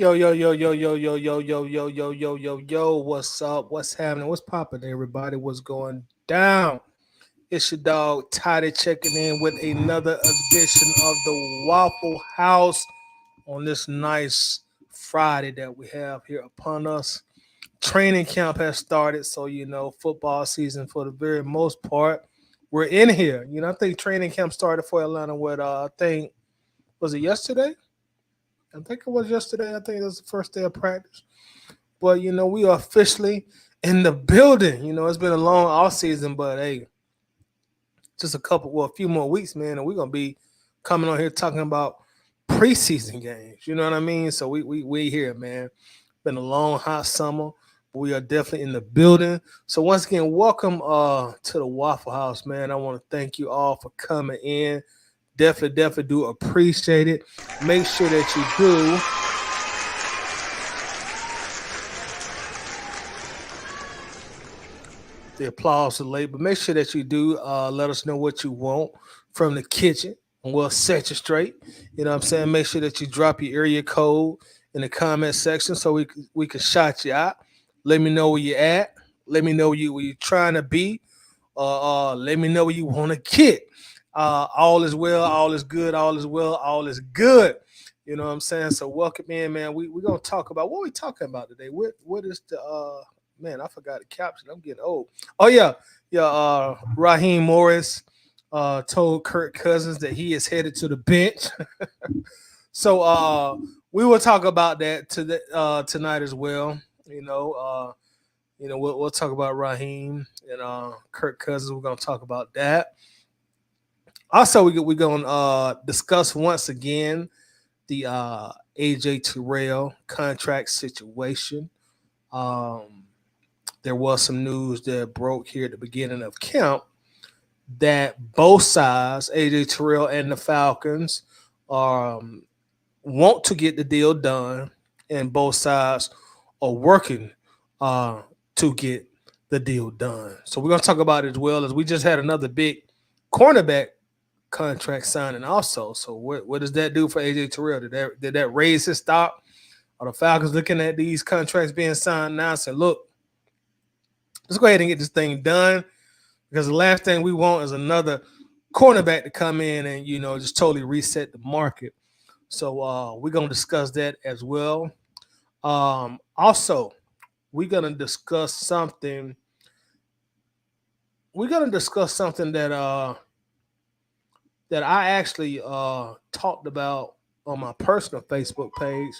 Yo, yo, yo, yo, yo, yo, yo, yo, yo, yo, yo, yo, yo, what's up? What's happening? What's popping, everybody? What's going down? It's your dog Toddy checking in with another edition of the Waffle House on this nice Friday that we have here upon us. Training camp has started, so football season for the very most part. We're in here. I think training camp started for Atlanta with I think was it yesterday? I think it was yesterday. I think it was the first day of practice. But we are officially in the building. It's been a long off season, but hey, just a few more weeks, man, and we're gonna be coming on here talking about preseason games. You know what I mean? So we here, man. Been a long hot summer. We are definitely in the building. So once again, welcome to the Waffle House, man. I want to thank you all for coming in. Definitely do appreciate it. Make sure that you do the applause is late, but make sure that you do let us know what you want from the kitchen, and we'll set you straight. You know what I'm saying? Make sure that you drop your area code in the comment section so we can shout you out. Let me know where you're at. Let me know where you're trying to be. Let me know where you want to get. All is well, all is good, all is well, all is good. You know what I'm saying? So welcome in, man. We're gonna talk about what we talking about today. What is the man? I forgot the caption. I'm getting old. Oh yeah. Raheem Morris told Kirk Cousins that he is headed to the bench. So we will talk about that tonight as well. We'll talk about Raheem and Kirk Cousins. We're gonna talk about that. Also, we're going to discuss once again the AJ Terrell contract situation. Um, there was some news that broke here at the beginning of camp that both sides, AJ Terrell and the Falcons, um, want to get the deal done, and both sides are working uh, to get the deal done. So we're going to talk about it as well as we just had another big cornerback contract signing also. So what does that do for AJ Terrell? Did that raise his stock? Are the Falcons looking at these contracts being signed now and say, look, let's go ahead and get this thing done? Because the last thing we want is another cornerback to come in and just totally reset the market. So we're gonna discuss that as well. Also, we're gonna discuss something. We're gonna discuss something that I actually talked about on my personal Facebook page.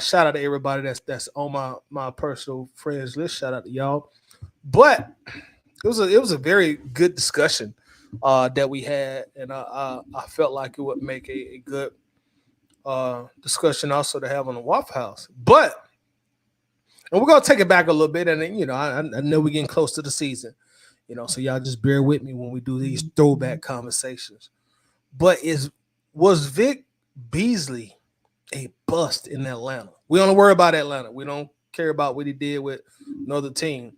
Shout out to everybody that's on my personal friends list. Shout out to y'all. But it was a very good discussion that we had, and I felt like it would make a good discussion also to have on the Waffle House. And we're gonna take it back a little bit, and then, I know we're getting close to the season, so y'all just bear with me when we do these throwback conversations. But was Vic Beasley a bust in Atlanta? We don't worry about Atlanta. We don't care about what he did with another team.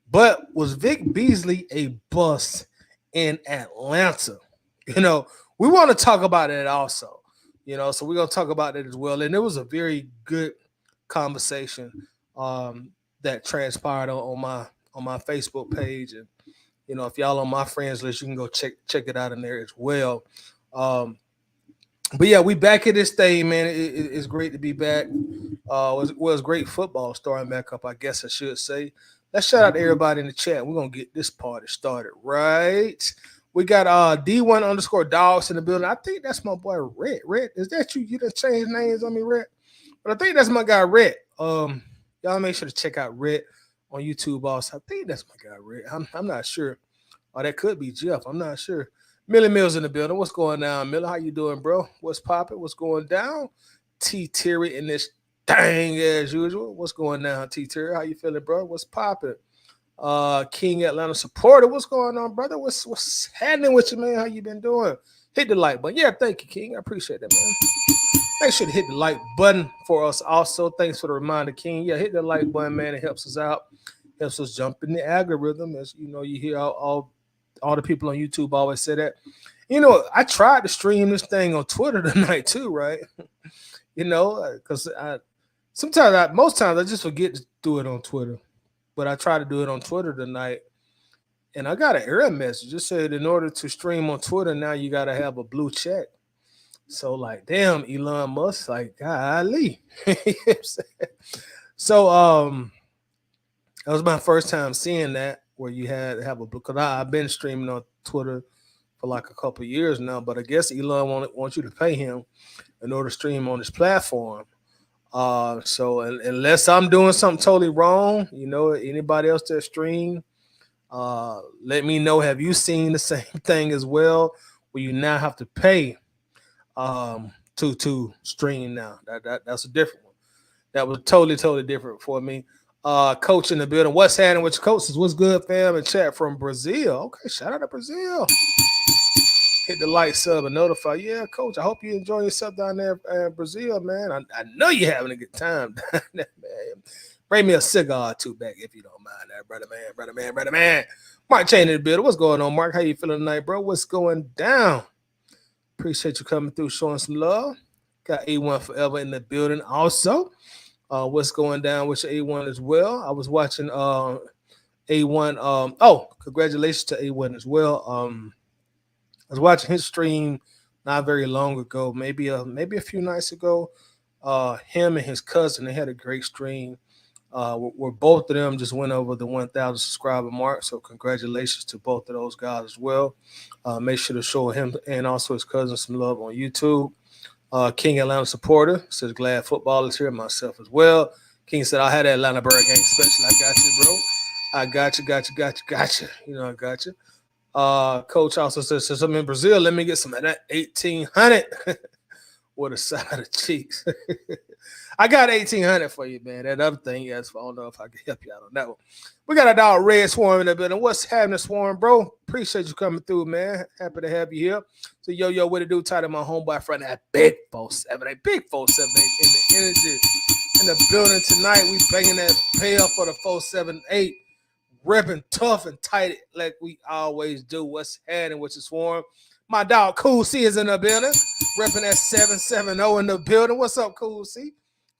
But was Vic Beasley a bust in Atlanta? We want to talk about it also. So we're gonna talk about it as well. And it was a very good conversation that transpired on my Facebook page. And if y'all on my friends list, you can go check it out in there as well. But yeah, we back at this thing, man. It's great to be back. Was great football starting back up, I guess I should say. Let's shout out to everybody in the chat. We're gonna get this party started, right? We got D1_dogs in the building. I think that's my boy Red. Red, is that you? You done changed names on me, Red? But I think that's my guy Red. Y'all make sure to check out Red on YouTube also. I think that's my guy Red. I'm not sure. Oh, that could be Jeff. I'm not sure. Millie Mills in the building. What's going on, Millie? How you doing, bro? What's popping? What's going down? T Terry in this thing as usual. What's going down, T Terry? How you feeling, bro? What's popping? King Atlanta supporter. What's going on, brother? What's happening with you, man? How you been doing? Hit the like button. Yeah, thank you, King. I appreciate that, man. Make sure to hit the like button for us also. Thanks for the reminder, King. Yeah, hit the like button, man. It helps us out. Helps us jump in the algorithm. As you hear all the people on YouTube always say that. I tried to stream this thing on Twitter tonight too, right? Because most times I just forget to do it on Twitter. But I tried to do it on Twitter tonight, and I got an error message. It said in order to stream on Twitter now you got to have a blue check. So like, damn, Elon Musk, like, golly. You know what I'm saying? So that was my first time seeing that where you had to have a blue. Because I've been streaming on Twitter for like a couple of years now, but I guess Elon wants you to pay him in order to stream on his platform. So unless I'm doing something totally wrong, anybody else that stream, let me know. Have you seen the same thing as well, where you now have to pay to stream now? That's a different one. That was totally different for me. Coach in the building. What's happening with your coaches? What's good, fam? And chat from Brazil. Okay, shout out to Brazil. Hit the like, sub, and notify. Yeah, coach. I hope you enjoy yourself down there in Brazil, man. I know you're having a good time down there, man. Bring me a cigar or two back if you don't mind, that brother man. Mark Chain in the building. What's going on, Mark? How you feeling tonight, bro? What's going down? Appreciate you coming through, showing some love. Got A1 Forever in the building also. What's going down with your A1 as well? I was watching A1. Congratulations to A1 as well. I was watching his stream not very long ago, maybe a few nights ago. Him and his cousin, they had a great stream. Where both of them just went over the 1,000 subscriber mark. So congratulations to both of those guys as well. Make sure to show him and also his cousin some love on YouTube. King Atlanta supporter says glad football is here. Myself as well. King said I had that Atlanta Bird gang special. I got you, bro. I got you. I got you. Coach also says, since I'm in Brazil, let me get some of that 1,800 with a side of cheeks. I got 1,800 for you, man. That other thing, yes, I don't know if I can help you out on that one. We got a dog Red Swarm in the building. What's happening, Swarm, bro? Appreciate you coming through, man. Happy to have you here. So, yo, what it do? Tied to my homeboy friend, that big 478, big 478 in the energy in the building tonight. We banging that pail for the 478. Ripping tough and tight like we always do. What's happening with your Swarm? My dog Cool C is in the building. Repping that 770 in the building. What's up, Cool C?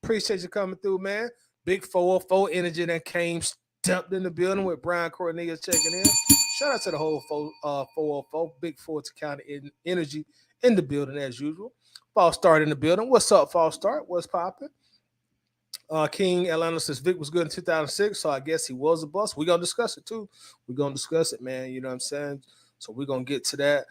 Appreciate you coming through, man. Big 404 energy that came stepped in the building with Brian Cornelius checking in. Shout out to the whole 404. Big 4 County energy in the building as usual. False Start in the building. What's up, False Start? What's popping? King Atlanta says Vic was good in 2006, so I guess he was a bust. We're going to discuss it, too. We're going to discuss it, man. You know what I'm saying? So we're going to get to that.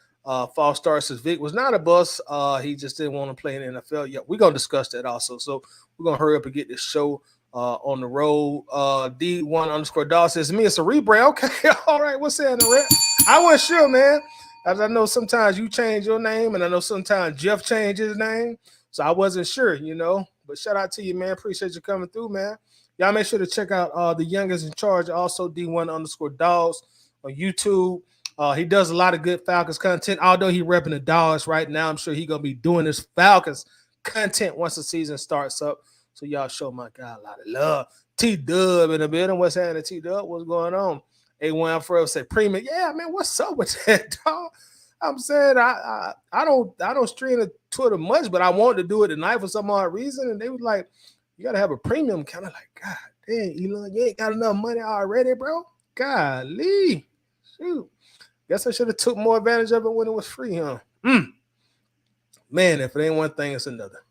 False Star says Vic was not a bust. He just didn't want to play in the NFL. Yeah, we're going to discuss that also. So we're going to hurry up and get this show on the road. D1_Dawg says, me, it's a rebrand. Okay, all right. What's that, Red? I wasn't sure, man. As I know sometimes you change your name, and I know sometimes Jeff changed his name. So I wasn't sure, But shout out to you, man. Appreciate you coming through, man. Y'all make sure to check out the youngest in charge, also D1_Dogs on YouTube. He does a lot of good Falcons content. Although he repping the Dogs right now, I'm sure he's going to be doing this Falcons content once the season starts up. So y'all show my guy a lot of love. T-Dub in the building. What's happening, T-Dub? What's going on? A1 Forever say premium. Yeah, man, what's up with that, dog? I'm saying I don't stream the Twitter much, but I wanted to do it tonight for some odd reason. And they was like, you got to have a premium. Kind of like, God damn, Elon, you ain't got enough money already, bro. Golly. Shoot. Guess I should have took more advantage of it when it was free, huh? Man, if it ain't one thing, it's another.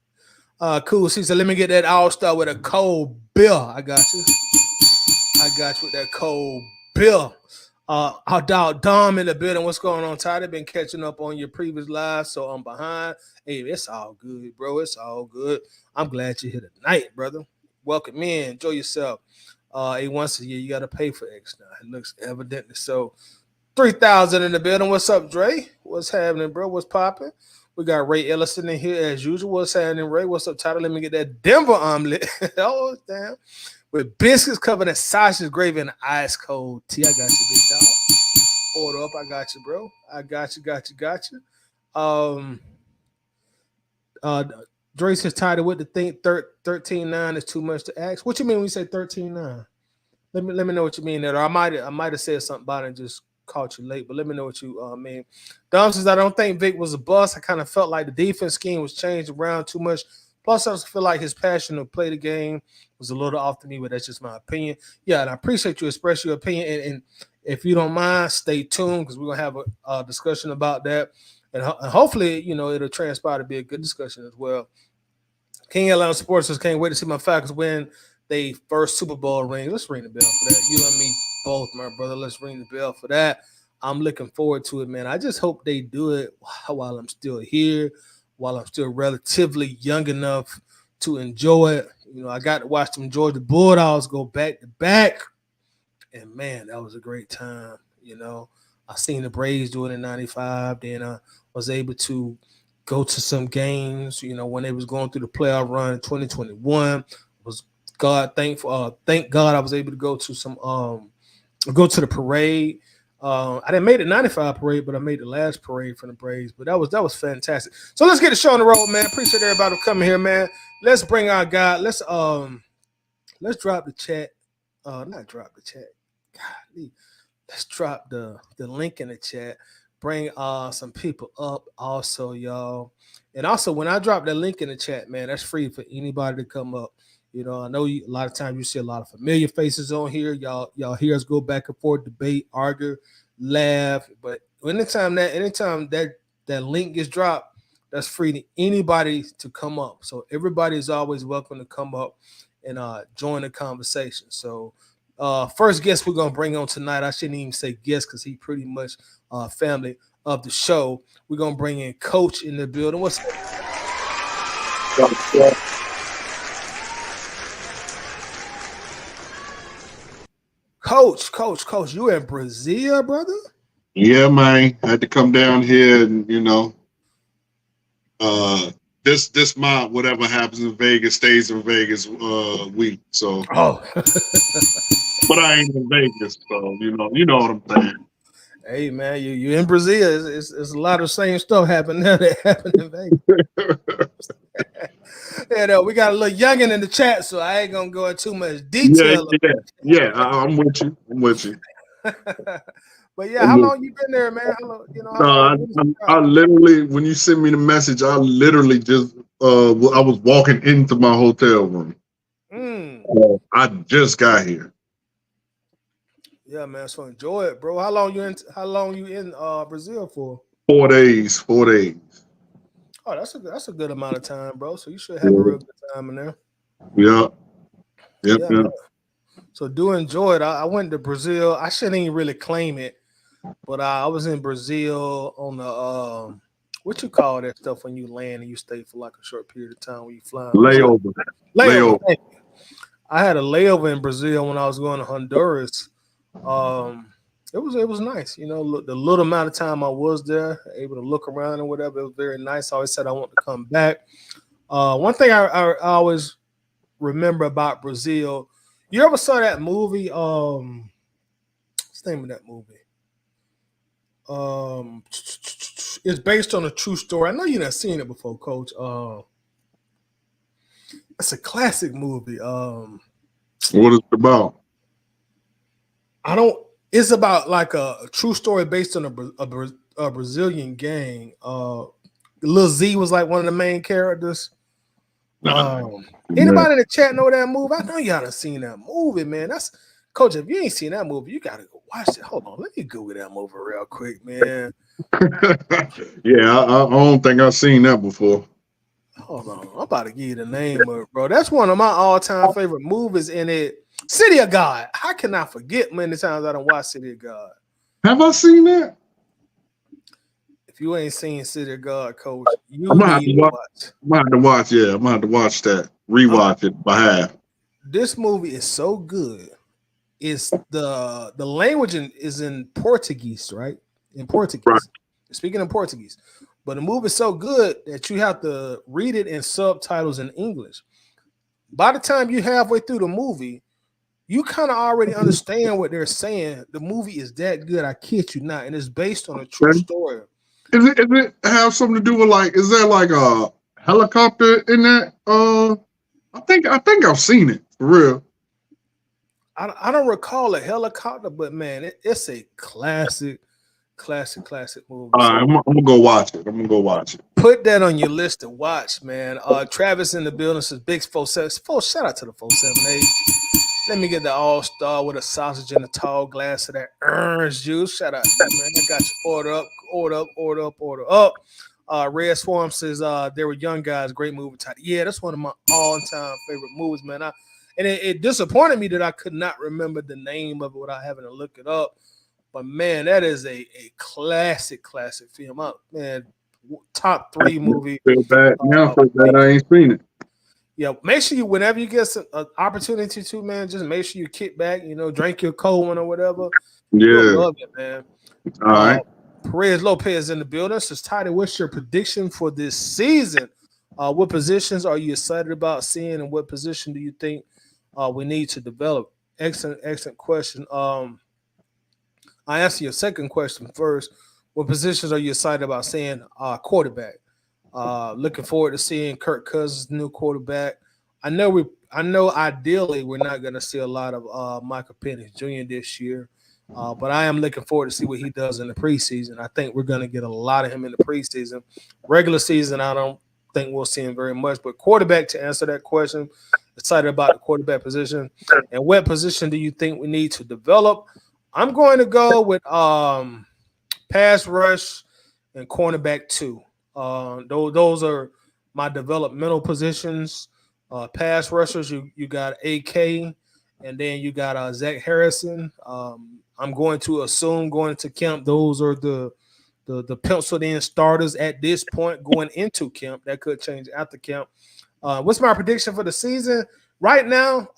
Cool. She said, let me get that all-star with a cold bill. I got you. With that cold bill. Our dog Dom in the building. What's going on, Ty? I've been catching up on your previous live, so I'm behind. Hey, it's all good, bro. It's all good. I'm glad you're here tonight, brother. Welcome in. Enjoy yourself. Once a year, you got to pay for X now. It looks evidently so. 3,000 in the building. What's up, Dre? What's happening, bro? What's popping? We got Ray Ellison in here as usual. What's happening, Ray? What's up, Tyler? Let me get that Denver omelet. Oh, damn. With biscuits covered in sausage gravy and ice cold tea. I got you, big dog. Order up. I got you, bro. I got you. Dre says title with the thing 13.9 is too much to ask. What you mean when you say 13.9? Let me know what you mean there. I might have said something about it and just caught you late, but let me know what you mean. Dom says I don't think Vic was a bust. I kind of felt like the defense scheme was changed around too much Plus, I just feel like his passion to play the game was a little off to me, but that's just my opinion. Yeah, and I appreciate you express your opinion. And if you don't mind, stay tuned because we're gonna have a discussion about that, and hopefully, it'll transpire to be a good discussion as well. King Atlanta Sports just can't wait to see my Falcons win they first Super Bowl ring. Let's ring the bell for that. You and me both, my brother. Let's ring the bell for that. I'm looking forward to it, man. I just hope they do it while I'm still here, while I'm still relatively young enough to enjoy it. I got to watch them Georgia Bulldogs go back to back. And man, that was a great time. I seen the Braves do it in '95. Then I was able to go to some games. When they was going through the playoff run in 2021. Was God thankful? Thank God I was able to go to the parade. I didn't make the '95 parade, but I made the last parade from the Braves. But that was fantastic. So let's get the show on the road, man. Appreciate everybody for coming here, man. Let's bring our guy. Let's drop the chat. Not drop the chat. Golly. Let's drop the link in the chat. Bring some people up also, y'all. And also, when I drop that link in the chat, man, that's free for anybody to come up. I know a lot of times you see a lot of familiar faces on here. Y'all hear us go back and forth, debate, argue, laugh. But anytime that link gets dropped, that's free to anybody to come up. So everybody is always welcome to come up and join the conversation. So first guest we're gonna bring on tonight, I shouldn't even say guest because he pretty much family of the show. We're gonna bring in Coach in the building. What's up? Coach, you in Brazil, brother? Yeah, man. I had to come down here and this month, whatever happens in Vegas stays in Vegas week. So but I ain't in Vegas, so you know what I'm saying. Hey man, you in Brazil. It's a lot of same stuff happening there that happened in Vegas. And we got a little youngin in the chat, so I ain't gonna go into too much detail. Yeah. I'm with you. But yeah, how long you been there, man? I literally, when you sent me the message, I literally just I was walking into my hotel room. I just got here. Yeah, man. So enjoy it, bro. How long you in Brazil for? 4 days. Oh, that's a good amount of time, bro. So you should have a real good time in there. Yeah. So do enjoy it. I went to Brazil. I shouldn't even really claim it, but I was in Brazil on the what you call that stuff when you land and you stay for like a short period of time when you fly. Layover. I had a layover in Brazil when I was going to Honduras. It was nice, the little amount of time I was there, able to look around and whatever. It was very nice. I always said I want to come back. One thing I always remember about Brazil, you ever saw that movie? What's the name of that movie? It's based on a true story. I know you've not seen it before, Coach. It's a classic movie. What is it about? It's about like a true story based on a Brazilian gang. Lil Z was like one of the main characters. Anybody in the chat know that movie? I know y'all done seen that movie, man. That's Coach. If you ain't seen that movie, you gotta go watch it. Hold on, let me Google that movie real quick, man. Yeah, I don't think I've seen that before. Hold on, I'm about to give you the name of it, bro. That's one of my all-time favorite movies in it. City of God. How can I forget many times I don't watch City of God? Have I seen that? If you ain't seen City of God, Coach, you need to watch. I'm gonna have to watch. Yeah, I'm gonna have to watch that. Rewatch it by half. This movie is so good. It's the language is in Portuguese, right? In Portuguese. Right. Speaking in Portuguese. But the movie is so good that you have to read it in subtitles in English. By the time you're halfway through the movie, you kind of already understand what they're saying. The movie is that good, I kid you not, and it's based on a true story. Is it have something to do with like? Is there like a helicopter in that? I think I've seen it for real. I don't recall a helicopter, but man, it's a classic movie. All right, I'm gonna go watch it. Put that on your list to watch, man. Travis in the building says big 4 shout out to the 478. Let me get the all-star with a sausage and a tall glass of that orange juice. Shout out to you, man. I got you. Order up. Red Swarm says there were young guys, great movie title. Yeah, that's one of my all-time favorite movies, man. And it disappointed me that I could not remember the name of it without having to look it up. But man, that is a classic film. Man, top 3 movie. Feel bad now for that I ain't seen it. Yeah, make sure you, whenever you get an opportunity to, man, just make sure you kick back, drink your cold one or whatever. Yeah. You'll love it, man. All right. Perez Lopez in the building. Says, Tidy, what's your prediction for this season? What positions are you excited about seeing, and what position do you think we need to develop? Excellent question. I answer your second question first. What positions are you excited about seeing? Quarterback. Looking forward to seeing Kirk Cousins' new quarterback. I know ideally we're not going to see a lot of Michael Penix Jr. this year, but I am looking forward to see what he does in the preseason. I think we're going to get a lot of him in the preseason. Regular season, I don't think we'll see him very much. But quarterback, to answer that question, excited about the quarterback position. And what position do you think we need to develop? I'm going to go with pass rush and cornerback 2. Those are my developmental positions. Pass rushers, you got AK, and then you got Zach Harrison. I'm going to assume going to camp, those are the penciled in starters at this point going into camp. That could change after camp. What's my prediction for the season? Right now,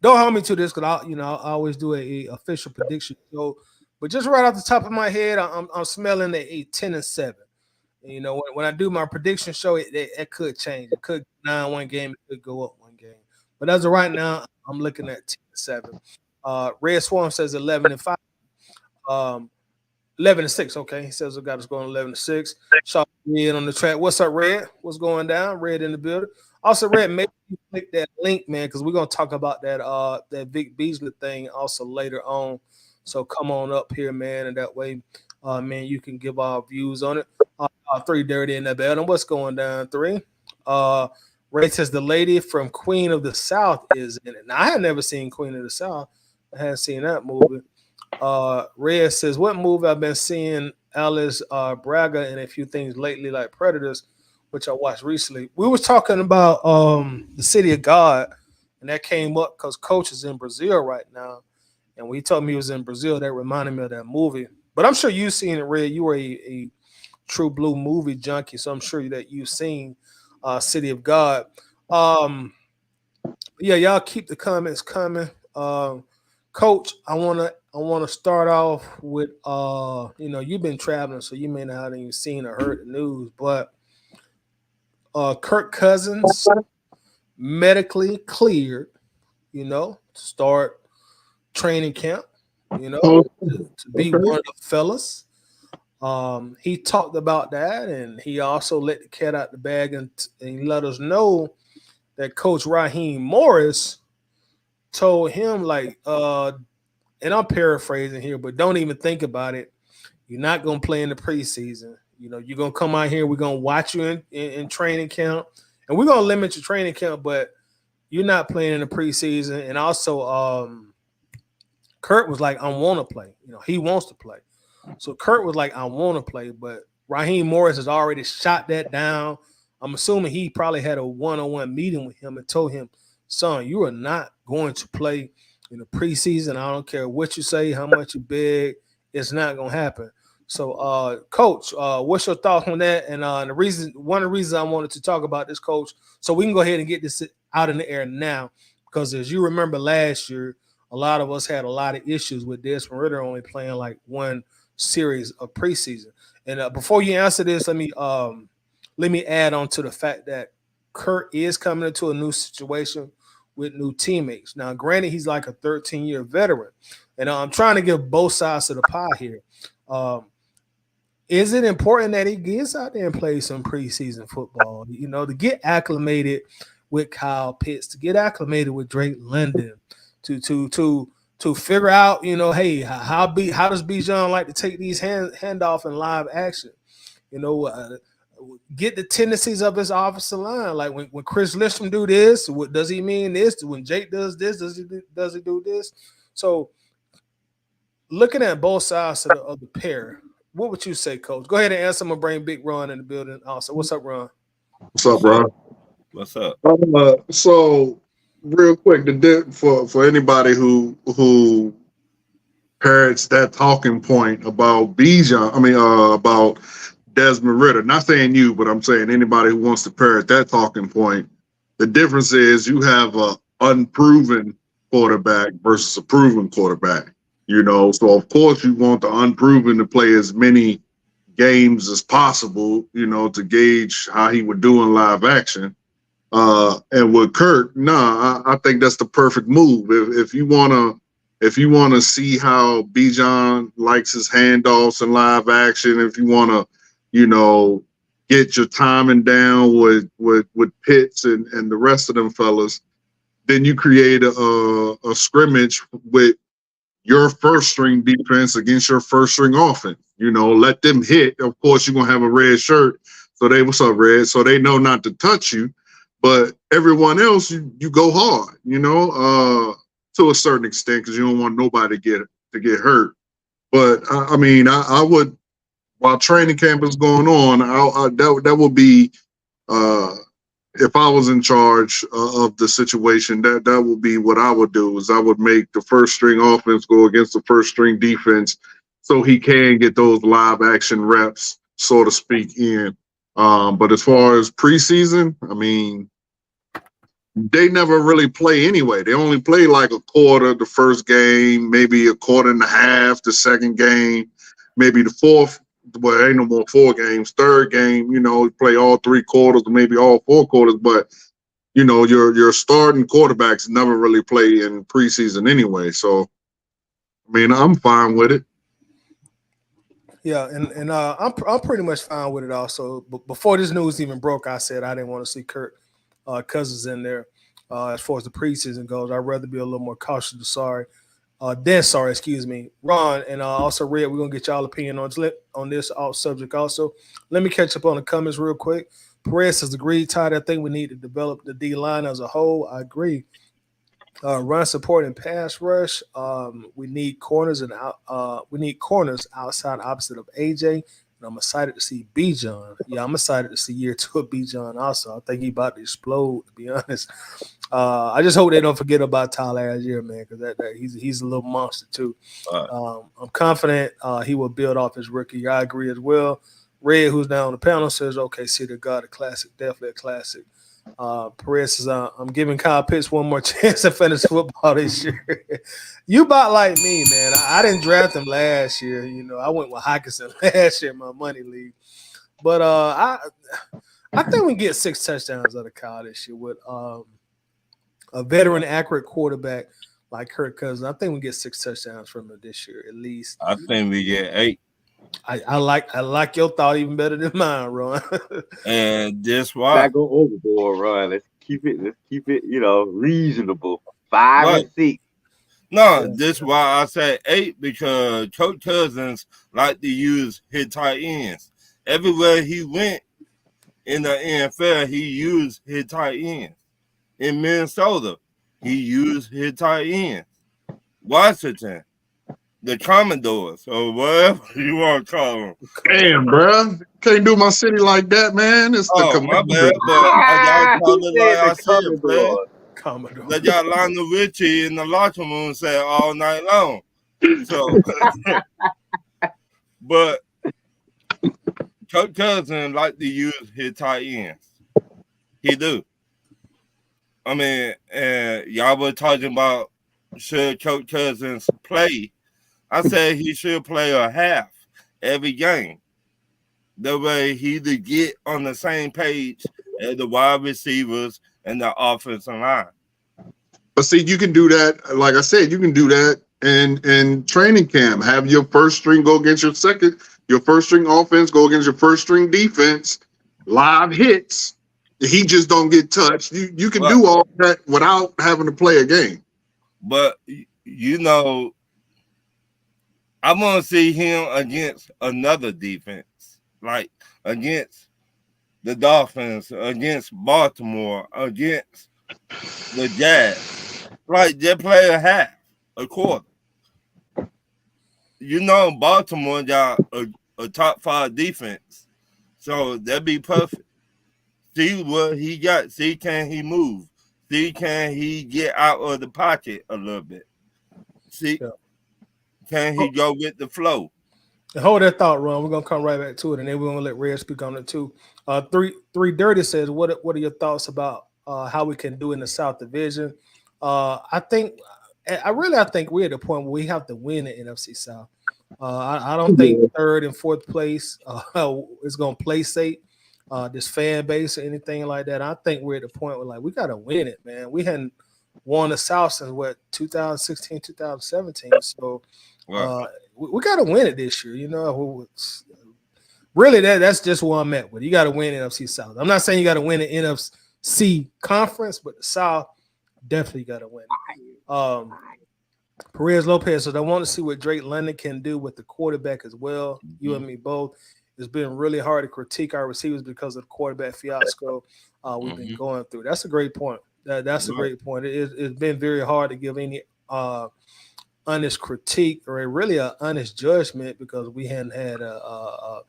don't hold me to this because I always do a official prediction show. But just right off the top of my head, I'm smelling a 10-7. When I do my prediction show, it could change. It could go down one game, it could go up one game. But as of right now, I'm looking at 10-7. Red Swarm says 11-5. 11-6. Okay, he says we got us going 11-6. Shot Red on the track. What's up, Red? What's going down? Red in the building. Also, Red, make you click that link, man, because we're gonna talk about that Vic Beasley thing also later on. So come on up here, man, and that way, man, you can give our views on it. 3 Dirty in the building. What's going down? 3. Ray says the lady from Queen of the South is in it. Now, I had never seen Queen of the South. I hadn't seen that movie. Red says, what movie I've been seeing Alice Braga in a few things lately, like Predators, which I watched recently. We was talking about the City of God, and that came up because Coach is in Brazil right now. And when he told me he was in Brazil, that reminded me of that movie. But I'm sure you've seen it, Red. You were a true blue movie junkie, so I'm sure that you've seen City of God. Yeah, y'all keep the comments coming. Coach, I wanna start off with you've been traveling, so you may not have even seen or heard the news, but Kirk Cousins medically cleared, to start training camp, to be one of the fellas. He talked about that, and he also let the cat out the bag and let us know that Coach Raheem Morris told him, like, and I'm paraphrasing here, but don't even think about it. You're not going to play in the preseason. You're going to come out here. We're going to watch you in training camp, and we're going to limit your training camp, but you're not playing in the preseason. And also, Kurt was like, I want to play. He wants to play. So Kurt was like, I want to play, but Raheem Morris has already shot that down. I'm assuming he probably had a one-on-one meeting with him and told him, son, you are not going to play in the preseason. I don't care what you say, how much you beg. It's not going to happen. So, Coach, what's your thoughts on that? And one of the reasons I wanted to talk about this, Coach, so we can go ahead and get this out in the air now, because as you remember last year, a lot of us had a lot of issues with this. We're really only playing like one series of preseason. And before you answer this, let me add on to the fact that Kirk is coming into a new situation with new teammates. Now, granted, he's like a 13-year veteran, and I'm trying to give both sides of the pie here. Is it important that he gets out there and plays some preseason football? To get acclimated with Kyle Pitts, to get acclimated with Drake London, to figure out, hey, how does Bijan like to take these handoff in live action? Get the tendencies of his offensive line. Like when Chris Lisham do this, what does he mean this? When Jake does this, does he do this? So looking at both sides of the pair, what would you say, Coach? Go ahead and answer. I'm gonna bring Big Ron in the building also. What's up, Ron? What's up, bro? What's up? So real quick, for anybody who parrots that talking point about Bijan, about Desmond Ridder. Not saying you, but I'm saying anybody who wants to parrot that talking point. The difference is you have a unproven quarterback versus a proven quarterback. So of course you want the unproven to play as many games as possible, to gauge how he would do in live action. And with Kirk, I think that's the perfect move. If you wanna see how Bijan likes his handoffs in live action, if you wanna, get your timing down with Pitts and the rest of them fellas, then you create a scrimmage with your first string defense against your first string offense. Let them hit. Of course, you're gonna have a red shirt, so what's up, Red? So they know not to touch you. But everyone else, you go hard, to a certain extent, because you don't want nobody to get hurt. But I would, while training camp is going on, that would be, if I was in charge of the situation, that would be what I would do. Is I would make the first string offense go against the first string defense, so he can get those live action reps, so to speak, in. But as far as preseason, they never really play anyway. They only play like a quarter the first game, maybe a quarter and a half the second game, maybe the fourth. Well, ain't no more 4 games. Third game, play all 3 quarters, or maybe all 4 quarters. But your starting quarterbacks never really play in preseason anyway. So, I'm fine with it. Yeah, and I'm pretty much fine with it also. But before this news even broke, I said I didn't want to see Kirk Cousins in there. As far as the preseason goes, I'd rather be a little more cautious. Excuse me, Ron, and also Red. We're gonna get y'all opinion on this subject also. Let me catch up on the comments real quick. Perez has agreed, Todd. I think we need to develop the D line as a whole. I agree. Run support and pass rush. We need corners outside opposite of AJ. And I'm excited to see Bijan. Yeah, I'm excited to see year 2 of Bijan also. I think he about to explode, to be honest. I just hope they don't forget about Tyler Algier, man, because he's a little monster too. I'm confident he will build off his rookie year. I agree as well. Red, who's down on the panel, says, okay, Cedar God, a classic, definitely a classic. Perez says, I'm giving Kyle Pitts one more chance to finish football this year. You about like me, man. I didn't draft him last year. I went with Hockenson last year in my money league. But I think we can get 6 touchdowns out of Kyle this year with a veteran, accurate quarterback like Kirk Cousins. I think we get 6 touchdowns from him this year at least. I think we get 8. I like your thought even better than mine, Ron. And this why. Not go overboard, Ron. Let's keep it, reasonable. 5 and 6. No, this why I say 8, because Coach Cousins like to use his tight ends. Everywhere he went in the NFL, he used his tight ends. In Minnesota, he used his tight ends. Washington, the Commodores, or whatever you want to call them. Damn, bro. Can't do my city like that, man. It's the my bad, but I call it like I said, man. Commodore. They got Lionel Richie in the locker room saying all night long. So, but Coach Cousins like to use his tight ends. He do. And y'all were talking about should Coach Cousins play. I said he should play a half every game. That way he to get on the same page as the wide receivers and the offensive line. But see, you can do that. Like I said, you can do that in training camp. Have your first string go against your first string offense go against your first string defense. Live hits. He just don't get touched. You can do all that without having to play a game. But I want to see him against another defense. like against the Dolphins, against Baltimore, against the Jazz. Like they play a quarter. You know, Baltimore got a top 5 defense, so that'd be perfect. See what he got. See, can he move? See, can he get out of the pocket a little bit? See, Yeah. can he go with the flow? And hold that thought, Ron. We're gonna come right back to it, and then we're gonna let Red speak on it too. Three Dirty says, "What are your thoughts about how we can do in the South Division?" I think, I think we're at the point where we have to win the NFC South. I don't think third and fourth place is gonna placate this fan base or anything like that. I think we're at the point where like we gotta win it, man. We hadn't won the South since what 2016, 2017. So Right. we got to win it this year. You know, really that's just where I'm at with. You got to win NFC South. I'm not saying you got to win the NFC conference, but the South definitely got to win. Perez Lopez says, I want to see what Drake London can do with the quarterback as well. You and me both. It's been really hard to critique our receivers because of the quarterback fiasco we've been going through. That's a great point. That's a great point. It's been very hard to give any honest critique or really an honest judgment because we hadn't had a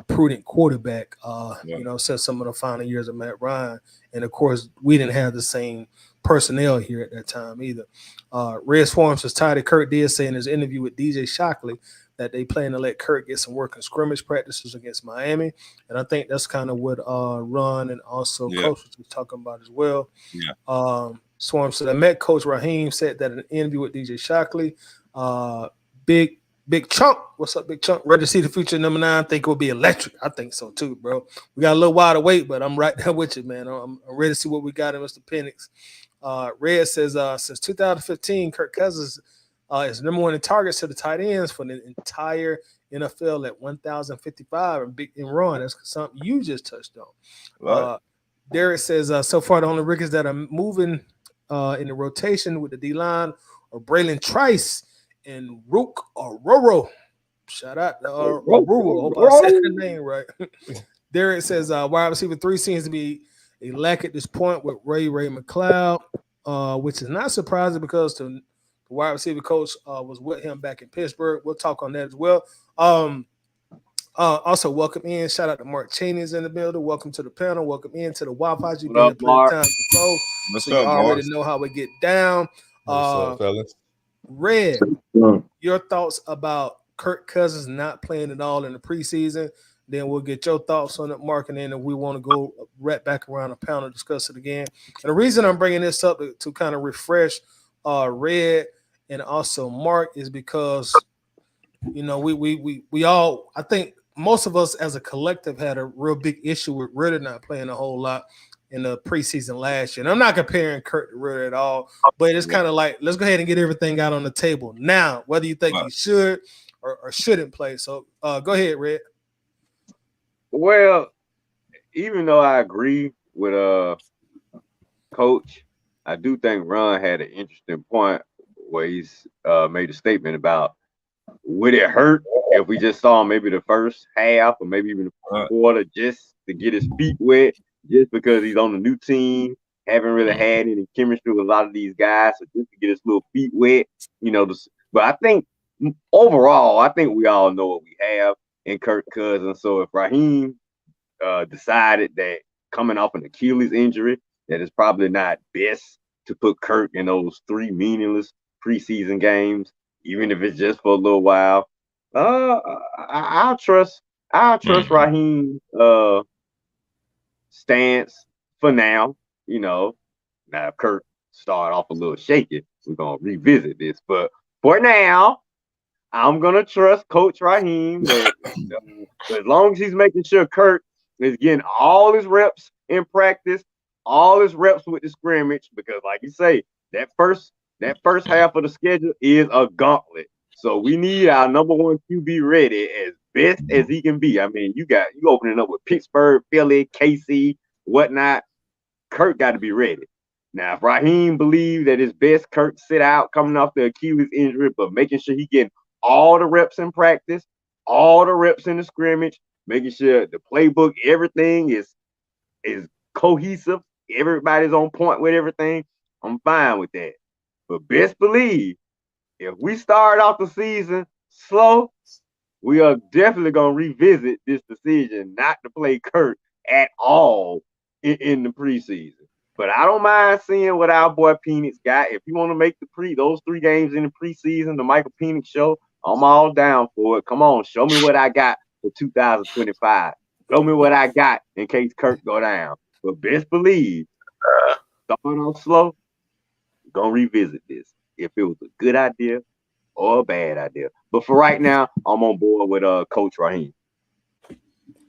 prudent quarterback, you know, since some of the final years of Matt Ryan. And of course, we didn't have the same personnel here at that time either. Red Swarm says Ty Kirk did say in his interview with DJ Shockley that they plan to let Kirk get some work in scrimmage practices against Miami. And I think that's kind of what Ron and also Coach was talking about as well. Yeah. Swarm said, I met Coach Raheem, said that in an interview with DJ Shockley. Big Chunk, what's up, Big Chunk? Ready to see the future number 9? I think it will be electric. I think so too, bro. We got a little while to wait, but I'm right there with you, man. I'm ready to see what we got in Mr. Penix. Red says, since 2015, Kirk Cousins is number 1 in targets to the tight ends for the entire NFL at 1,055 and big and run. That's something you just touched on. Right. Derek says, so far the only rookies that are moving in the rotation with the D-line are Braylon Trice and Rook or Roro. Shout out to Roro. Hope I said her name right. Derek says, wide receiver 3 seems to be a lack at this point with Ray McLeod, which is not surprising because the wide receiver coach was with him back in Pittsburgh. We'll talk on that as well. Also, welcome in. Shout out to Mark Cheney's in the building. Welcome to the panel. Welcome in to the Wi-Fi. You've been here plenty of times before, so you already know how we get down. What's up, fellas? Red, your thoughts about Kirk Cousins not playing at all in the preseason? Then we'll get your thoughts on it, Mark, and then if we want to go right back around the panel and discuss it again. And the reason I'm bringing this up to kind of refresh Red and also Mark is because, you know, we all, I think most of us as a collective had a real big issue with Ritter not playing a whole lot in the preseason last year. And I'm not comparing Kirk to Ritter at all, but it's kind of like, let's go ahead and get everything out on the table now, whether you think he should or shouldn't play. So go ahead, Red. Well, even though I agree with Coach, I do think Ron had an interesting point where he's made a statement about would it hurt if we just saw him maybe the first half or maybe even the quarter just to get his feet wet, just because he's on a new team, haven't really had any chemistry with a lot of these guys, so just to get his little feet wet, you know. But I think overall, I think we all know what we have in Kirk Cousins. So if Raheem decided that coming off an Achilles injury, that it's probably not best to put Kirk in those 3 meaningless preseason games, even if it's just for a little while, I'll trust Raheem's stance for now. You know, now if Kirk start off a little shaky, we're gonna revisit this. But for now, I'm gonna trust Coach Raheem. But, as long as he's making sure Kirk is getting all his reps in practice, all his reps with the scrimmage, because like you say, that first half of the schedule is a gauntlet. So we need our number 1 QB ready as best as he can be. I mean, you opening up with Pittsburgh, Philly, KC, whatnot. Kirk got to be ready. Now, if Raheem believes that it's best Kirk sit out coming off the Achilles injury, but making sure he getting all the reps in practice, all the reps in the scrimmage, making sure the playbook, everything is cohesive. Everybody's on point with everything. I'm fine with that. But best believe, if we start off the season slow, we are definitely going to revisit this decision not to play Kirk at all in the preseason. But I don't mind seeing what our boy Penix got. If you want to make those 3 games in the preseason, the Michael Penix show, I'm all down for it. Come on, show me what I got for 2025. Show me what I got in case Kirk go down. But best believe, starting off slow, gonna revisit this if it was a good idea or a bad idea. But for right now, I'm on board with Coach Raheem.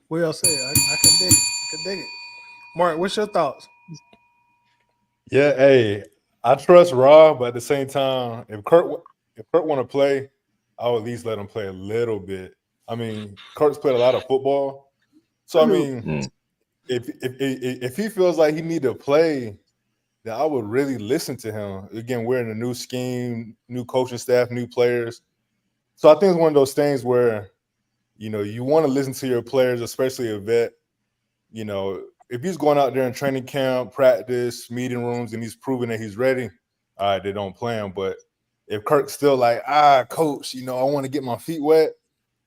Well said. I can dig it. I can dig it. Mark, what's your thoughts? Yeah, hey, I trust Rob, but at the same time, if Kirk want to play, I'll at least let him play a little bit. I mean, Kirk's played a lot of football, so I mean, if he feels like he need to play, then I would really listen to him. Again, we're in a new scheme, new coaching staff, new players, so I think it's one of those things where you want to listen to your players, especially a vet. If he's going out there in training camp, practice, meeting rooms, and he's proving that he's ready, all right, they don't play him. But if Kirk's still like, coach, I want to get my feet wet,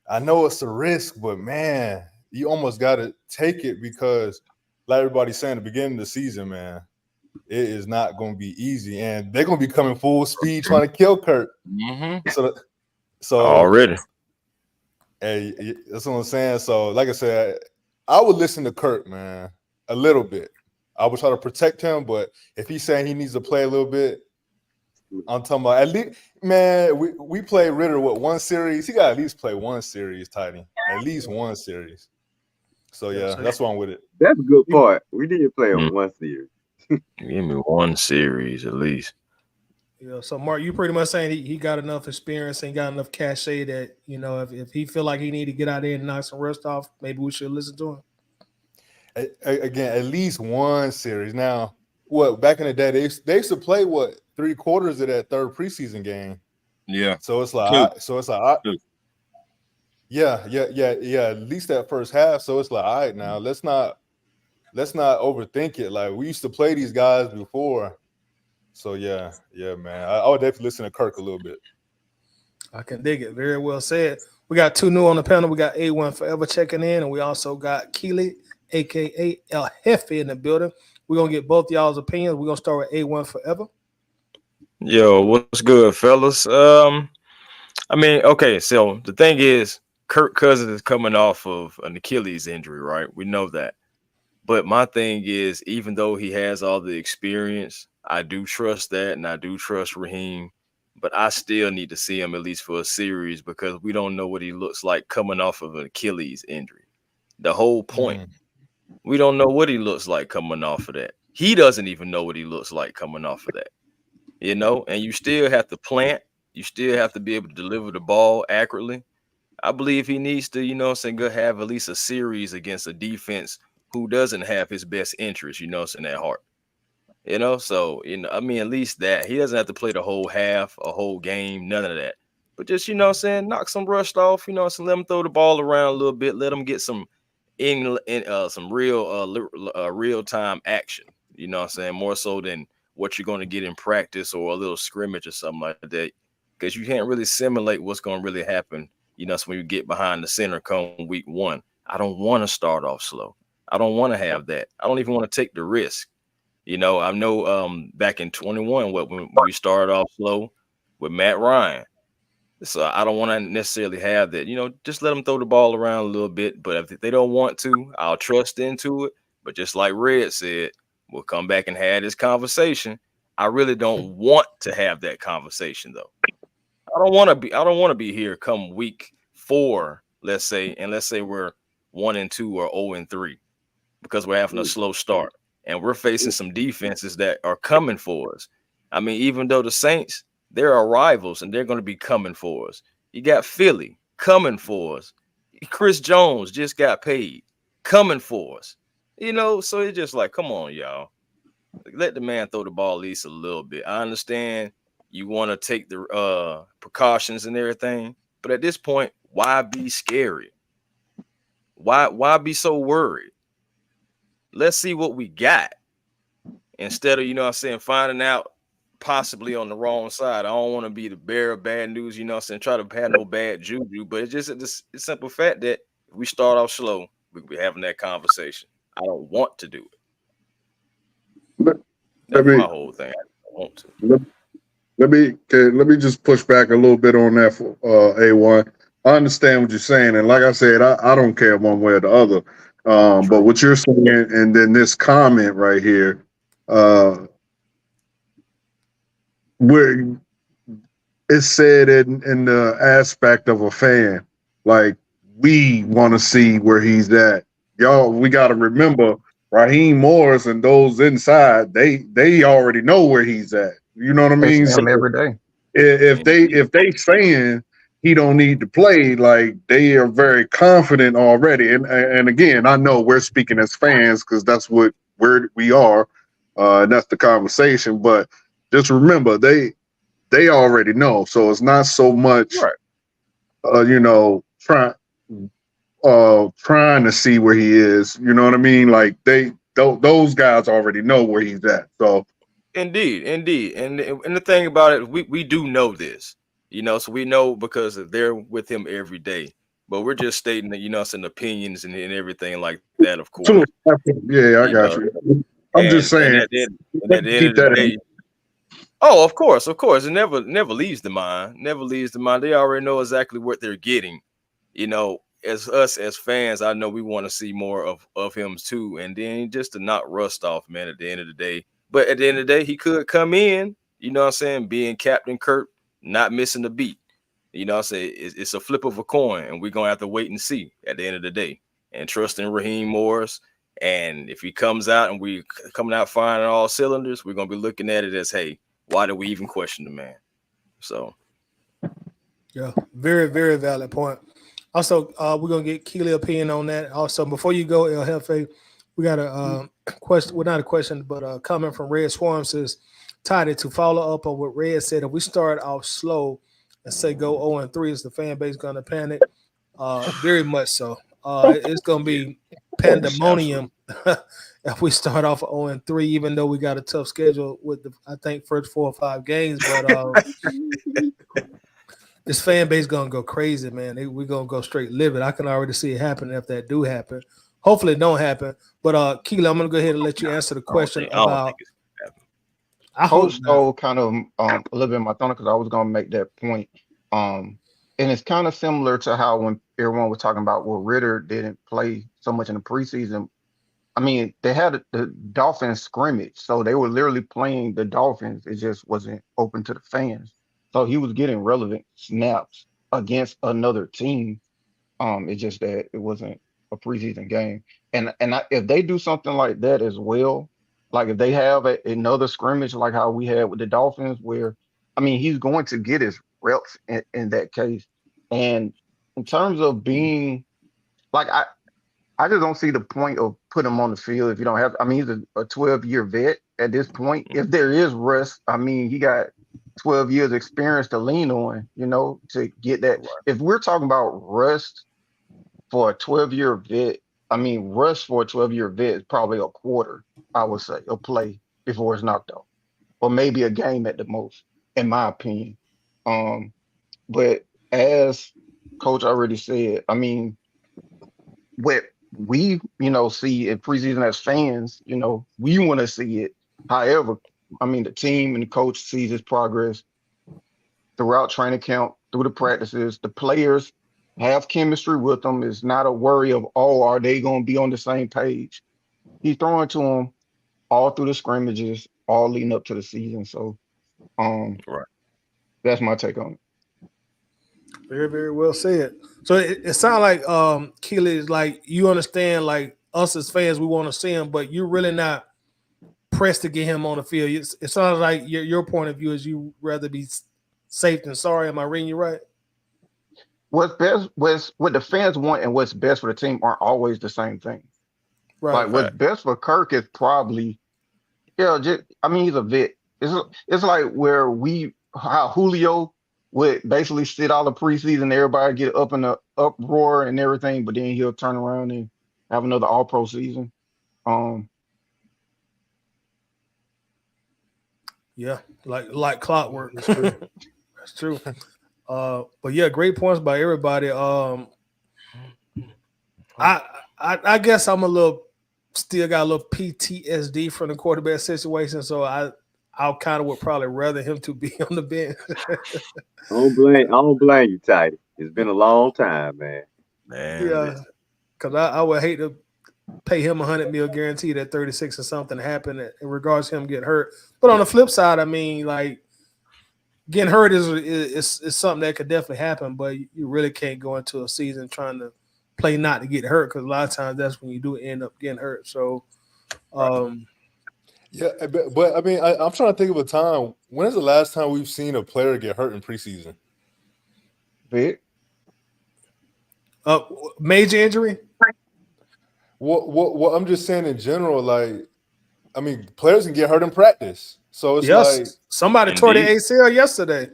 I know it's a risk, but man, you almost got to take it because, like everybody's saying at the beginning of the season, man, it is not going to be easy. And they're going to be coming full speed trying to kill Kirk. Mm-hmm. So Already. Hey, that's what I'm saying. So, like I said, I would listen to Kirk, man, a little bit. I would try to protect him, but if he's saying he needs to play a little bit, I'm talking about at least, man, we play Ritter with 1 series. He got to at least play 1 series, Tidy. At least 1 series. So, yeah, that's why I'm with it. That's a good part. We did play him 1 series. Give me 1 series at least. Yeah, so Mark, you pretty much saying he got enough experience and got enough cachet that if he feel like he need to get out there and knock some rust off, maybe we should listen to him. Again, at least 1 series. Now, back in the day, they used to play 3/4 of that 3rd preseason game. Yeah. So it's like, Two. Yeah. At least that first half. So it's like, all right, now let's not overthink it. Like we used to play these guys before. So yeah, man. I would definitely listen to Kirk a little bit. I can dig it. Very well said. We got 2 new on the panel. We got A1 Forever checking in, and we also got Keely, aka El Jefe, in the building. We're gonna get both y'all's opinions. We're gonna start with A1 Forever. Yo, what's good, fellas? I mean, okay, so the thing is, Kirk Cousins is coming off of an Achilles injury, right? We know that. But my thing is, even though he has all the experience, I do trust that, and I do trust Raheem. But I still need to see him at least for a series because we don't know what he looks like coming off of an Achilles injury. The whole point. We don't know what he looks like coming off of that. He doesn't even know what he looks like coming off of that. And you still have to plant. You still have to be able to deliver the ball accurately. I believe he needs to, have at least a series against a defense who doesn't have his best interest, in that heart. So, I mean, at least that. He doesn't have to play the whole half, a whole game, none of that. But just, knock some rust off, let him throw the ball around a little bit, let him get some some real time action, more so than what you're going to get in practice or a little scrimmage or something like that. Because you can't really simulate what's going to really happen, so when you get behind the center come week 1. I don't want to start off slow. I don't want to have that. I don't even want to take the risk. I know back in 21, when we started off slow with Matt Ryan. So I don't want to necessarily have that. Just let them throw the ball around a little bit. But if they don't want to, I'll trust into it. But just like Red said, we'll come back and have this conversation. I really don't want to have that conversation, though. I don't want to be here come week 4, let's say we're 1-2 or 0-3 because we're having a slow start and we're facing some defenses that are coming for us. I mean, even though the Saints, they're our rivals and they're going to be coming for us. You got Philly coming for us. Chris Jones just got paid, coming for us. So it's just like, come on, y'all. Let the man throw the ball at least a little bit. I understand you want to take the precautions and everything, but at this point, why be scary? Why be so worried? Let's see what we got instead of, you know what I'm saying, finding out possibly on the wrong side. I don't want to be the bearer of bad news, you know what I'm saying, try to have no bad juju, but it's just the simple fact that if we start off slow, we'll be having that conversation. I don't want to do it. That's my whole thing. I don't want to. Let me just push back a little bit on that for A1. I understand what you're saying, and like I said, I don't care one way or the other. But what you're saying, and then this comment right here, where it's said in the aspect of a fan, like we want to see where he's at. Y'all, we got to remember Raheem Morris and those inside, they already know where he's at. You know what I They mean? see So him every day. if they saying he don't need to play, like they are very confident already. And again, I know we're speaking as fans because that's what we are, and that's the conversation. But just remember, they already know, so it's not so much, you know, trying to see where he is. You know what I mean? Like those guys already know where he's at. So Indeed. And the thing about it, we do know this, you know, so we know because they're with him every day. But we're just stating that, you know, some opinions and everything like that, of course. yeah, I got you. I'm just saying. And at the end of the day, oh, of course, it never leaves the mind. Never leaves the mind. They already know exactly what they're getting. You know, as us as fans, I know we want to see more of him too. And then just to not rust off, man, at the end of the day. But at the end of the day, he could come in, you know what I'm saying, being Captain Kirk, not missing a beat. You know what I'm saying? It's a flip of a coin, and we're gonna have to wait and see at the end of the day. And trust in Raheem Morris. And if he comes out and we coming out firing all cylinders, we're gonna be looking at it as, hey, why do we even question the man? So yeah, very, very valid point. Also, we're gonna get Keely opinion on that. Also, before you go, El Jefe, we got a question. Well, not a question, but a comment from Red Swarm says, Toddy, to follow up on what Red said, if we start off slow and say go 0-3, is the fan base gonna panic? Very much so. It's gonna be pandemonium if we start off 0-3, even though we got a tough schedule with the, I think, first 4 or 5 games. But this fan base gonna go crazy, man. We're gonna go straight livid. I can already see it happening if that do happen. Hopefully it don't happen. But Keely, I'm gonna go ahead and let you answer the question about. I hope stole kind of a little bit of my thunder because I was gonna make that point. And it's kind of similar to how when everyone was talking about well, Ritter didn't play so much in the preseason. I mean, they had the Dolphins scrimmage, so they were literally playing the Dolphins. It just wasn't open to the fans. So he was getting relevant snaps against another team. It's just that it wasn't a preseason game. And if they do something like that as well, like if they have another scrimmage like how we had with the Dolphins, where I mean he's going to get his reps in that case. And in terms of being like I just don't see the point of putting him on the field if you don't have. I mean, he's a 12-year vet at this point. If there is rust, I mean, he got 12 years experience to lean on, you know, to get that. If we're talking about rust for a 12-year vet, I mean, rust for a 12-year vet is probably a quarter, I would say, a play before it's knocked off, or maybe a game at the most, in my opinion. But as Coach already said, I mean, what we, you know, see in preseason as fans, you know, we want to see it. However, I mean, the team and the coach sees his progress throughout training camp, through the practices. The players have chemistry with them. It's not a worry of, oh, are they going to be on the same page? He's throwing to them all through the scrimmages, all leading up to the season. So, that's my take on it. Very, very well said. So it sounds like Keely is like you understand, like us as fans, we want to see him, but you're really not pressed to get him on the field. It sounds like your point of view is you rather be safe than sorry. Am I reading you right? What's best, what the fans want and what's best for the team aren't always the same thing. Right. Like what's best for Kirk is probably, I mean, he's a vet. It's like where how Julio would basically sit all the preseason, everybody get up in the uproar and everything, but then he'll turn around and have another all-pro season. Yeah, like clockwork. That's true. That's true. But yeah, great points by everybody. I guess I'm still got a little PTSD from the quarterback situation, so I'll kind of would probably rather him to be on the bench. I don't blame you, Tidy. It's been a long time, man. Yeah, because I would hate to pay him $100 million guaranteed at 36 or something happen in regards to him getting hurt. But on the flip side, I mean, like getting hurt is something that could definitely happen, but you really can't go into a season trying to play not to get hurt, because a lot of times that's when you do end up getting hurt. So, yeah, but I mean, I'm trying to think of a time. When is the last time we've seen a player get hurt in preseason? Vic? Major injury? What I'm just saying in general, like, I mean, players can get hurt in practice, so it's like somebody tore their ACL yesterday.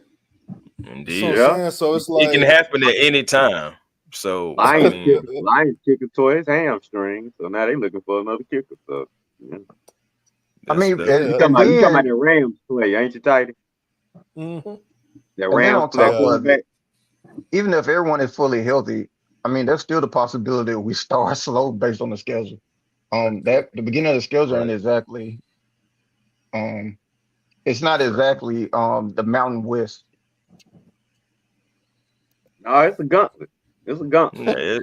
Indeed, so it's like it can happen at any time. So Lions kicker tore his hamstring, so now they looking for another kicker. So yeah. I mean, you talking about the Rams play, ain't you, Tidy? Mm-hmm. That Rams play. Even if everyone is fully healthy, I mean, there's still the possibility we start slow based on the schedule. The beginning of the schedule ain't exactly. It's not exactly the Mountain West. No, it's a gauntlet. It's a gauntlet. Yeah,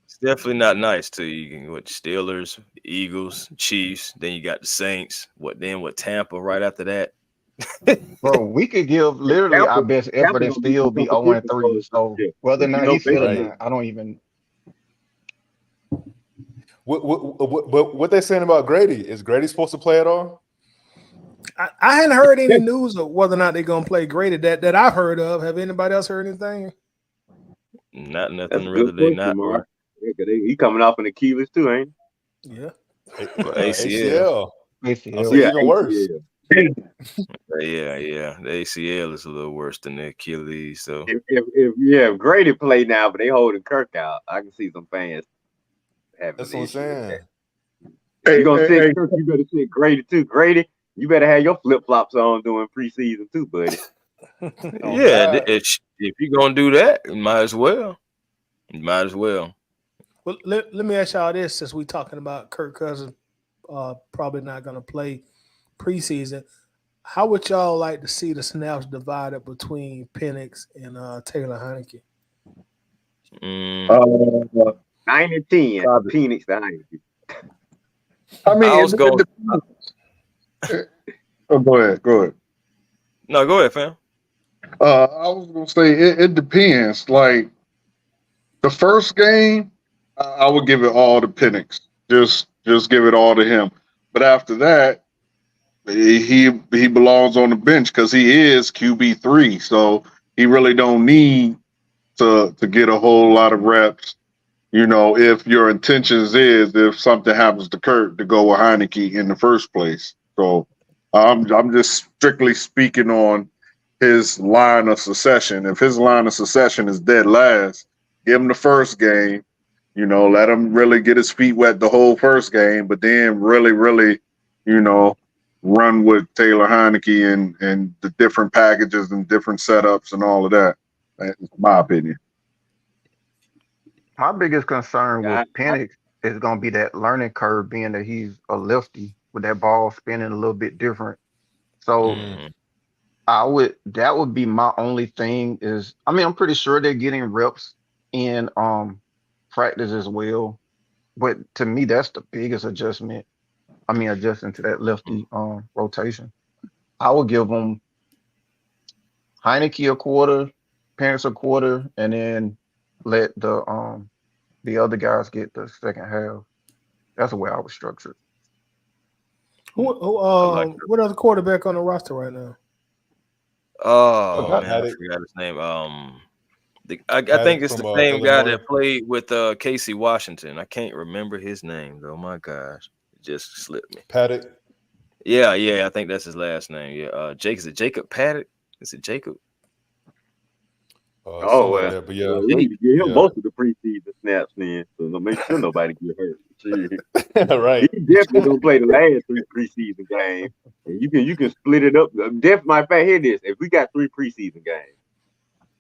it's definitely not nice to you. You can with Steelers, Eagles, Chiefs. Then you got the Saints. What Tampa right after that? Bro, we could give literally our best effort and still be 0-3. So whether or not he's fit or not, I don't even. What they saying about Grady? Is Grady supposed to play at all? I hadn't heard any news of whether or not they're gonna play Grady that I've heard of. Have anybody else heard anything? Nothing really. Not Mark. He coming off an Achilles too, ain't he? Yeah. ACL. Even worse. Yeah. The ACL is a little worse than the Achilles. So if Grady played now, but they holding Kirk out, I can see some fans having. That's what I'm saying. You gonna say Kirk? You better say Grady too. Grady, you better have your flip flops on doing preseason too, buddy. If you're gonna do that, you might as well. Well, let me ask y'all this, since we're talking about Kirk Cousins probably not going to play preseason. How would y'all like to see the snaps divided between Penix and Taylor Heineke? 9-10, Penix to Heineke. I mean, go ahead. No, go ahead, fam. I was going to say it depends. Like the first game, I would give it all to Penix. Just give it all to him. But after that, he belongs on the bench because he is QB3. So he really don't need to get a whole lot of reps. You know, if your intentions is if something happens to Kirk to go with Heineke in the first place. So I'm just strictly speaking on his line of succession. If his line of succession is dead last, give him the first game. You know, let him really get his feet wet the whole first game, but then really, you know, run with Taylor Heineke and the different packages and different setups and all of that. That's my opinion. My biggest concern with Penix is going to be that learning curve, being that he's a lefty with that ball spinning a little bit different. So that would be my only thing is, I mean, I'm pretty sure they're getting reps in practice as well. But to me, that's the biggest adjustment. I mean, adjusting to that lefty rotation. I would give them Heineke a quarter, Penix a quarter, and then let the other guys get the second half. That's the way I would structure it. What other quarterback on the roster right now? Oh man, I forgot his name. I think it's the same guy that played with Casey Washington. I can't remember his name though. My gosh, it just slipped me. Paddock. Yeah. I think that's his last name. Yeah. Is it Jacob Paddock? Is it Jacob? Something like that. But yeah, we need to give him most of the preseason snaps then, so to make sure nobody get hurt. right. He definitely gonna play the last 3 preseason games, and you can split it up. My fact, hear this: if we got 3 preseason games,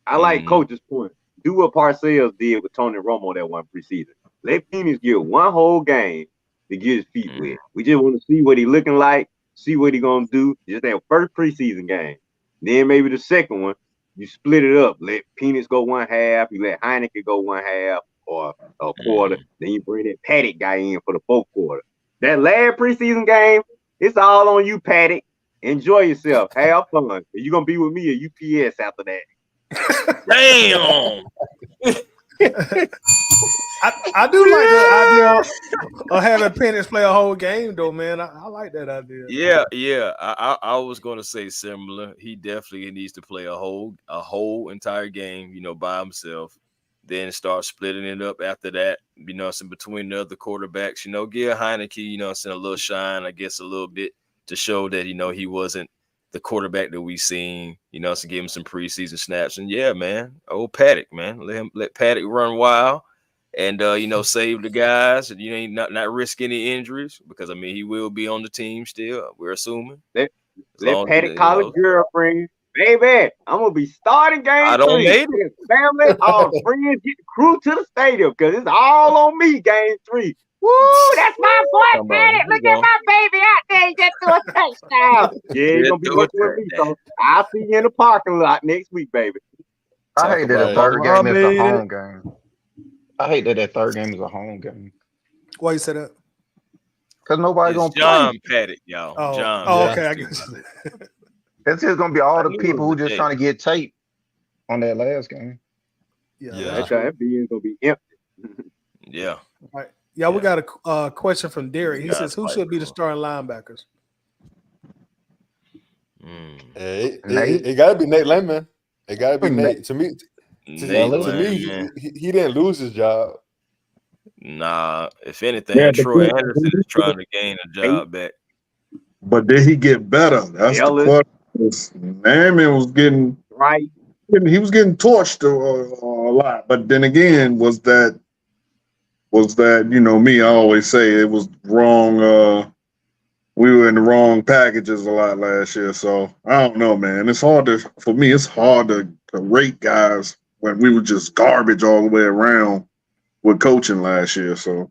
I like Coach's point. Do what Parcells did with Tony Romo that one preseason. Let Phoenix get one whole game to get his feet wet. We just want to see what he looking like, see what he gonna do. Just that first preseason game, then maybe the second one. You split it up. Let Penix go one half. You let Heineken go one half or a quarter. Then you bring that Paddock guy in for the 4th quarter. That last preseason game, it's all on you, Paddock. Enjoy yourself. Have fun. You're going to be with me at UPS after that. Damn. I do like the idea of having Penix play a whole game, though, man. I like that idea. Yeah. I was gonna say similar. He definitely needs to play a whole entire game, by himself. Then start splitting it up after that. Some between the other quarterbacks. Give Heineke, a little shine, I guess, a little bit to show that he wasn't the quarterback that we seen. So give him some preseason snaps. And yeah, man, old Paddock, man, let Paddock run wild. And save the guys. Not risk any injuries because he will be on the team still. We're assuming. Let Paddock call his girlfriend, baby. I'm gonna be starting game 3. I don't made it. Family, all friends, get the crew to the stadium because it's all on me. Game 3. Woo! That's my boy, Paddock. Look at my baby out there. He just threw a touchdown. Yeah, he's gonna be working with me. So I'll see you in the parking lot next week, baby. I hate that the third game is a home game. I hate that 3rd game is a home game. Why you say that? Because nobody's going to play. John Paddock, y'all. Oh, John. Okay. I guess. It's just going to be all the people who just trying to get tape on that last game. Yeah. That being going to be empty. Yeah. All right. Yeah, we got a question from Derek. He says, who should be the starting linebackers? It got to be Nate Landman. It got to be Nate. To me, he didn't lose his job. Nah, if anything, Troy Anderson is trying to gain a job back. But did he get better? That's the question. Landman was getting right. He was getting torched a lot. But then again, was that me? I always say it was wrong. We were in the wrong packages a lot last year. So I don't know, man. It's hard to rate guys when we were just garbage all the way around with coaching last year. So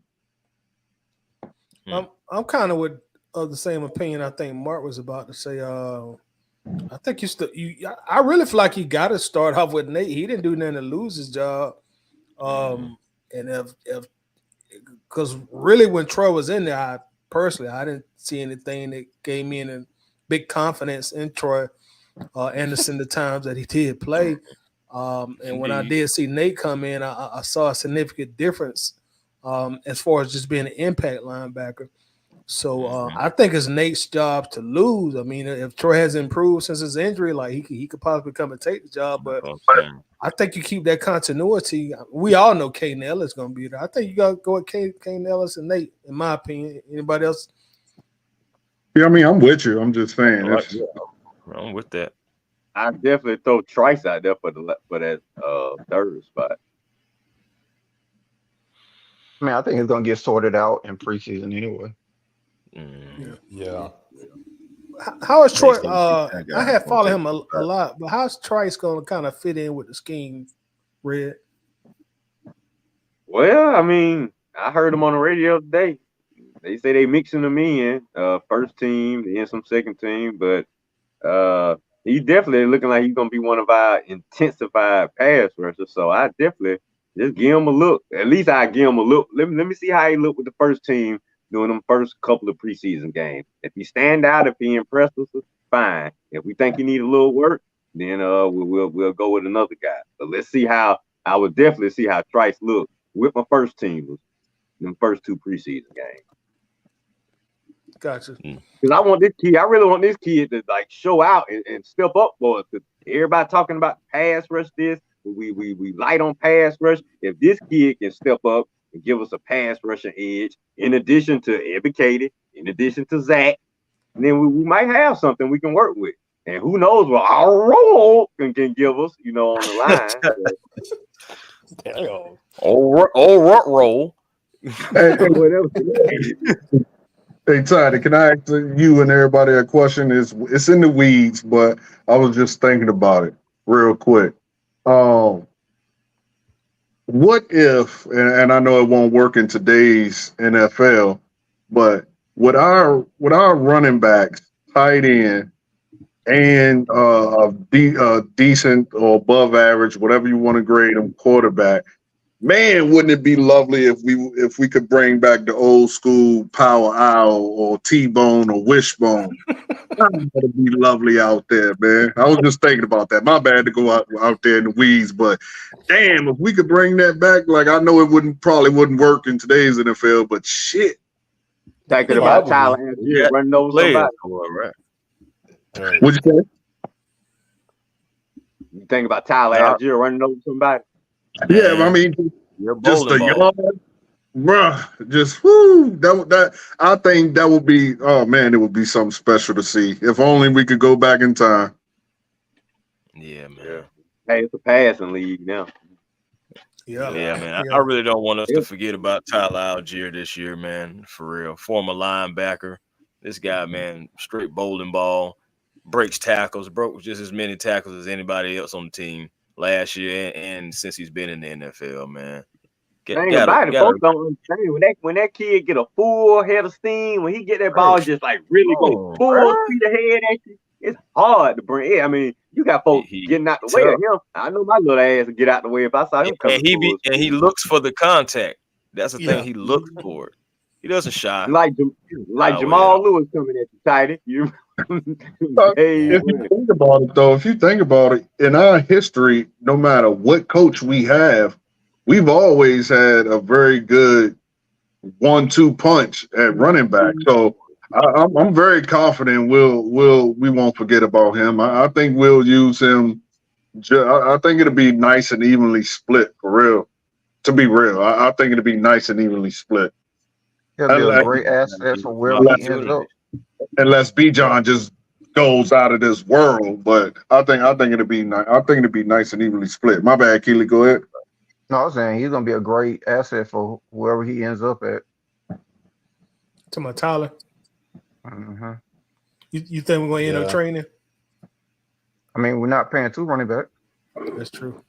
I'm kind of with the same opinion I think Mark was about to say. I think I really feel like you got to start off with Nate. He didn't do nothing to lose his job. And because really when Troy was in there, I didn't see anything that gave me any big confidence in Troy Anderson the times that he did play. And when I did see Nate come in, I saw a significant difference as far as just being an impact linebacker. So I think it's Nate's job to lose. If Troy has improved since his injury, like he could possibly come and take the job. But I think you keep that continuity. We all know Caden Ellis is going to be there. I think you got to go with Caden Ellis and Nate, in my opinion. Anybody else? Yeah, I'm with you. I'm just saying. I'm with that. I definitely throw Trice out there for that 3rd spot. I think it's gonna get sorted out in preseason anyway. Yeah. How is Troy? I have followed him a lot, but how's Trice going to kind of fit in with the scheme, Red? Well, I heard him on the radio today. They say they mixing him in, first team, then some second team, but he's definitely looking like he's gonna be one of our intensified pass rushers. So I definitely just give him a look. At least I give him a look. Let me see how he look with the first team doing them first couple of preseason games. If he stand out, if he impressed us, fine. If we think he need a little work, then we'll go with another guy. But let's see how I would definitely see how Trice look with my first team in the first 2 preseason games. Gotcha. Because I really want this kid to like show out and step up for us. Because everybody talking about pass rush this. We light on pass rush. If this kid can step up and give us a pass rushing edge, in addition to Ebby Katie, in addition to Zach, then we might have something we can work with. And who knows what our role can give us, on the line. Damn. Old rut roll. Hey, Whatever. hey, Toddy, can I ask you and everybody a question? It's in the weeds, but I was just thinking about it real quick. What if, and I know it won't work in today's NFL, but with our running backs, tight end, and decent or above average, whatever you want to grade them, quarterback. Man, wouldn't it be lovely if we could bring back the old school power owl or T-bone or wishbone? That'd be lovely out there, man. I was just thinking about that. My bad to go out there in the weeds, but damn, if we could bring that back, like I know it probably wouldn't work in today's NFL, but shit. Thinking about Tyler Algier running over somebody. Right. What'd you say? You think about Tyler Algier running over somebody? Yeah, I mean, just a yard, bruh. Just whoo. That I think that would be. Oh man, it would be something special to see. If only we could go back in time. Yeah, man. Hey, it's a passing league now. Yeah, man. I really don't want us to forget about Tyler Algier this year, man. For real, former linebacker. This guy, man, straight bowling ball, breaks tackles, broke just as many tackles as anybody else on the team last year, and since he's been in the NFL, man. Folks don't understand when that kid get a full head of steam, when he get that ball just like really go full speed ahead at you, it's hard to bring. I mean, you got folks getting out the way of him. I know my little ass would get out the way if I saw him coming. And he looks for the contact. That's the thing. He looks for it. He doesn't shy. Like Jamal Lewis coming at you, tighty. If you think about it, though, in our history, no matter what coach we have, we've always had a very good 1-2 punch at running back. So I'm very confident we won't forget about him. I think we'll use him. I think it'll be nice and evenly split for real. To be real, I think it'll be nice and evenly split. He'll be a great asset for where he ends up. Unless Bijan just goes out of this world, but I think it'll be nice. I think it'll be nice and evenly split. My bad, Keely. Go ahead. No, I was saying he's gonna be a great asset for whoever he ends up at. To my Tyler. Mm-hmm. You think we're gonna end up training? I mean, we're not paying 2 running back. That's true.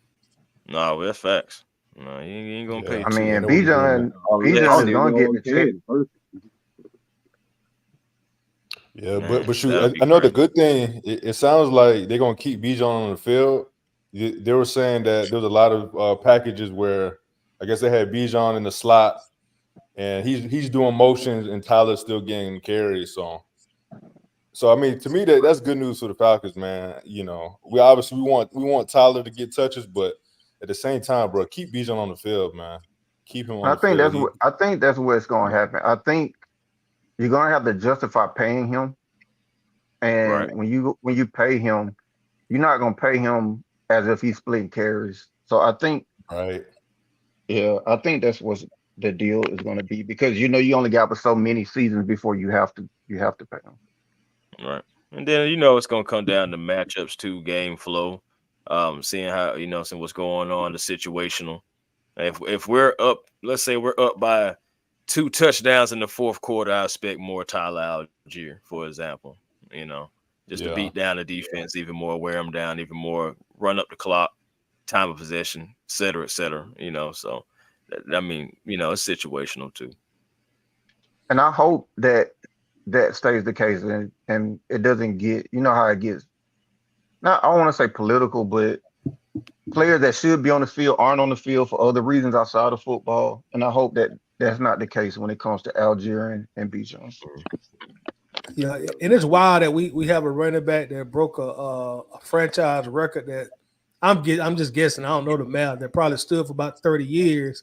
No, that's facts. No, you ain't gonna pay. I mean, Bijan is gonna get the check. Yeah, but shoot, I know the good thing. It sounds like they're gonna keep Bijan on the field. They were saying that there was a lot of packages where I guess they had Bijan in the slot, and he's doing motions, and Tyler's still getting carries. So I mean, to me, that's good news for the Falcons, man. You know, we want Tyler to get touches, but at the same time, bro, keep Bijan on the field, man. Keep him on the field. I think that's where it's going to happen. I think you're going to have to justify paying him, and when you pay him, you're not going to pay him as if he's splitting carries. So I think, I think that's what the deal is going to be, because you only got so many seasons before you have to pay him. Right. And then it's gonna come down to matchups too, game flow. Seeing how seeing what's going on, the situational. If we're up, let's say we're up by 2 touchdowns in the fourth quarter, I expect more Tyler Algier, for example. To beat down the defense even more, wear them down even more, run up the clock, time of possession, et cetera, et cetera. So I mean, it's situational too. And I hope that stays the case, and it doesn't get, how it gets. Not, I don't want to say political, but players that should be on the field aren't on the field for other reasons outside of football. And I hope that that's not the case when it comes to Algier and Bijan. Yeah, and it's wild that we have a running back that broke a franchise record that I'm just guessing. I don't know the math. That probably stood for about 30 years,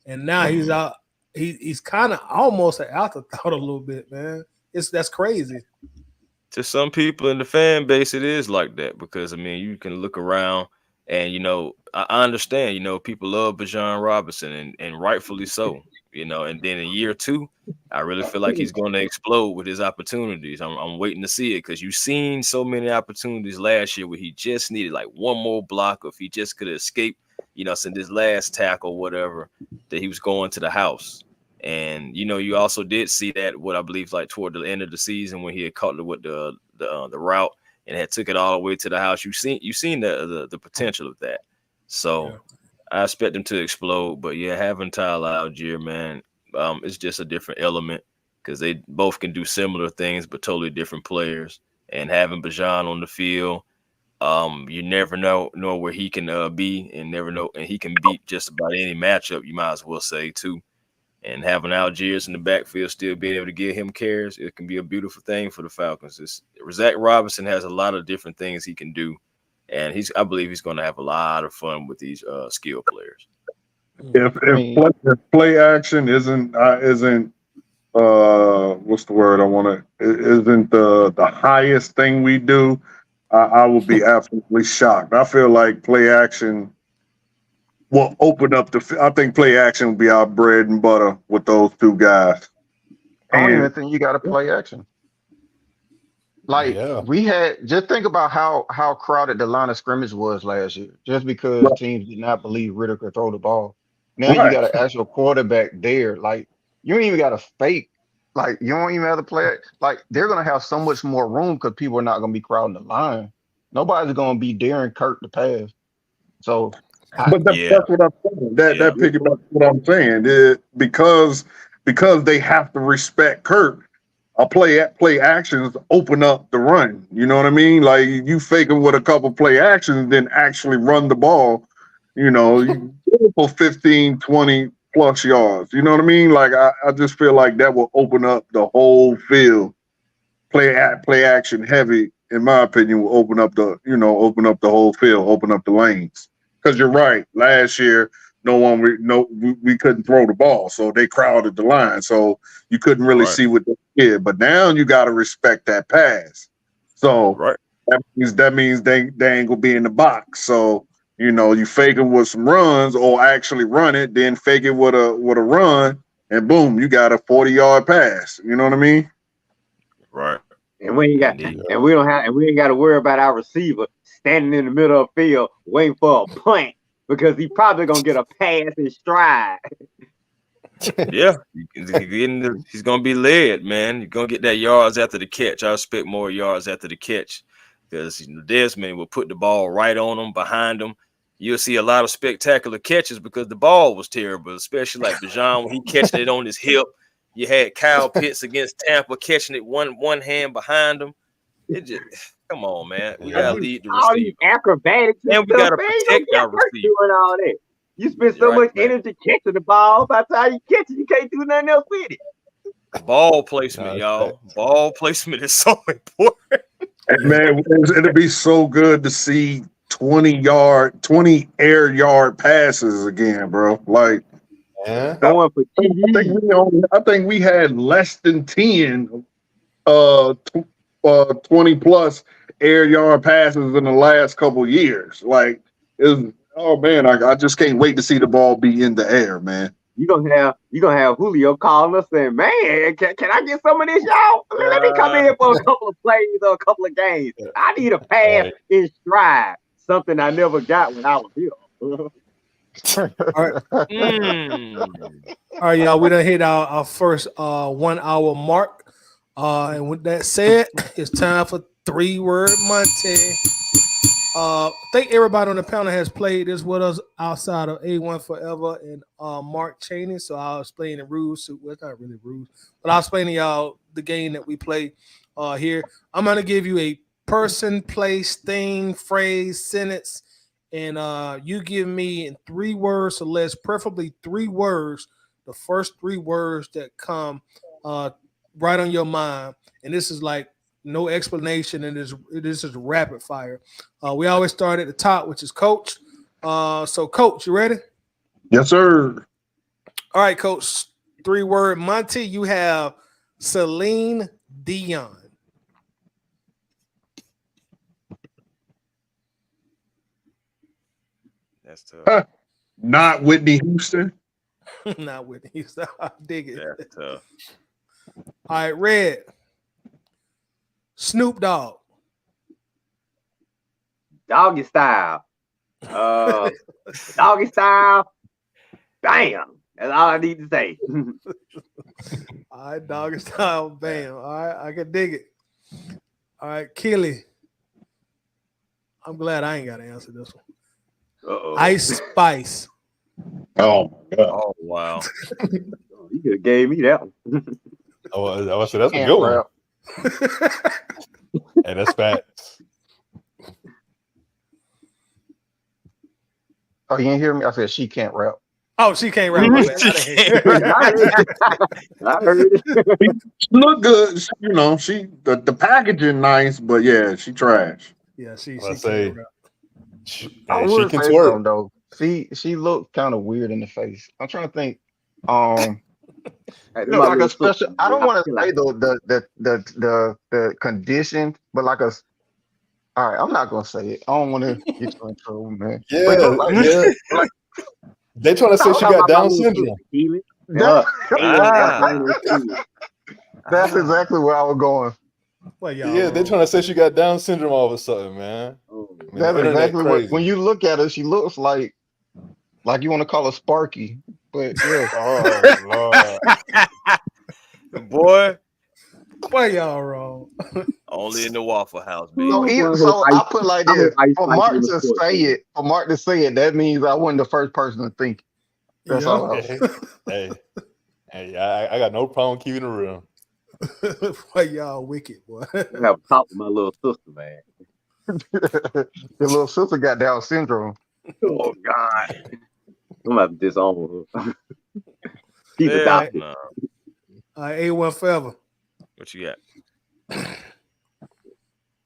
and now he's out. He's kind of almost an afterthought a little bit, man. That's crazy. To some people in the fan base, it is like that because, I mean, you can look around and, I understand, people love Bijan Robinson and rightfully so. you know. And then in year 2, I really feel like he's going to explode with his opportunities. I'm waiting to see it because you've seen so many opportunities last year where he just needed like one more block, or if he just could escape, you know, since his last tackle or whatever, that he was going to the house. And you know, you also did see that what I believe like toward the end of the season when he had caught with the route and had took it all the way to the house. You've seen the potential of that. So Yeah. I expect him to explode. But yeah, having Tyler Algier, man, it's just a different element because they both can do similar things but totally different players. And having Bijan on the field, you never know where he can be, and never know, and he can beat just about any matchup. You might as well say too. And having Algiers in the backfield still being able to give him carries, it can be a beautiful thing for the Falcons. Zach Robinson has a lot of different things he can do, and I believe he's going to have a lot of fun with these skill players. If play action isn't what's the word I want to isn't the highest thing we do, I will be absolutely shocked. I feel like play action will open up I think play action will be our bread and butter with those two guys. I don't even think you got to play action. Like just think about how crowded the line of scrimmage was last year, just because teams did not believe Ritter could throw the ball. Now you got an actual quarterback there. Like you don't even got to fake. Like you don't even have to play it. Like they're gonna have so much more room because people are not gonna be crowding the line. Nobody's gonna be daring Kirk to pass. So that's what I'm saying. That piggybacks what I'm saying. Because they have to respect Kirk. Play actions open up the run. You know what I mean? Like you fake it with a couple play actions, then actually run the ball. You know, you go for 15, 20 plus yards. You know what I mean? Like I just feel like that will open up the whole field. Play action heavy, in my opinion, will open up the whole field, open up the lanes. Because you're right. Last year, we couldn't throw the ball, so they crowded the line, so you couldn't really see what they did. But now you got to respect that pass. So that means they ain't gonna be in the box. So you know, you fake it with some runs, or actually run it, then fake it with a run, and boom, you got a 40-yard pass. You know what I mean? Right. And we ain't got, and we ain't got to worry about our receiver standing in the middle of the field waiting for a punt because he probably gonna get a pass in stride. Yeah, he's gonna be led, man. You're gonna get that yards after the catch. I expect more yards after the catch because Desmond will put the ball right on him, behind him. You'll see a lot of spectacular catches because the ball was terrible, especially like Bijan when he catching it on his hip. You had Kyle Pitts against Tampa catching it one hand behind him. It just come on, man. We gotta lead the receiver. All these acrobatics and we gotta protect our receiver. Doing all that. You spend so much energy catching the ball. By the time you catch it, you can't do nothing else with it. Ball placement, y'all. Ball placement is so important. Man, it'd be so good to see 20 air yard passes again, bro. Like, I think we had less than 10 20 plus air yard passes in the last couple years. Like, oh man, I just can't wait to see the ball be in the air, man. You gonna have Julio calling us saying, "Man, can I get some of this, y'all? Let me come in for a couple of plays or a couple of games. I need a pass in stride, something I never got when I was here." All right, y'all. We done hit our first 1 hour mark. And with that said, it's time for 3-word Monte. I think everybody on the panel has played this with us outside of A1 Forever and Mark Chaney. So I'll explain the rules. Well, it's not really rules, but I'll explain to y'all the game that we play here. I'm going to give you a person, place, thing, phrase, sentence, and you give me in 3 words or less, preferably 3 words, the first 3 words that come right on your mind. And this is like no explanation, and this is rapid fire. We always start at the top, which is Coach. So, Coach, you ready? Yes, sir. All right, Coach. 3-word Monty. You have Celine Dion. That's tough. Not Whitney Houston. Not Whitney Houston. I dig it. That's tough. All right, Red. Snoop Dogg. Doggy style. Doggy style. Bam. That's all I need to say. All right, doggy style. Bam. All right, I can dig it. All right, Keely. I'm glad I ain't got to answer this one. Uh-oh. Ice Spice. Oh my god. Oh wow. You could have gave me that one. Oh, I said that's a Can't good one. rap. Hey, that's facts. Oh, you didn't hear me? I said she can't rap. Oh, she can't rap. My bad. I didn't hear it. I heard it. She look good, you know. She the packaging nice, but yeah, she trash. Yeah, she I can't say rap. I Hey, she would can say twerk. something though. She looked kind of weird in the face. I'm trying to think. Hey, You know, like a special. I don't want to say the condition, but like a. All right, I'm not gonna say it. I don't want to get you in trouble, man. Yeah, But look like, yeah. like They trying to say she got Down syndrome. that, Ah. that's exactly where I was going. Well, y'all Yeah, they wrong. trying to say she got Down syndrome all of a sudden, man. Oh, Man, the That's internet exactly what. crazy. When you look at her, she looks like you want to call her Sparky, but yeah. Oh Lord. Boy, Well, y'all wrong. only in the Waffle House, baby. So I put like this for Mark to say it. it. For Mark to say it, that means I wasn't the first person to think. That's Yeah. all. I was. Hey, I got no problem keeping it real. Well, y'all wicked, boy. I have a talk with my little sister, man. Your little sister got Down syndrome. Oh God. I'm gonna have to disown her. She's Yeah, adopted. no. All right, A1 forever. What you got?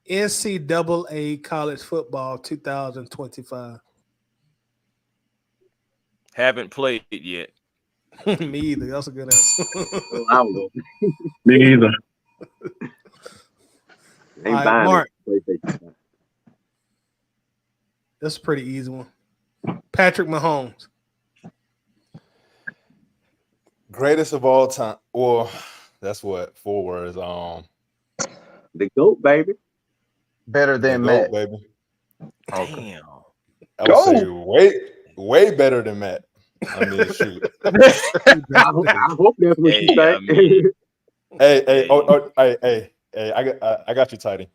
NCAA college football 2025. Haven't played it yet. Me either. That's a good answer. Oh, I don't know. Me either. Ain't All right, buying Mark. it. That's a pretty easy one. Patrick Mahomes. Greatest of all time. Well, that's what 4 words. The GOAT, baby. Better The than GOAT, Matt. baby. Damn. I would say way better than Matt. I mean, shoot. I hope that's what you Hey, think. I mean, Hey, I got you, Tidy.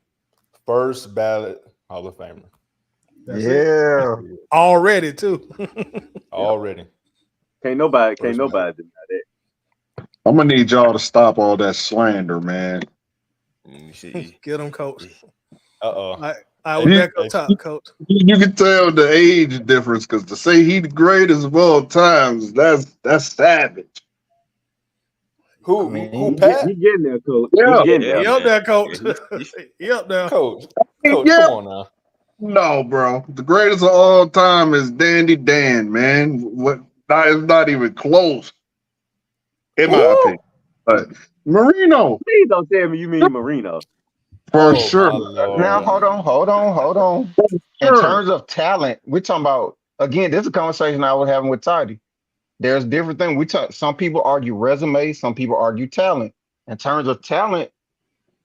First ballot Hall of Famer. That's it. Yeah. Already, too. Already. Can't nobody First deny that. I'm gonna need y'all to stop all that slander, man. you see. Get him, coach. Uh-oh. All right, we're back up top, coach. You can tell the age difference because to say he the greatest of all times, that's savage. Who Pat? He getting there, coach. Yeah. He getting there. He up man. there, coach. Yeah, He up there. Coach, Yeah. come on now. No, bro. The greatest of all time is Dandy Dan, man. It's not even close, in my opinion. But Marino, Please don't tell me you mean Marino. for Oh, sure. my Lord. Now hold on. In Sure. terms of talent, we're talking about again. This is a conversation I was having with Tidy. There's different things. Some people argue resume, some people argue talent. In terms of talent,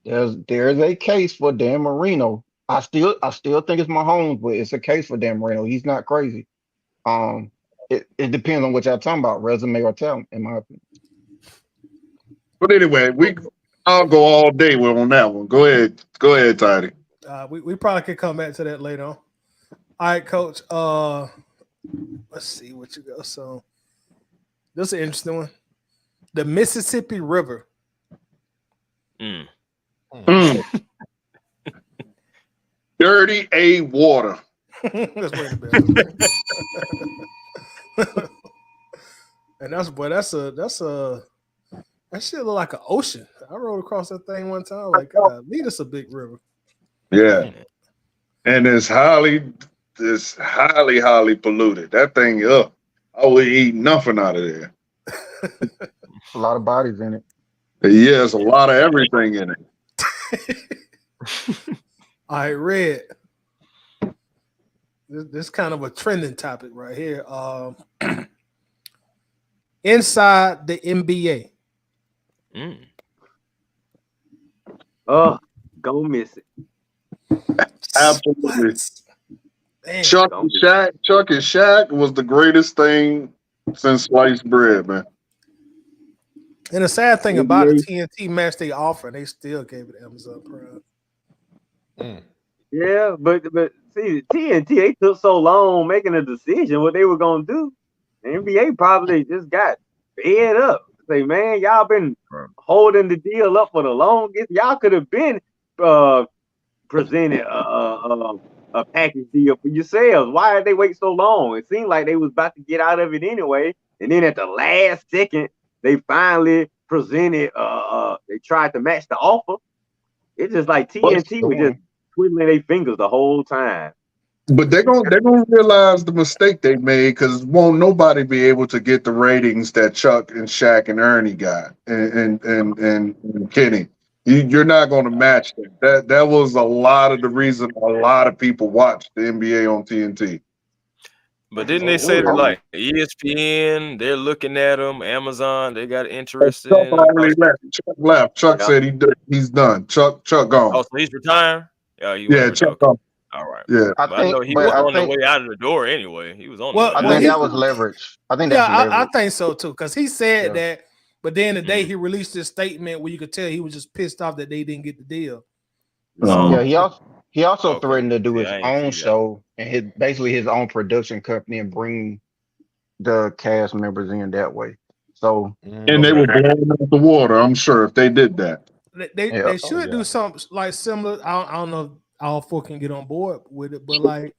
there's a case for Dan Marino. I still think it's Mahomes, but it's a case for Dan Marino. He's not crazy. It depends on what y'all talking about, resume or talent, in my opinion. But anyway, I'll go all day on that one. Go ahead, Tidy. We probably could come back to that later on. All right, coach. Let's see what you got. So this is an interesting one. The Mississippi River. Dirty A water. Let's ring the bell. And that shit look like an ocean. I rode across that thing one time. Like, God, this a big river. Yeah. And it's highly polluted. That thing up. I would eat nothing out of there. A lot of bodies in it. Yeah, there's a lot of everything in it. All right, Red. This kind of a trending topic right here. inside the NBA? Go miss it. Absolutely. What? Man. Chuck and Shaq was the greatest thing since sliced bread, man. And the sad thing about the NBA. TNT match they offered, they still gave it Amazon Prime. Yeah, but see, TNT they took so long making a decision what they were gonna do. The NBA probably just got fed up. Say, man, y'all been holding the deal up for the longest. Y'all could have been presented a package deal for yourselves. Why did they wait so long? It seemed like they was about to get out of it anyway, and then at the last second, they finally presented. They tried to match the offer. It's just like TNT was just twiddling their fingers the whole time. But they're gonna realize the mistake they made because won't nobody be able to get the ratings that Chuck and Shaq and Ernie got and Kenny. You're not going to match that. That was a lot of the reason a lot of people watched the NBA on TNT. But didn't they say that like ESPN, they're looking at them, Amazon, they got interest Chuck in already left. Chuck left. Chuck said he's done. Chuck gone. Oh, so he's retiring? Yeah, Chuck gone. All right. Yeah. I know he was on the way out of the door anyway. He was on the way I think that was leverage. I think that's leverage. I think so too. Because he said that, but then the day he released his statement where you could tell he was just pissed off that they didn't get the deal. Yeah, he also threatened to do his own show and his own production company and bring the cast members in that way. So and they were blowing out the water, I'm sure, if they did that. They should do something like similar. I don't know if all four can get on board with it, but like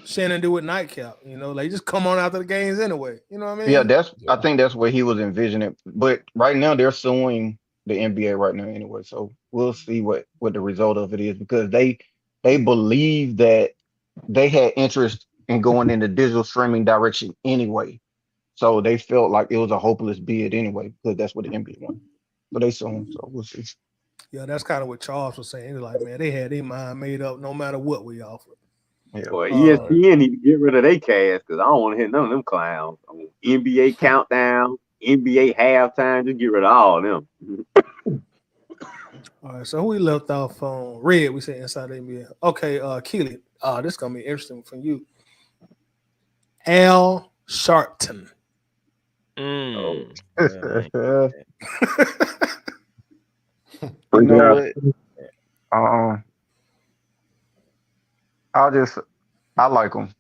Shannon do with Nightcap, like just come on after the games anyway. You know what I mean? Yeah, I think that's what he was envisioning. But right now they're suing the NBA right now anyway. So we'll see what the result of it is because they believe that they had interest in going in the digital streaming direction anyway. So they felt like it was a hopeless bid anyway, because that's what the NBA wanted. So they sued. So we'll see. Yeah, that's kind of what Charles was saying. He was like, man, they had their mind made up no matter what we offered. Yeah. Well, ESPN need to get rid of their cast because I don't want to hear none of them clowns. NBA countdown, NBA halftime, just get rid of all of them. All right, so who we left off on? Red, we said inside the NBA. Okay, Keely. This is gonna be interesting for you. Al Sharpton. You know what? I like him.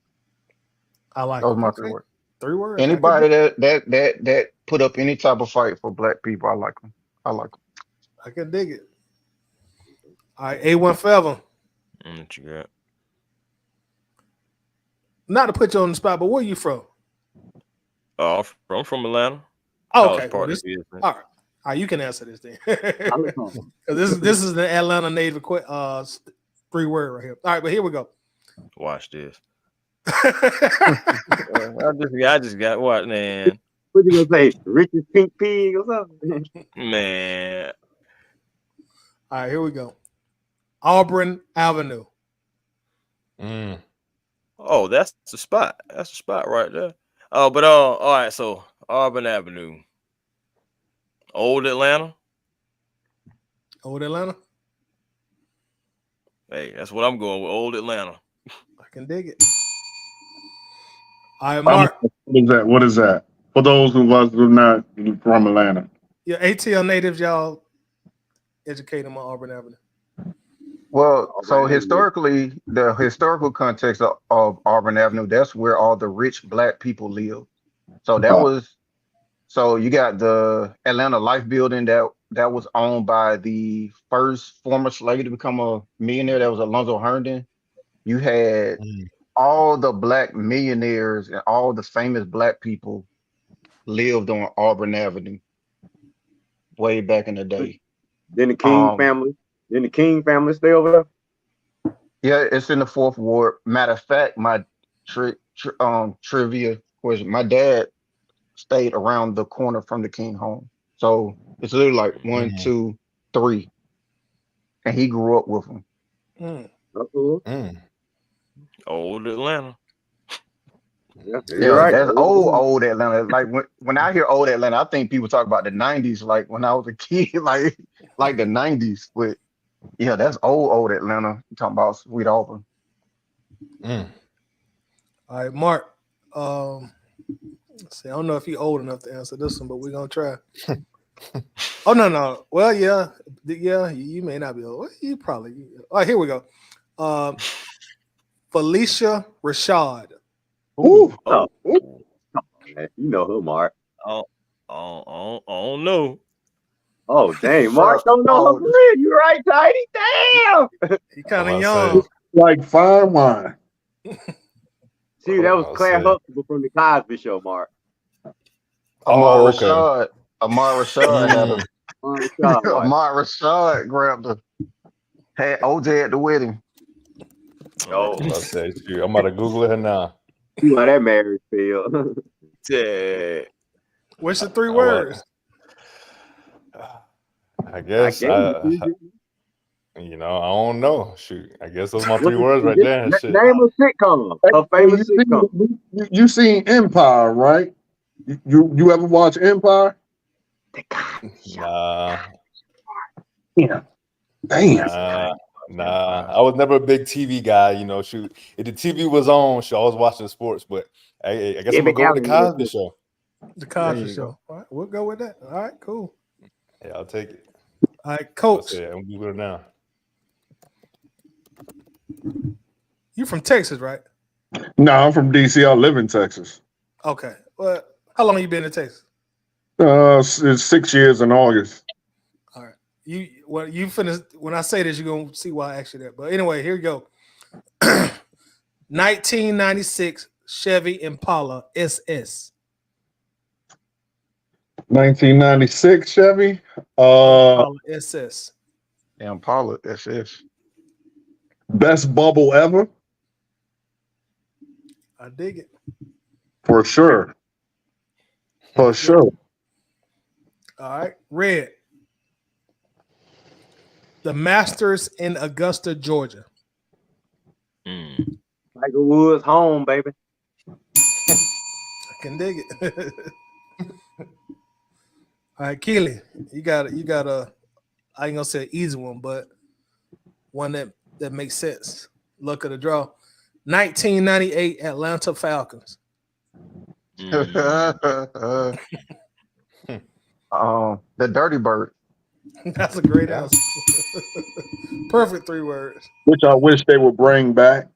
I like that was him. my Okay. 3 words. 3 words. Anybody that put up any type of fight for black people, I like them. I can dig it. All right, A1 Forever. What you got? Not to put you on the spot, but where you from? Oh, I'm from Atlanta. Oh, okay. Well, all right, you can answer this then. this is the Atlanta native 3 word right here. All right, but here we go. Watch this. I just got what, man? What you gonna say? Richard Pink Pig or something? Man. All right, here we go. Auburn Avenue. Oh, that's the spot. That's the spot right there. Oh, but all right. So Auburn Avenue, Old Atlanta. Old Atlanta. Hey, that's what I'm going with. Old Atlanta. I can dig it. All right, Mark. What is that? For those who was not from Atlanta. Yeah, ATL natives, y'all educate them on Auburn Avenue. Well, so historically, the historical context of Auburn Avenue, that's where all the rich black people live. So so you got the Atlanta Life Building that was owned by the first former slave to become a millionaire. That was Alonzo Herndon. You had all the black millionaires and all the famous black people lived on Auburn Avenue way back in the day. Then the King family. Then the King family stay over there? Yeah, it's in the 4th ward. Matter of fact, my trivia question, my dad stayed around the corner from the King home. So it's literally like 1, 2, 3. And he grew up with them. Old Atlanta. You're right. That's old Atlanta. Like when I hear old Atlanta, I think people talk about the '90s. Like when I was a kid, like the '90s. But yeah, that's old Atlanta. You talking about Sweet Auburn? All right, Mark. See, I don't know if you're old enough to answer this one, but we're gonna try. Oh no. Well, yeah. You may not be old. Well, you probably. All right, here we go. Felicia Rashad. Ooh. Oh, man. You know who, Mark? I don't know. Oh, dang. Mark don't know her for real. You right, Tidy? Damn. He kind I'm of about to young. say. Like fine wine. See, that was I'll Claire say. Huxtable from the Cosby Show, Mark. Amar okay. Rashad. Amar Rashad had a. Mark. Amar Rashad grabbed her. Had OJ at the wedding. Oh, I'm about to say, shoot, I'm about to Google her now. see why that marriage failed. Yeah. What's the three I words? guess I you know, I don't know. Shoot, I guess those are my three words right there. Shit. Name a sitcom. Her favorite sitcom. You seen Empire, right? You ever watch Empire? Nah, Yeah. Damn. nah. I was never a big TV guy. You know, shoot, if the TV was on, shoot, I was watching sports. But I guess I'm gonna go with the Cosby Show. The Cosby Show. All right, we'll go with that. All right, cool. Yeah, I'll take it. All right, Coach. I'm Google it now. You from Texas, right? No, I'm from DC. I live in Texas. Okay. Well, how long you been in Texas? It's 6 years in August. All right. You finished. When I say this, you're gonna see why I asked you that. But anyway, here you go. 1996 Chevy Impala SS. 1996 Chevy. Impala SS. Impala SS. Best bubble ever, I dig it. for sure. For sure. All right, Red. The Masters in Augusta, Georgia. Tiger Woods home, baby. I can dig it. All right, Keely, you got a. I ain't gonna say an easy one, but one that makes sense. Luck of the draw. 1998 Atlanta Falcons. The Dirty Bird. That's a great answer. Perfect 3 words. Which I wish they would bring back.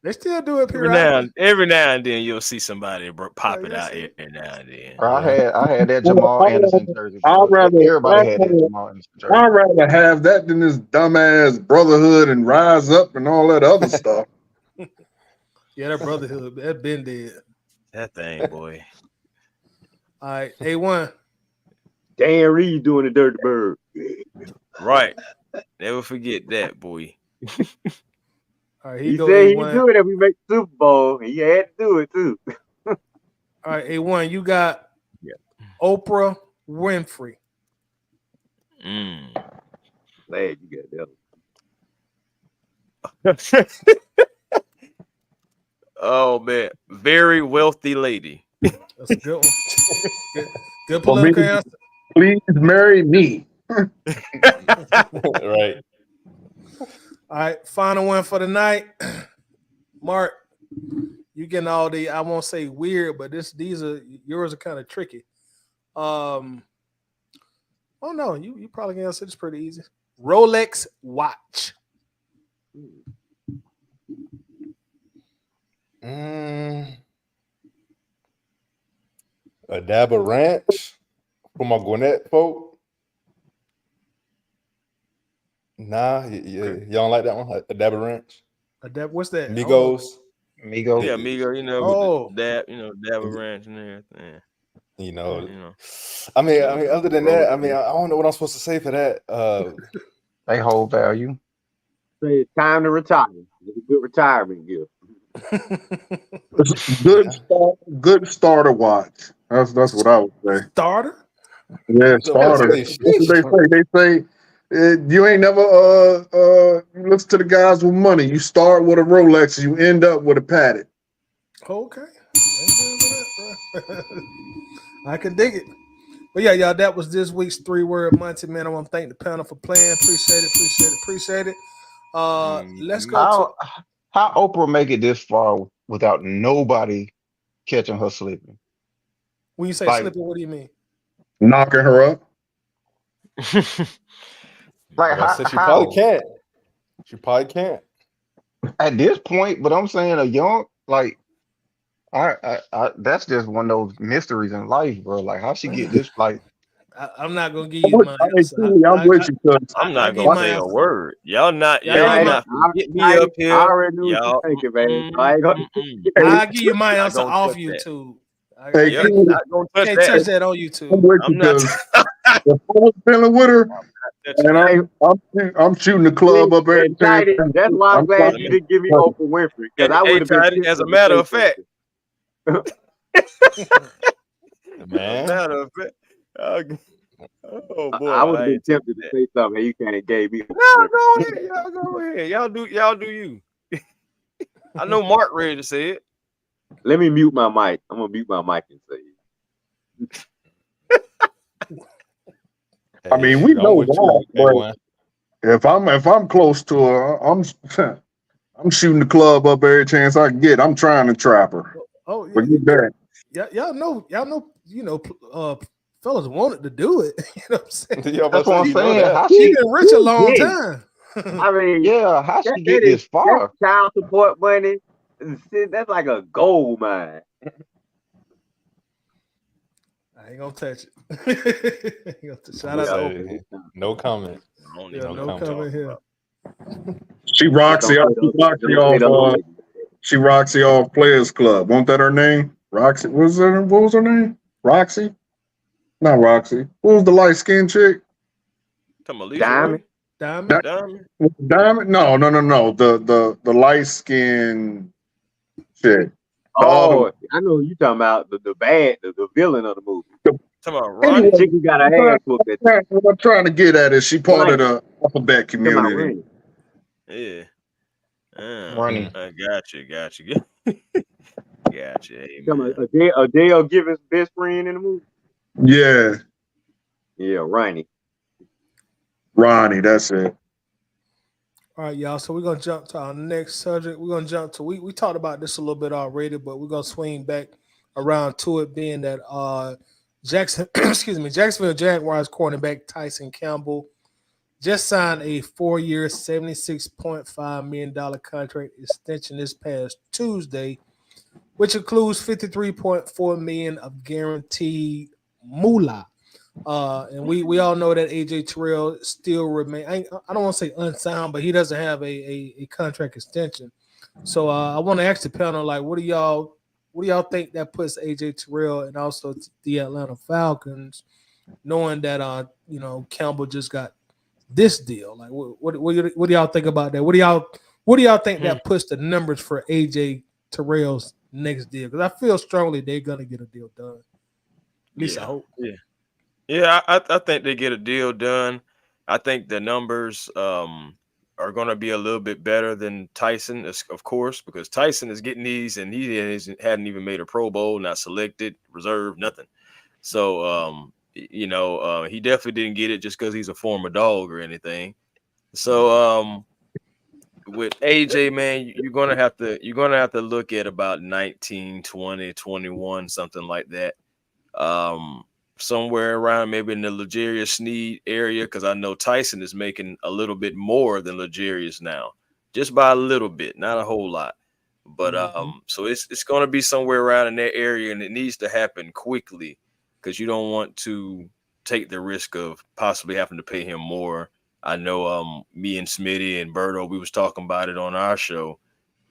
They still do it Every now and then you'll see somebody pop it out every now and then. I had that Jamal Anderson jersey. Everybody had that Jamal Anderson jersey. I'd rather have that than this dumbass Brotherhood and Rise Up and all that other stuff. Yeah, that Brotherhood, that been dead. That thing, boy. All right, A1. Dan Reed doing the Dirty Bird. Right. Never forget that, boy. All right, He said he'd do it if we make the Super Bowl. He had to do it too. All right, A1, you got Oprah Winfrey. Glad you got that. Oh man, very wealthy lady. That's a good one. Good political answer. Please marry me. Right. All right, final one for the night. Mark, you getting all the, I won't say weird, but yours are kind of tricky. Oh no, you probably can answer this pretty easy. Rolex watch. A dab of ranch for my Gwinnett folk. Nah, y'all don't like that one? A dab of ranch? What's that? Migos. Migos. Yeah, Migo, you know, dab of ranch and everything. You know. I mean, other than that, I don't know what I'm supposed to say for that. They hold value. Say it's time to retire. It's a good retirement gift. It's good starter watch. That's what I would say. Starter? Yeah, starter. That's what they say. They say You ain't never you listen to the guys with money. You start with a Rolex, you end up with a Patek. Okay. I can dig it. But yeah, y'all, that was this week's 3-word Monty, man. I want to thank the panel for playing. Appreciate it. Let's go How Oprah make it this far without nobody catching her sleeping? when you say Like- slipping, what do you mean? Knocking her up. Like I said she how? probably can't. She probably can't. At this point, but I'm saying a young like I that's just one of those mysteries in life, bro. Like how she get this like I'm not gonna give you my answer. I'm with you, cuz. I'm not I'll give gonna my say a answer. word. Y'all not Yeah, get me up here. I already knew what Y'all, you thinking, man. So I ain't gonna. I'll give you my Not answer gonna off touch that. YouTube. I Hey, Y'all King, not gonna touch can't that. touch that on I'm YouTube. with you, I'm not cuz. If I was feeling with her, touching and that. I'm shooting the club up every And Tidy, that's why I'm glad you didn't give me Oprah Winfrey, because I would have been. Tidy, as a matter of fact. As a Man. matter of fact. Oh boy, I would have I been ain't tempted to that. say something. Hey, you can't have gave me. Y'all go ahead. Y'all go ahead. Y'all do you. I know Mark ready to say it. Let me mute my mic. I'm gonna mute my mic and say it. I mean, Hey, we shoot, know I'm with you, that, but A1. if I'm close to her, I'm shooting the club up every chance I get. I'm trying to trap her. Oh yeah, Forget that. y'all know, fellas wanted to do it. You know what I'm saying? Yeah, that's but what I'm you know saying. that. How She she been rich a long Yeah. time. I mean, yeah, how she get that is this far? child support money. That's like a gold mine. I ain't gonna touch it. Shout out to Oprah. Say, no comment. I don't Yeah, even know no what you're comment talking here. about. She Just Roxy don't off. say She the Roxy don't say the other off. lady. She Roxy off Players Club. Wasn't that her name? Roxy. What was her name? Roxy. Not Roxy. What was the light skinned chick? Talking about Lisa Diamond. Ray? Diamond. Diamond? Diamond? No. The light skinned chick. The other one. Oh, I know who you talking about the bad, the villain of the movie. Talking about Anyway, Ronnie? The chick who got her ass whooped at what I'm trying to get at is she part of the alphabet Come out community. running. Yeah. Running. I got you. Got you. Hey, Come man. Adele Givens' best friend in the movie. Yeah, Yeah, Ronnie. Ronnie, that's it. All right, y'all. So we're gonna jump to our next subject. We're gonna jump to we talked about this a little bit already, but we're gonna swing back around to it, being that Jacksonville Jaguars cornerback Tyson Campbell just signed a 4-year, $76.5 million contract extension this past Tuesday, which includes $53.4 million of guaranteed moolah. And we all know that AJ Terrell still remain. I don't want to say unsigned, but he doesn't have a contract extension. So I want to ask the panel, like, what do y'all think that puts AJ Terrell and also the Atlanta Falcons, knowing that Campbell just got this deal? Like, what do y'all think about that? What do y'all think that puts the numbers for AJ Terrell's next deal? Because I feel strongly they're gonna get a deal done. At least I hope. Yeah, I think they get a deal done. I think the numbers are going to be a little bit better than Tyson, of course, because Tyson is getting these and he hadn't even made a Pro Bowl, not selected, reserved, nothing. So, he definitely didn't get it just because he's a former dog or anything. So, with AJ, man, you're gonna have to look at about 19, 20, 21, something like that. Somewhere around maybe in the L'Jarius Sneed area, because I know Tyson is making a little bit more than L'Jarius now, just by a little bit, not a whole lot. But so it's going to be somewhere around in that area, and it needs to happen quickly because you don't want to take the risk of possibly having to pay him more. I know me and Smitty and Berto, we was talking about it on our show,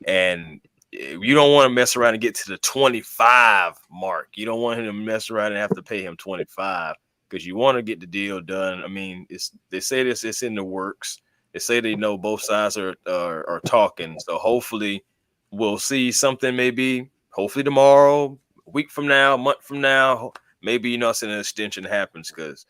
and you don't want to mess around and get to the 25 mark. You don't want him to mess around and have to pay him 25 because you want to get the deal done. I mean, they say it's in the works. They say they know both sides are talking. So hopefully we'll see something maybe hopefully tomorrow, a week from now, a month from now. Maybe an extension happens because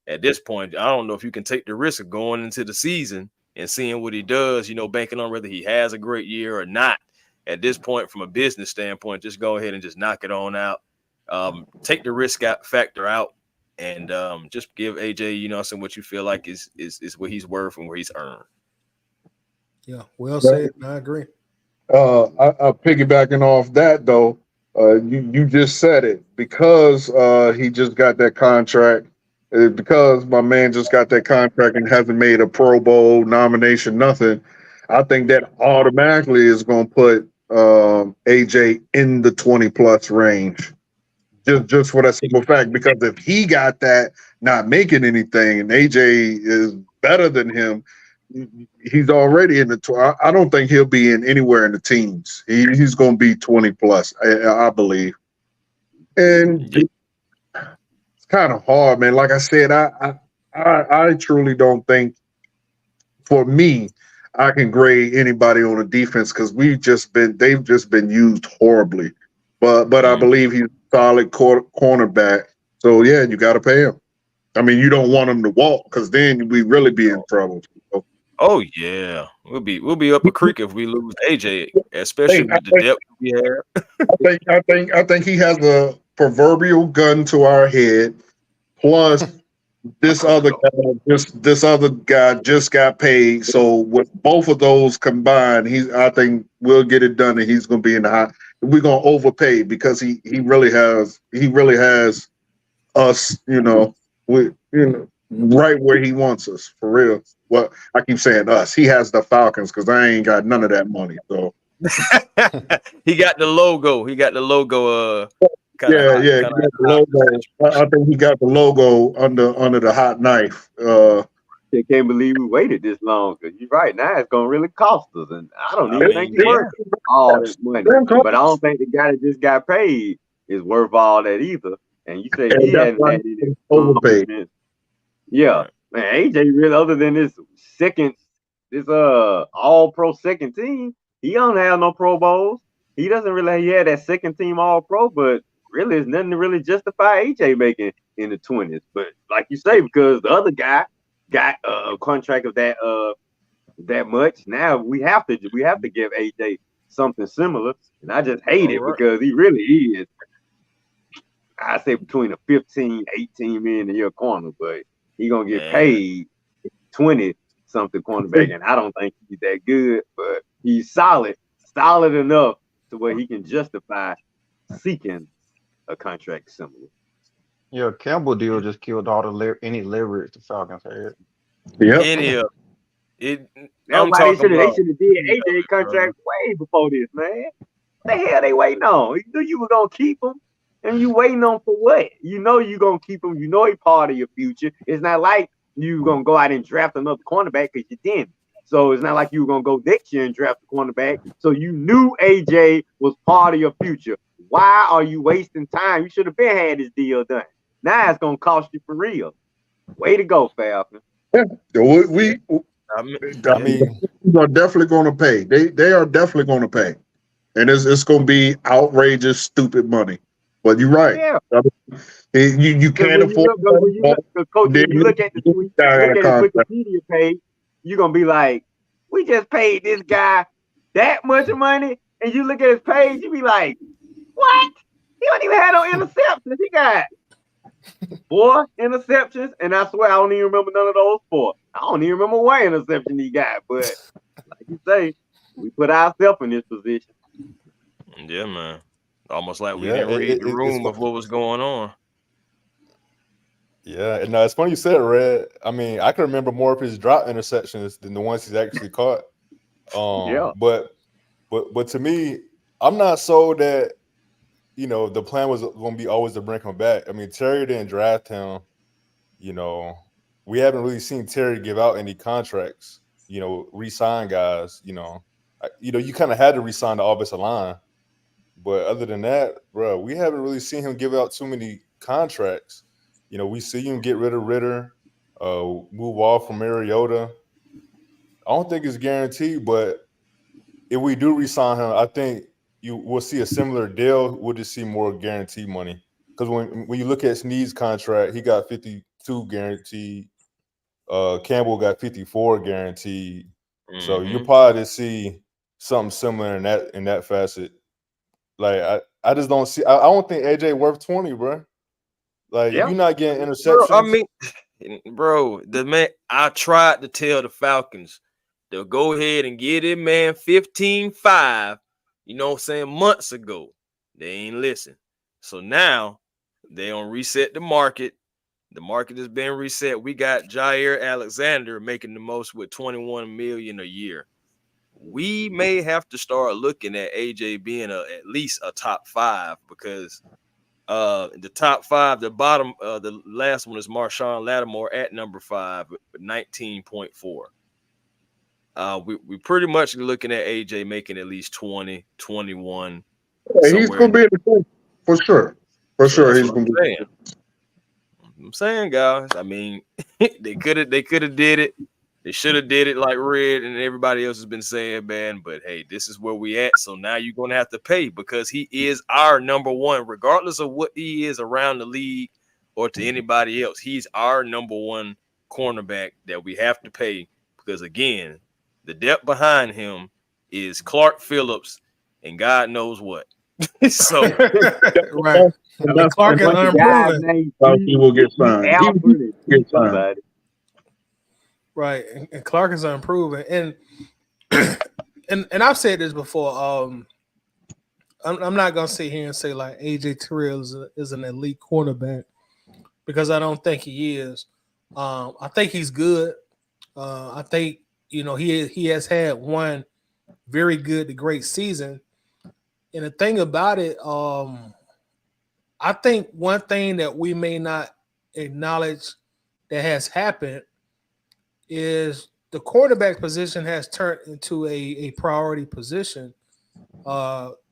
at this point, I don't know if you can take the risk of going into the season and seeing what he does, banking on whether he has a great year or not. At this point, from a business standpoint, just go ahead and just knock it on out. Take the risk factor out, and just give AJ, what you feel like is what he's worth and where he's earned. Yeah, well said. I agree. I piggybacking off that though. You just said it because he just got that contract. Because my man just got that contract and hasn't made a Pro Bowl nomination, nothing. I think that automatically is going to put AJ in the 20+ range. Just for that simple fact, because if he got that not making anything and AJ is better than him, he's already in the I don't think he'll be in anywhere in the teens. He's going to be 20+, I believe. And it's kind of hard, man. Like I said, I truly don't think, for me, I can grade anybody on a defense because they've just been used horribly. But I believe he's a solid cornerback. So yeah, you got to pay him. I mean, you don't want him to walk because then we really be in trouble. So. Oh yeah, we'll be up a creek if we lose AJ, especially with the depth we have. I think he has a proverbial gun to our head. Plus, this other guy just got paid. So with both of those combined, I think we'll get it done, and he's going to be in the high. We're going to overpay because he really has us, right where he wants us for real. Well, I keep saying us. He has the Falcons because I ain't got none of that money. So he got the logo. He got the logo. I think he got the logo under the hot knife. I can't believe we waited this long. Because you're right, now it's gonna really cost us, and I don't even think he's worth all this money. But I don't think the guy that just got paid is worth all that either. And you say he hasn't had any overpaid. Yeah, man, AJ really, other than this all pro second team, he don't have no Pro Bowls. He doesn't really have that second team all pro, but really it's nothing to really justify AJ making in the 20s. But like you say, because the other guy got a contract of that much, now we have to give AJ something similar. And I just hate it because he really is, I say, between a 15, 18 million a year corner, but he gonna get paid 20 something cornerback, and I don't think he's that good, but he's solid enough to where he can justify seeking a contract similar. Yeah, Campbell deal just killed all any leverage the Falcons had. Yeah, any of it. That's why they should have did AJ contract way before this, man. The hell they waiting on? You knew you were gonna keep him, and you waiting on for what? You know you gonna keep him. You know he part of your future. It's not like you gonna go out and draft another cornerback because you didn't. So it's not like you were gonna go next year and draft a cornerback. So you knew AJ was part of your future. Why are you wasting time? You should have been had this deal done. Now it's gonna cost you for real. Way to go, Falcon. Yeah, we are definitely going to pay. They are definitely going to pay, and it's going to be outrageous, stupid money. But you're right. Yeah. You can't afford. Coach, when you look at the Wikipedia page, you're gonna be like, "We just paid this guy that much money," and you look at his page, you be like, "What? He don't even have no interceptions. He got 4 interceptions, and I swear I don't even remember none of those 4. I don't even remember what interception he got. But like you say, we put ourselves in this position. Yeah, man. Almost like we didn't read the room of what was going on. Yeah, and it's funny you said Red. I mean, I can remember more of his drop interceptions than the ones he's actually caught. But to me, I'm not sold that the plan was going to be always to bring him back. I mean, Terry didn't draft him. We haven't really seen Terry give out any contracts. Re-sign guys. You kind of had to re-sign the offensive line. But other than that, bro, we haven't really seen him give out too many contracts. We see him get rid of Ritter, move off from Mariota. I don't think it's guaranteed, but if we do re-sign him, I think we'll see a similar deal. We'll just see more guaranteed money. Because when you look at Snead's contract, he got $50 52 guaranteed. Campbell got 54 guaranteed. So you'll probably see something similar in that facet. Like I just don't see. I don't think AJ worth 20, bro. Like if you're not getting interceptions, bro, I mean, bro, the man. I tried to tell the Falcons to go ahead and get him, man, 15-5. You know what I'm saying? Months ago, they ain't listen. So now they don't reset the market. The market has been reset. We got Jair Alexander making the most with $21 million a year. We may have to start looking at AJ being at least a top 5 because the top 5, the bottom, the last one is Marshawn Lattimore at number 5 with 19.4. We pretty much looking at AJ making at least 20, 21. He's gonna be in the team for sure. For sure, he's gonna be. I'm saying, guys. I mean, they could have did it. They should have did it like Red and everybody else has been saying, man. But hey, this is where we at. So now you're gonna have to pay because he is our number one, regardless of what he is around the league or to anybody else. He's our number one cornerback that we have to pay because again, the depth behind him is Clark Phillips and God knows what. So right. I mean, Clark is unproven. He will get signed. He will get signed. Right, and Clark is unproven, and I've said this before. I'm not gonna sit here and say like AJ Terrell is an elite cornerback because I don't think he is. I think he's good. I think he has had one very good to great season, and the thing about it, I think one thing that we may not acknowledge that has happened is the quarterback position has turned into a priority position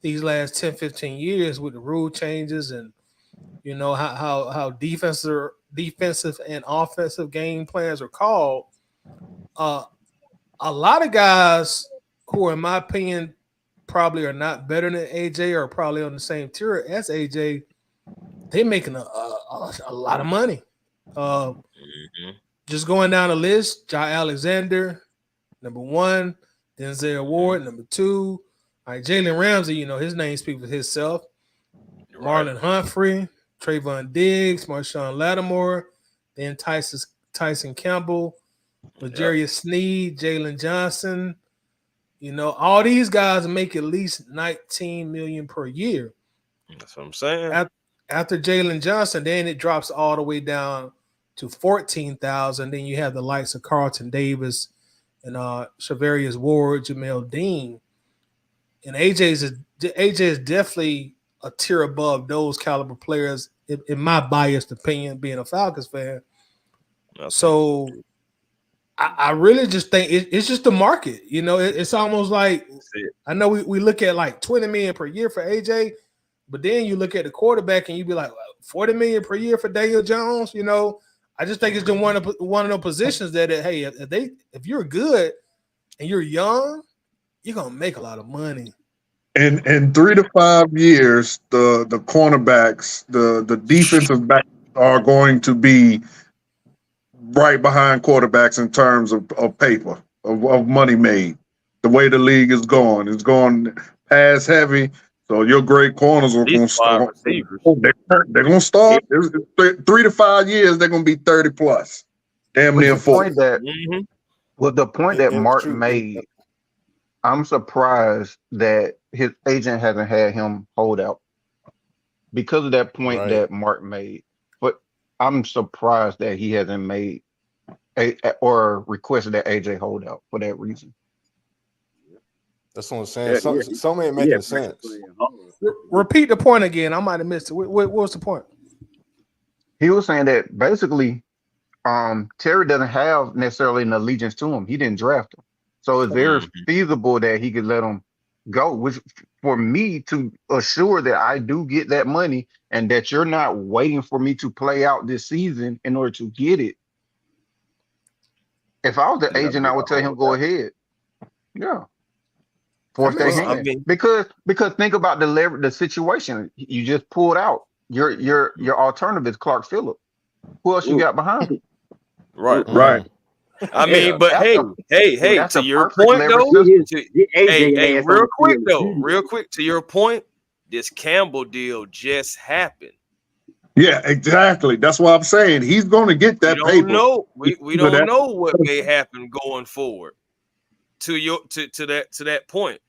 these last 10, 15 years with the rule changes and how defensive and offensive game plans are called. A lot of guys who, in my opinion, probably are not better than AJ or probably on the same tier as AJ, they're making a lot of money. Just going down the list, Jai Alexander, number 1, Denzel Ward, number 2. All right, Jalen Ramsey, his name speaks for himself. Marlon Humphrey, Trayvon Diggs, Marshawn Lattimore, then Tyson Campbell, L'Jarius Sneed, Jalen Johnson. All these guys make at least $19 million per year. That's what I'm saying. After Jalen Johnson, then it drops all the way down to $14,000. Then you have the likes of Carlton Davis and Shavarius Ward, Jamel Dean, and AJ is definitely a tier above those caliber players, in my biased opinion, being a Falcons fan. So I really just think it's just the market. It's almost like I know we look at like $20 million per year for AJ, but then you look at the quarterback and you be like $40 million per year for Daniel Jones. I just think it's one of those positions that hey, if you're good and you're young, you're gonna make a lot of money. In 3 to 5 years, the cornerbacks, the defensive backs are going to be right behind quarterbacks in terms of paper, of money made. The way the league is going, it's going pass heavy. So your great corners are going to start. They're going to start 3 to 5 years. They're going to be 30 plus, damn near 40. The point that Mark made, I'm surprised that his agent hasn't had him hold out because of that point that Mark made. But I'm surprised that he hasn't made or requested that AJ hold out for that reason. That's what I'm saying. Something ain't making sense. Repeat the point again. I might have missed it. What was the point? He was saying that basically Terry doesn't have necessarily an allegiance to him. He didn't draft him. So it's very feasible that he could let him go, which for me to assure that I do get that money and that you're not waiting for me to play out this season in order to get it. If I was the agent, I would tell him go ahead. Yeah. Force their hand. Because think about the situation. You just pulled out. Your alternative is Clark Phillips. Who else you got behind him? Right. Right. I mean, Yeah, but That's hey, that's to a your perfect point leverage though, system. Get AJ hey, ass on the field. real quick, to your point, this Campbell deal just happened. Yeah, exactly. That's what I'm saying. He's going to get We that don't paper. know. We But don't that- know what may happen going forward. To that point,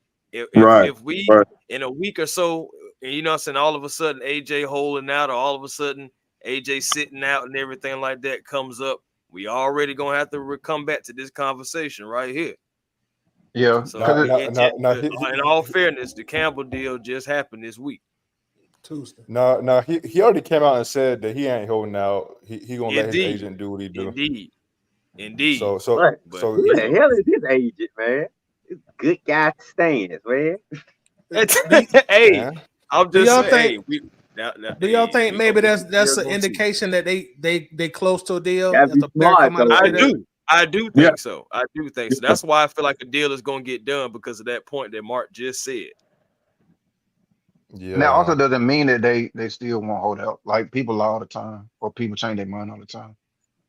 Right. if we Right. in a week or so, and you know, saying all of a sudden AJ holding out, or all of a sudden AJ sitting out, and everything like that comes up, we already gonna have to come back to this conversation right here. Yeah, So because in all fairness, the Campbell deal just happened this week. Tuesday. No, he already came out and said that he ain't holding out. He gonna let his Indeed. agent do what he do. Indeed. So What? so Who the hell is his agent, man? This good guy stands, man. Hey, man. I'm Do just y'all saying. think? Now, Do y'all hey, think we maybe gonna that's we're an gonna see. indication that they close to a deal? Gotta If be the player smart come out and though. say I that? do Yeah. think so. I do think so. That's why I feel like the deal is gonna get done, because of that point that Mark just said. Yeah. that also doesn't mean that they still won't hold out. Like people lie all the time, or people change their mind all the time.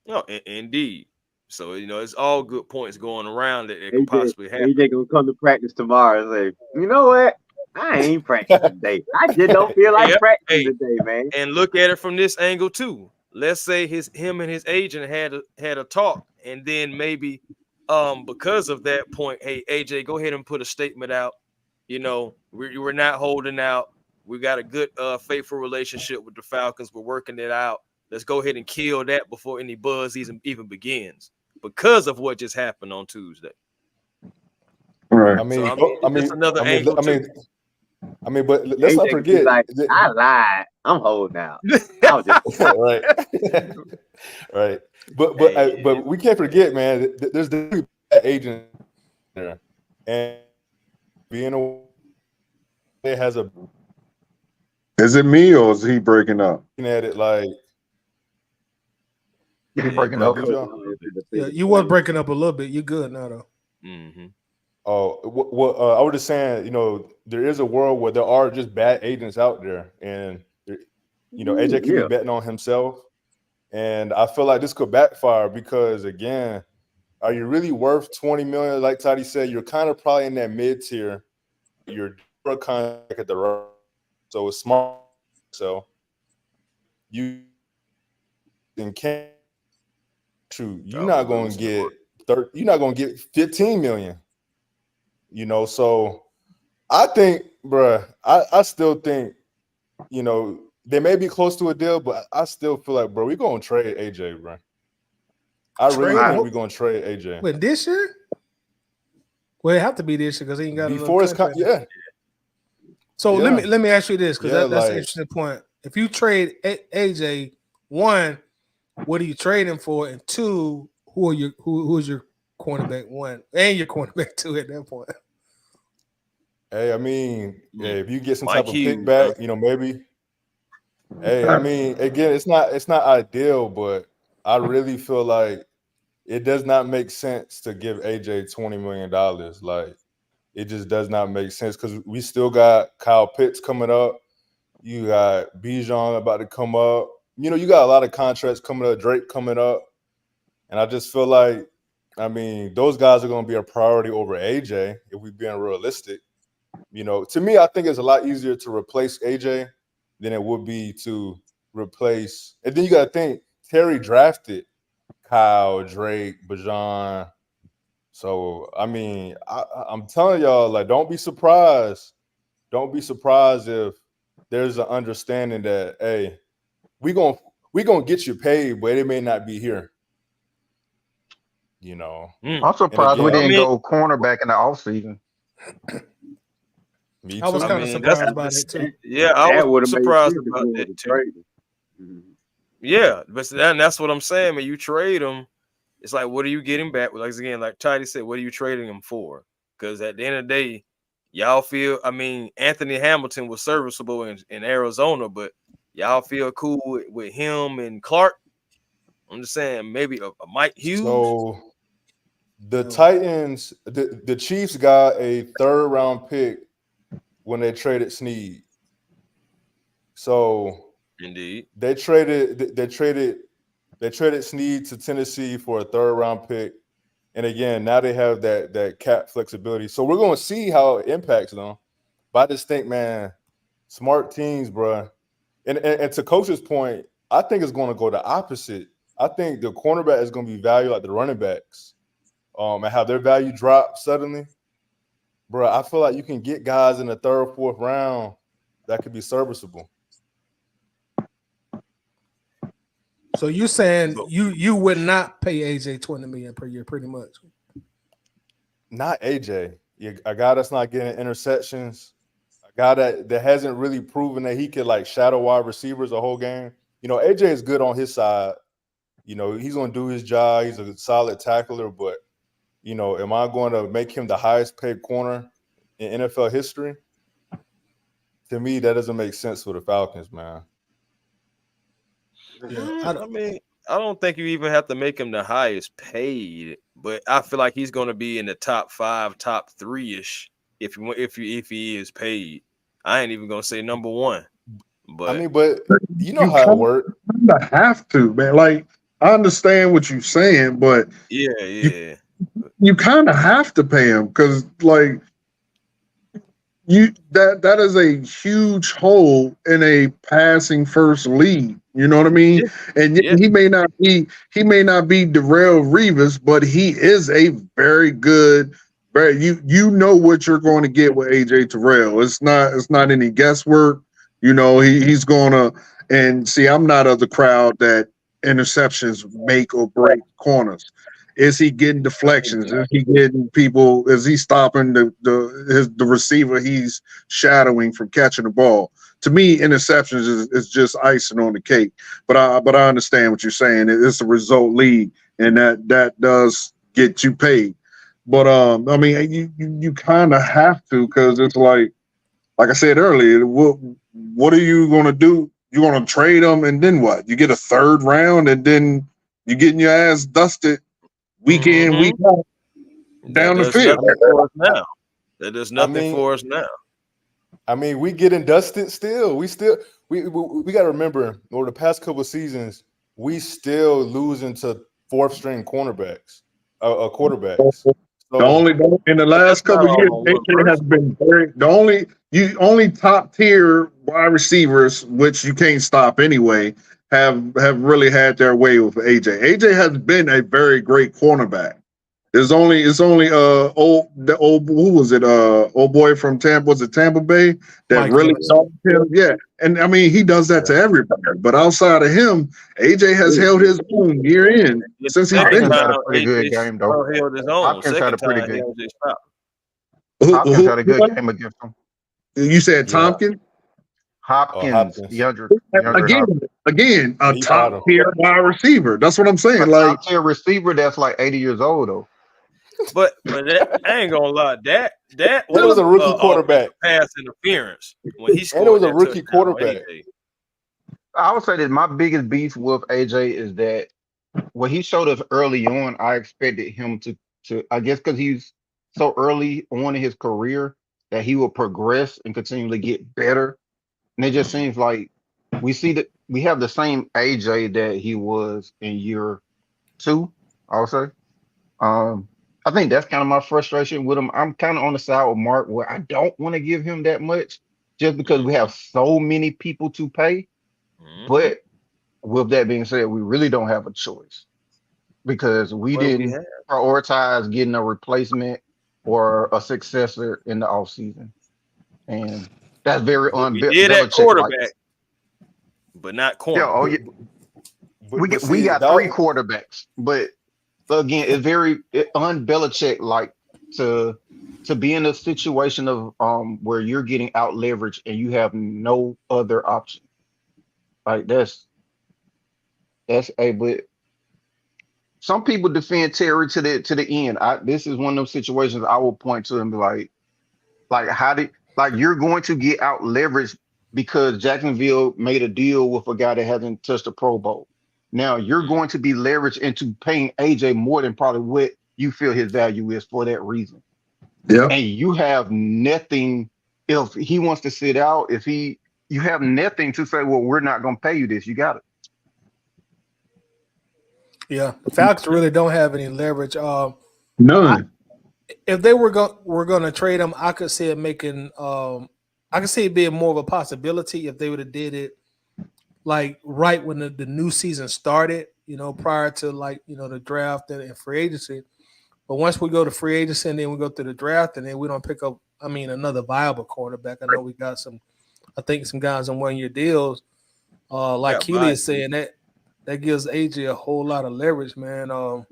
No, indeed. So you know, it's all good points going around that it could AJ, possibly happen. AJ gonna come to practice tomorrow and say, you know what? I ain't practicing today. I just don't feel like Yep. practicing Hey, today, man. and look at it from this angle too. Let's say him and his agent had a talk, and then maybe because of that point, hey AJ, go ahead and put a statement out. You know, we're not holding out. We got a good faithful relationship with the Falcons. We're working it out. Let's go ahead and kill that before any buzz even begins, because of what just happened on Tuesday. Right. I mean, So it's another angle too. but let's AJ not could be forget. like, I lied. I'm holding out. I was just Right, right. But we can't forget, man. There's the agent there, and being a it has a Is it me or is he breaking up? at it like You're Yeah, breaking like up. did y'all? Yeah, you was breaking up a little bit. You good now though. Mm-hmm. Oh, I was just saying, you know, there is a world where there are just bad agents out there, and you know, AJ could be Yeah. betting on himself, and I feel like this could backfire because, again, are you really worth 20 million? Like Toddy said, you're kind of probably in that mid tier. You're kind of at the right, so it's smart. So you can't shoot. You're not going to get 30. You're not going to get 15 million. You know, so I think, bruh, I still think, you know, they may be close to a deal, but I still feel like, bro, we're going to trade AJ, bro. I really Trade think him? we're going to trade AJ. Wait, this year? Well, it have to be this year because he ain't got Before another it's contract. yeah. So Yeah. let me ask you this, because Yeah, that's an like- interesting point. If you trade AJ, one, what are you trading for? And two, who's your cornerback one and your cornerback two at that point? Hey, I mean, yeah, if you get some Mike type of Hughes, pick back, you know, maybe. Hey, I mean, again, it's not ideal, but I really feel like it does not make sense to give AJ $20 million. Like, it just does not make sense because we still got Kyle Pitts coming up. You got Bijan about to come up. You know, you got a lot of contracts coming up, Drake coming up. And I just feel like, I mean, those guys are going to be a priority over AJ if we're being realistic. You know, to me, I think it's a lot easier to replace AJ than it would be to replace. And then you got to think, Terry drafted Kyle, Drake, Bijan. So, I mean, I'm telling y'all, like, don't be surprised. Don't be surprised if there's an understanding that, hey, we gonna get you paid, but it may not be here. You know. I'm surprised we again, didn't go cornerback in the offseason. Me I was too. kind of surprised by that too. Yeah, I That was would have made surprised sense if about we that would've too. traded. Mhm. Yeah, but that's what I'm saying. When you trade him, it's like, what are you getting back? Like again, like Tidy said, what are you trading him for? Because at the end of the day, y'all feel. I mean, Anthony Hamilton was serviceable in Arizona, but y'all feel cool with him and Clark. I'm just saying, maybe a Mike Hughes. So the Titans, the Chiefs got a 3rd round pick when they traded Snead. So Indeed, they traded They traded Snead to Tennessee for a 3rd-round pick. And again, now they have that cap flexibility. So we're going to see how it impacts them. But I just think, man, smart teams, bro. And to Coach's point, I think it's going to go the opposite. I think the cornerback is going to be valued like the running backs, and have their value drop suddenly. Bro, I feel like you can get guys in the 3rd, 4th round that could be serviceable. So you saying you would not pay AJ $20 million per year, pretty much? Not AJ. A guy that's not getting interceptions. A guy that hasn't really proven that he could like shadow wide receivers the whole game. You know, AJ is good on his side. You know, he's going to do his job. He's a solid tackler. But, you know, am I going to make him the highest paid corner in NFL history? To me, that doesn't make sense for the Falcons, man. Yeah, I mean, I don't think you even have to make him the highest paid, but I feel like he's going to be in the top 5, top 3-ish if he is paid. I ain't even going to say number 1. But I mean, but you know how it works. You have to, man. Like, I understand what you're saying, but yeah, you kind of have to pay him because, like, that is a huge hole in a passing first league. You know what I mean? And he may not be Darrelle Revis, but he is a very good. You know what you're going to get with AJ Terrell. It's not any guesswork. You know he's gonna. And see, I'm not of the crowd that interceptions make or break corners. Is he getting deflections? Is he getting people? Is he stopping the receiver he's shadowing from catching the ball? To me, interceptions is just icing on the cake. But I understand what you're saying. It's a result league, and that does get you paid. But I mean, you kind of have to because it's like I said earlier. What are you going to do? You're going to trade them, and then what? You get a 3rd round, and then you're getting your ass dusted. Week in, week out, down the field. That does nothing for us now. I mean, we getting dusted still. We got to remember over the past couple of seasons, we still losing to 4th-string quarterbacks. So, the only in the last couple of years, AJ has been the only top tier wide receivers, which you can't stop anyway, have really had their way with AJ. AJ has been a very great cornerback. It's only old who was it? Old boy from Tampa, was it Tampa Bay that Mike really saw him? Yeah. And I mean he does that to everybody. But outside of him, AJ has held his own year in since he's been had a pretty good game though. Hopkins had a pretty good Hopkins had a good game against him. You said Tompkins? Hopkins. Again, a top tier wide receiver. That's what I'm saying. Like top tier receiver that's like 80 years old though. But that, I ain't gonna lie, that was a rookie quarterback pass interference when he scored. And it was a rookie quarterback. I would say that my biggest beef with AJ is that what he showed us early on, I expected him to I guess because he's so early on in his career that he will progress and continually get better. And it just seems like we have the same AJ that he was in year 2, I would say. I think that's kind of my frustration with him. I'm kind of on the side with Mark where I don't want to give him that much just because we have so many people to pay. But with that being said, we really don't have a choice because we didn't prioritize getting a replacement or a successor in the offseason. And that's very quarterback, but not corner. Yeah, we got 3 quarterbacks, but again, it's very un-Belichick like to be in a situation of where you're getting out leveraged and you have no other option. Like that's but some people defend Terry to the end. This is one of those situations I will point to and be like you're going to get out leveraged because Jacksonville made a deal with a guy that hasn't touched a Pro Bowl. Now you're going to be leveraged into paying AJ more than probably what you feel his value is for that reason. Yeah. And you have nothing if he wants to sit out, you have nothing to say, well, we're not going to pay you this. You got it. Yeah, the Falcons really don't have any leverage. None. If they were going to trade him, I could see it making. I could see it being more of a possibility if they would have did it like right when the new season started. Prior to the draft and free agency. But once we go to free agency and then we go to the draft and then we don't pick up, another viable quarterback. I know we got I think some guys on 1 year deals. Like Keely is saying, that gives AJ a whole lot of leverage, man. And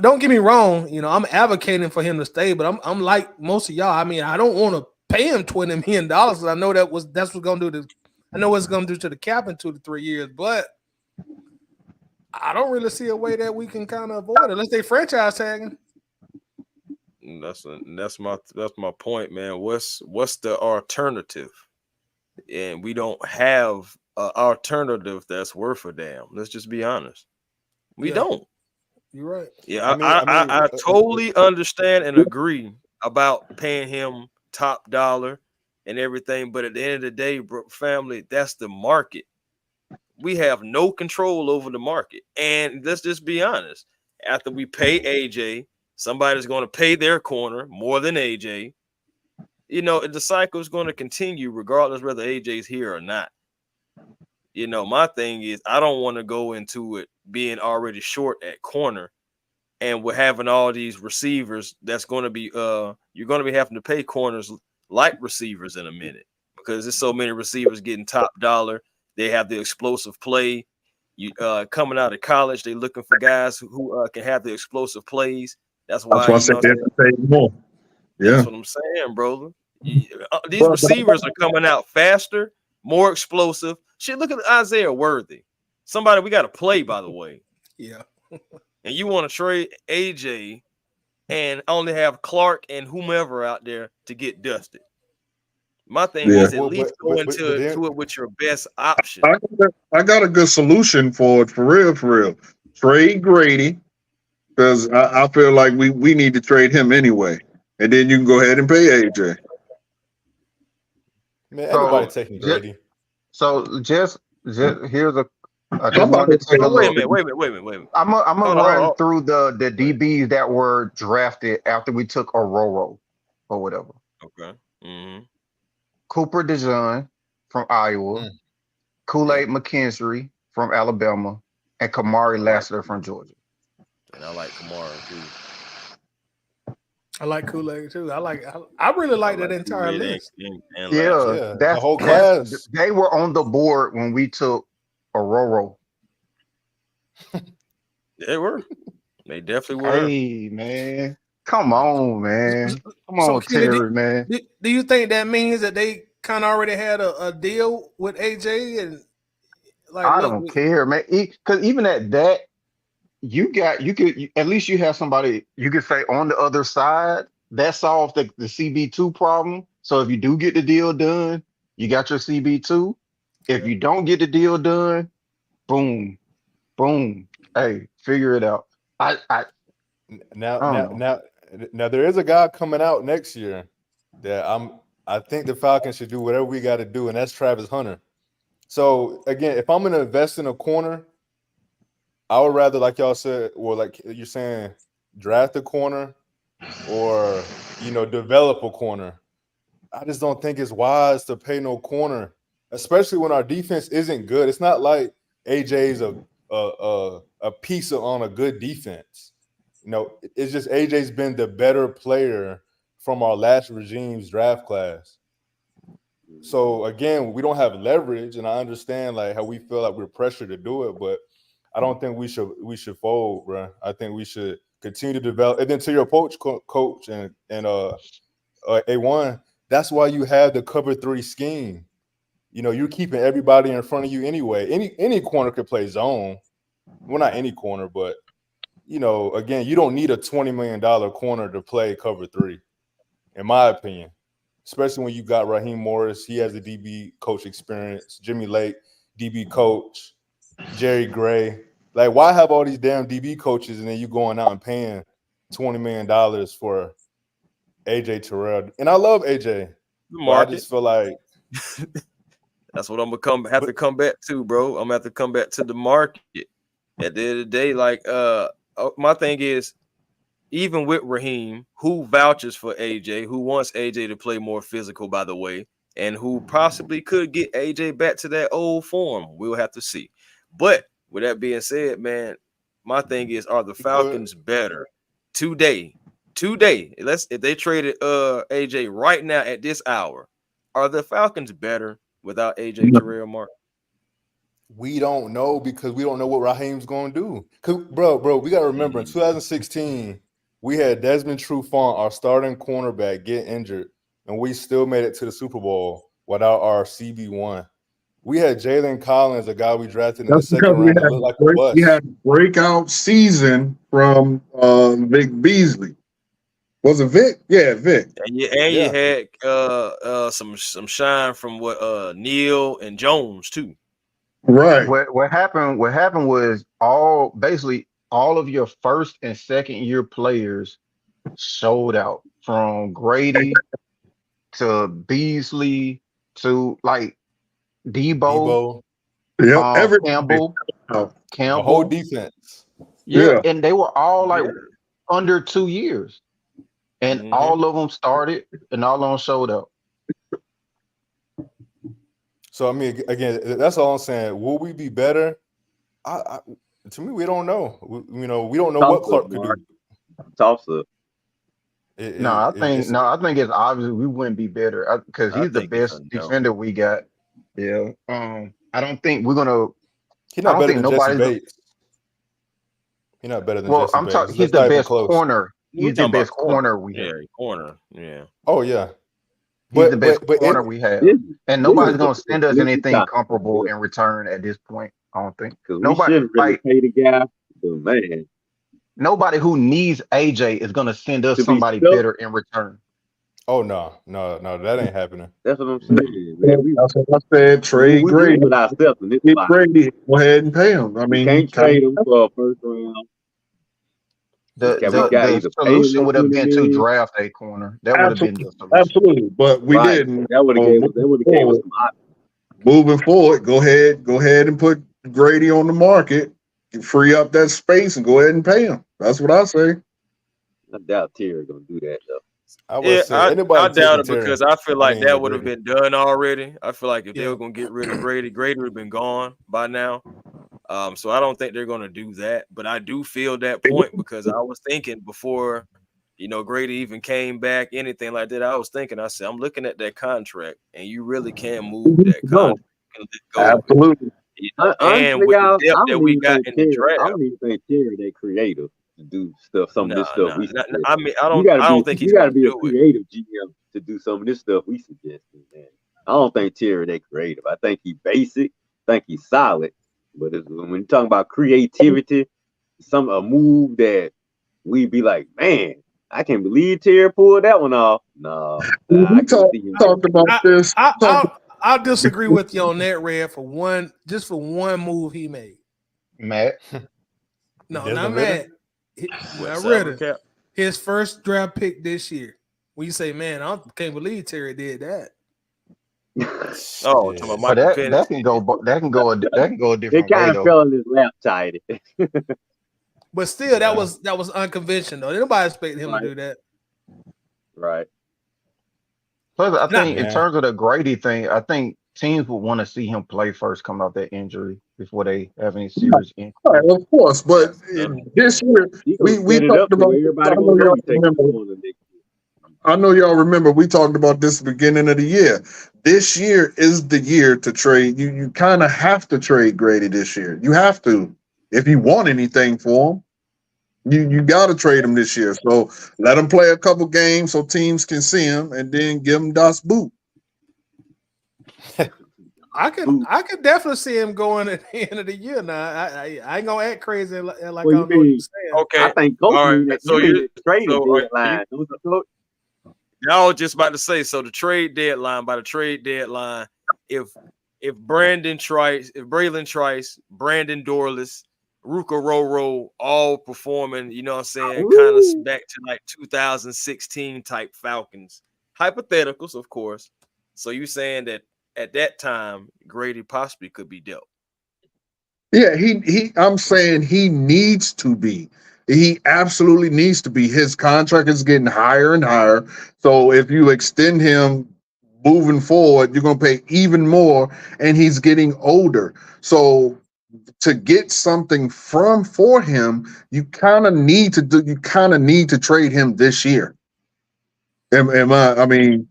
don't get me wrong, I'm advocating for him to stay, but I'm like most of y'all. I don't want to pay him $20 million because I know that's what's gonna do I know what it's gonna do to the cap in 2 to 3 years, but I don't really see a way that we can kind of avoid it unless they franchise tagging. That's my point, man. What's the alternative? And we don't have an alternative that's worth a damn. Let's just be honest. We don't. You're right. Yeah, I totally understand and agree about paying him top dollar and everything, but at the end of the day, family, that's the market. We have no control over the market. And let's just be honest. After we pay AJ, somebody's going to pay their corner more than AJ. The cycle is going to continue regardless whether AJ's here or not. My thing is I don't want to go into it being already short at corner and we're having all these receivers that's going to be you're going to be having to pay corners like receivers in a minute because there's so many receivers getting top dollar. They have the explosive play. You coming out of college, they looking for guys who can have the explosive plays. That's why I said they have to pay more. Yeah, that's what I'm saying, brother. These receivers are coming out faster, more explosive. Shit, look at Isaiah Worthy. Somebody we got to play, by the way. Yeah. And you want to trade AJ and only have Clark and whomever out there to get dusted. My thing is at least go into it with your best option. I got a good solution for it, for real. Trade Grady, because I feel like we need to trade him anyway. And then you can go ahead and pay AJ. Man, everybody taking Grady. So just here's a I just wanted to take a wait a minute. I'm gonna run through the DBs that were drafted after we took Ororo or whatever. Okay. Mm-hmm. Cooper DeJean from Iowa, Kool-Aid McKinstry from Alabama, and Kamari Lassiter from Georgia. And I like Kamari too. I like Kool-Aid too. I really like that entire list. And that's the whole class. They were on the board when we took Ororo. They were. They definitely were. Hey, man. Come on, man. Come on, Terry, man. Do you think that means that they kind of already had a deal with AJ? And I don't care, man. Because even at that, at least you have somebody you could say on the other side that solves the CB2 problem. So if you do get the deal done, you got your CB2. If you don't get the deal done, boom. Hey, figure it out. Now there is a guy coming out next year that I think the Falcons should do whatever we got to do, and that's Travis Hunter. So again, if I'm gonna invest in a corner, I would rather, like y'all said, or like you're saying, draft a corner or develop a corner. I just don't think it's wise to pay no corner, especially when our defense isn't good. It's not like AJ's a piece on a good defense. It's just AJ's been the better player from our last regime's draft class. So again, we don't have leverage, and I understand like how we feel like we're pressured to do it, but I don't think we should fold, bro. I think we should continue to develop. And then to your coach and A1, that's why you have the cover 3 scheme. You're keeping everybody in front of you anyway. Any corner could play zone. Well, not any corner, but again, you don't need a $20 million corner to play cover 3, in my opinion. Especially when you got Raheem Morris, he has the DB coach experience. Jimmy Lake, DB coach. Jerry Gray. Like, why have all these damn DB coaches and then you going out and paying $20 million for AJ Terrell? And I love AJ. I just feel like that's what I'm gonna have to come back to, bro. I'm gonna have to come back to the market. At the end of the day, like my thing is, even with Raheem, who vouches for AJ, who wants AJ to play more physical, by the way, and who possibly could get AJ back to that old form. We'll have to see. But with that being said, man, my thing is, are the Falcons better today? If they traded AJ right now at this hour, are the Falcons better without AJ Terrell Martin? We don't know because we don't know what Raheem's going to do. Cause, bro, we got to remember in 2016, we had Desmond Trufant, our starting cornerback, get injured, and we still made it to the Super Bowl without our CB1. We had Jalen Collins, a guy we drafted in the second round that looked like a bust. We had a breakout season from Vic Beasley. Was it Vic? Yeah, Vic. And you had some shine from what Neal and Jones too. Right. What happened was basically all of your first and second year players sold out, from Grady to Beasley to like Debo. Campbell. The whole defense. Yeah, and they were all like under 2 years. And all of them started and all of them showed up. So, I mean, again, that's all I'm saying. Will we be better? To me, we don't know. We don't know what Clark could do. Toss up. I think it's obvious we wouldn't be better because he's the best defender we got. Yeah. I don't think we're gonna. He's not better than Jesse Bates. He's not better than Jesse Bates. I'm talking. He's the best corner. He's the best corner we have. Corner. Yeah. Oh yeah. He's the best corner we have, and nobody's gonna send us anything comparable in return at this point. I don't think. Nobody shouldn't really pay the guy, but man. Nobody who needs AJ is gonna send us somebody better in return. Oh no, that ain't happening. That's what I'm saying. Man. That's what I said. Trade Grady. Grady, go ahead and pay him. I mean, can't trade him for a first round. The solution would have been to draft a corner. That would have been the solution. Absolutely, but we didn't. That would have gave us some options. Moving forward, go ahead and put Grady on the market, free up that space, and go ahead and pay him. That's what I say. I doubt Terry gonna do that though. I doubt it because I feel like that would have been done already. I feel like if they were gonna get rid of Grady, Grady would have been gone by now. So I don't think they're gonna do that, but I do feel that point because I was thinking before, Grady even came back, anything like that. I was thinking, I said, I'm looking at that contract, and you really can't move that contract. Absolutely. And with the depth that we got in the draft, I don't even think Terry they creative to do stuff. Some of this stuff we suggest. I mean, I don't think he's got to be a creative GM to do some of this stuff we suggest. Man, I don't think Terry they creative. I think he basic. I think he's solid. But when you're talking about creativity, a move that we'd be like, man, I can't believe Terry pulled that one off. No, we talked about this. I'll disagree with you on that, Red, for one move he made. Matt? No, not Matt. Ritter. His first draft pick this year. When you say, man, I can't believe Terry did that. That can go a different way. It kind of fell in his lap tight. But still, that was unconventional. Nobody expected him to do that. Right. Plus, I think in terms of the Grady thing, I think teams would want to see him play first, come off that injury before they have any serious injury. Right, of course, but this year we talked about. I know y'all remember we talked about this at the beginning of the year. This year is the year to trade. You kind of have to trade Grady this year. You have to. If you want anything for him, you got to trade him this year. So let him play a couple games so teams can see him and then give him Das Boot. I could definitely see him going at the end of the year. Now I ain't gonna act crazy like I know what you're saying. Okay, I think so trade deadline. I was just about to say, so the trade deadline, if Braylon Trice, Brandon Dorless, Ruka Roro all performing, you know what I'm saying, kind of back to like 2016 type Falcons. Hypotheticals, of course. So you saying that at that time, Grady possibly could be dealt? Yeah, I'm saying he needs to be. He absolutely needs to be. His contract is getting higher and higher. So if you extend him moving forward, you're gonna pay even more, and he's getting older. So to get something for him, you kind of need to trade him this year. I mean, I mean,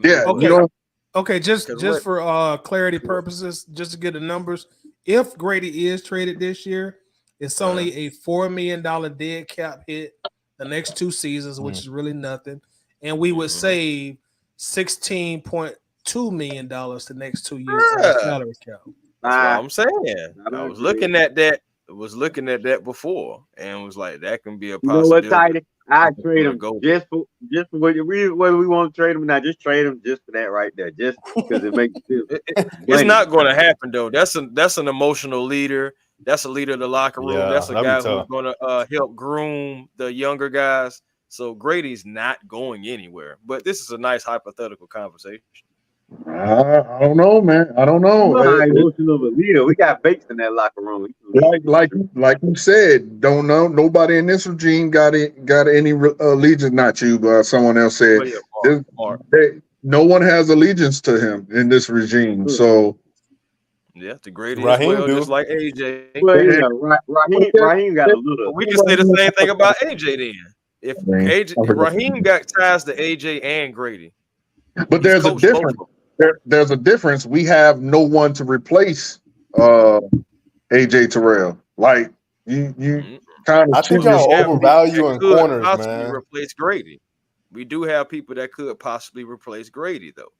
yeah, you Okay. but know, Okay, because just what? for clarity purposes, just to get the numbers, if Grady is traded this year, it's only a $4 million dead cap hit the next 2 seasons, which is really nothing, and we would save $16.2 million the next 2 years on the Yeah, salary cap. that's what I, I'm saying. I was agree. looking at that. I was looking at that before, and was like, that can be a You know what, possibility. Tidy? I trade For the him goal. just for whether we want to trade him or not. Just trade him just for that right there, just because it makes you feel It's money. not going to happen though. That's an emotional leader. That's a leader of the locker room. Yeah, That's a that'd be guy who's tough. going to help groom the younger guys. So Grady's not going anywhere. But this is a nice hypothetical conversation. I don't know, man. I don't You know. know how emotional of a leader. We got Bates in that locker room. Like you said, don't know. Nobody in this regime got any allegiance. Not you, but someone else said. Well, yeah, Mark. No one has allegiance to him in this regime. So Yeah, to Grady as Raheem well, just do. like AJ. Well, and- yeah, Raheem got a little. But we can say the same thing about AJ then. If Raheem got ties to AJ and Grady, but he's there's a coached both difference. of them. There's a difference. We have no one to replace AJ Terrell. Like you kind I of think choose. y'all Have people that overvaluing could corners, possibly man. replace Grady. We do have people that could possibly replace Grady, though.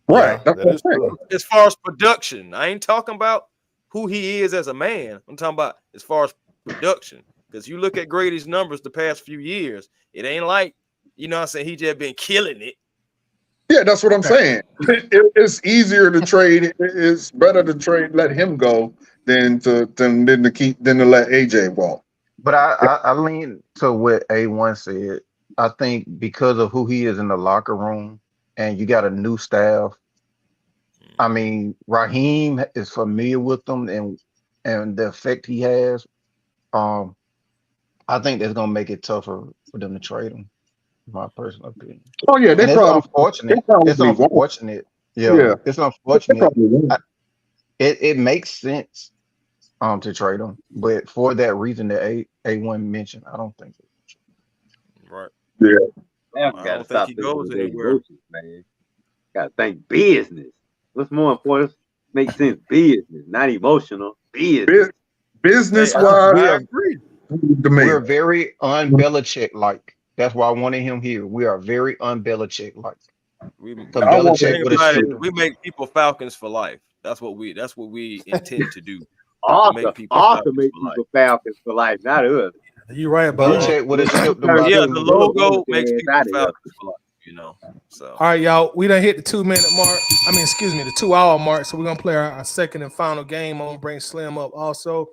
Right. Yeah, That's that what is I'm true. saying. As far as production, I ain't talking about who he is as a man. I'm talking about as far as production. Because you look at Grady's numbers the past few years, it ain't like, you know what I'm saying, he just been killing it. Yeah, that's what I'm saying. It's easier to trade. It's better to trade, let him go than to let AJ walk. But I lean to what A1 said. I think because of who he is in the locker room and you got a new staff. I mean, Raheem is familiar with them and the effect he has. Um, I think that's gonna make it tougher for them to trade him, in my personal opinion. Oh yeah, And it's they unfortunate. It's probably won't. unfortunate. Yeah, Yeah, it's they unfortunate. probably won't. It makes sense to trade him, but for that reason that A1 mentioned, I don't think. Right. Yeah, I I got to don't think stop he thinking goes of their anywhere. emotions, man. Got to think business. What's more important? Make sense. Business, not emotional. Business. business Hey, wise, We I are agree. to me. we're very un-Belichick like. That's why I wanted him here. We are very un-Belichick like. Because I want The Belichick thing that. would have about it, shipped him. we make people Falcons for life. That's what we intend to do. To make Arthur, people Arthur Falcons make for life. people Falcons for life, not us. You're right about Well, that. Belichick would have You shipped him turn by yeah, Jimmy the Graham logo makes ass people out of here. Falcons for life. So All right, y'all. We done hit the 2 minute mark. I mean, excuse me, the 2 hour mark. So we're gonna play our second and final game. I'm gonna bring Slim up also.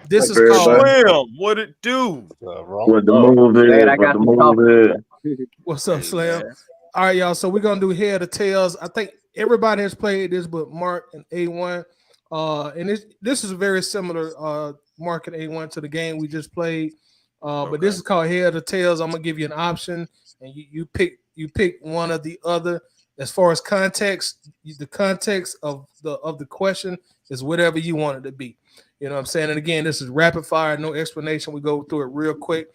This is called Slim, what it do? Wrong. What the Oh, move glad is? I What got the to move talk to is? you. What's Up, Hey Slim? man. All right, y'all. So we're gonna do head or tails. I think everybody has played this, but Mark and A1. And this is very similar, Mark and A1 to the game we just played. But this is called head or tails. I'm gonna give you an option, and you pick one or the other. As far as context, the context of the question is whatever you want it to be. You know what I'm saying? And again, this is rapid fire, no explanation. We go through it real quick.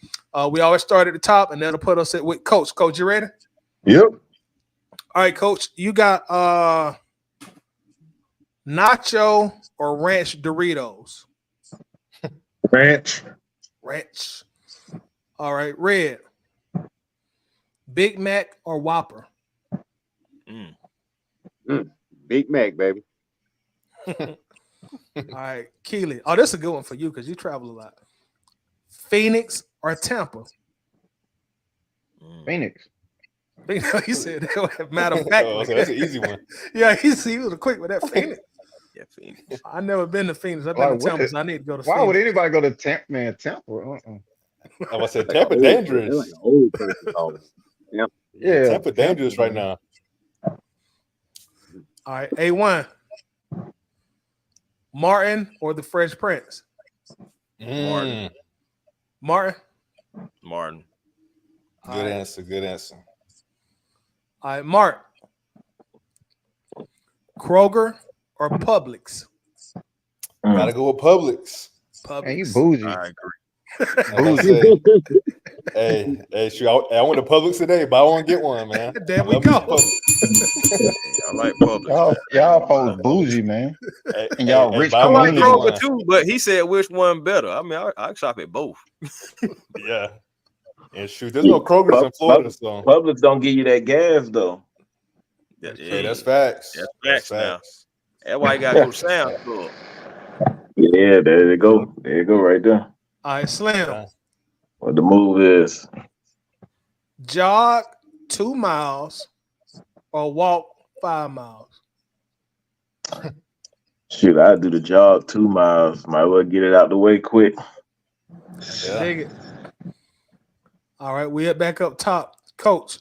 We always start at the top, and that'll put us at with Coach. Coach, you ready? Yep. All right, Coach. You got nacho or ranch Doritos? Ranch. Ranch. All right, Red. Big Mac or Whopper? Big Mac, baby. All right, Keely. Oh, this is a good one for you because you travel a lot. Phoenix or Tampa? Phoenix. He said that. Matter of fact, Oh, so that's an easy one. yeah, he was quick with that Phoenix. Yeah, Phoenix. I never been to Phoenix. I've been to Tampa, so I need to go to Why Phoenix. would anybody go to Tampa? Man, Tampa. I said Like Tampa dangerous. They're like an old person always. Yeah. Yeah, Tampa dangerous right now. All right, A1. Martin or the Fresh Prince? Martin. Martin. Martin. Good answer. Good answer. All right, Mark. Kroger or Publix? Gotta go with Publix. Man, you Publix. bougie. I agree. I'm about to say, hey, shoot, I went to Publix today, but I want to get one, man. There we Love me go. some Publix. I like Publix. Y'all folks bougie, man. Hey, And y'all hey, rich buy I me like get community. Kroger one. too, but he said which one better. I mean, I shop at both. Yeah. And shoot, there's no Kroger's in Florida, so Publix don't give you that gas though. hey, that's facts. That's facts now. That's why you gotta go to Sam's Club. Yeah, there you go. There you go, right there. All right, Slim. What the move is? Jog 2 miles or walk 5 miles? Shoot, I do the jog 2 miles. Might well get it out the way quick. Yeah. Dig it. All right, we're back up top. Coach.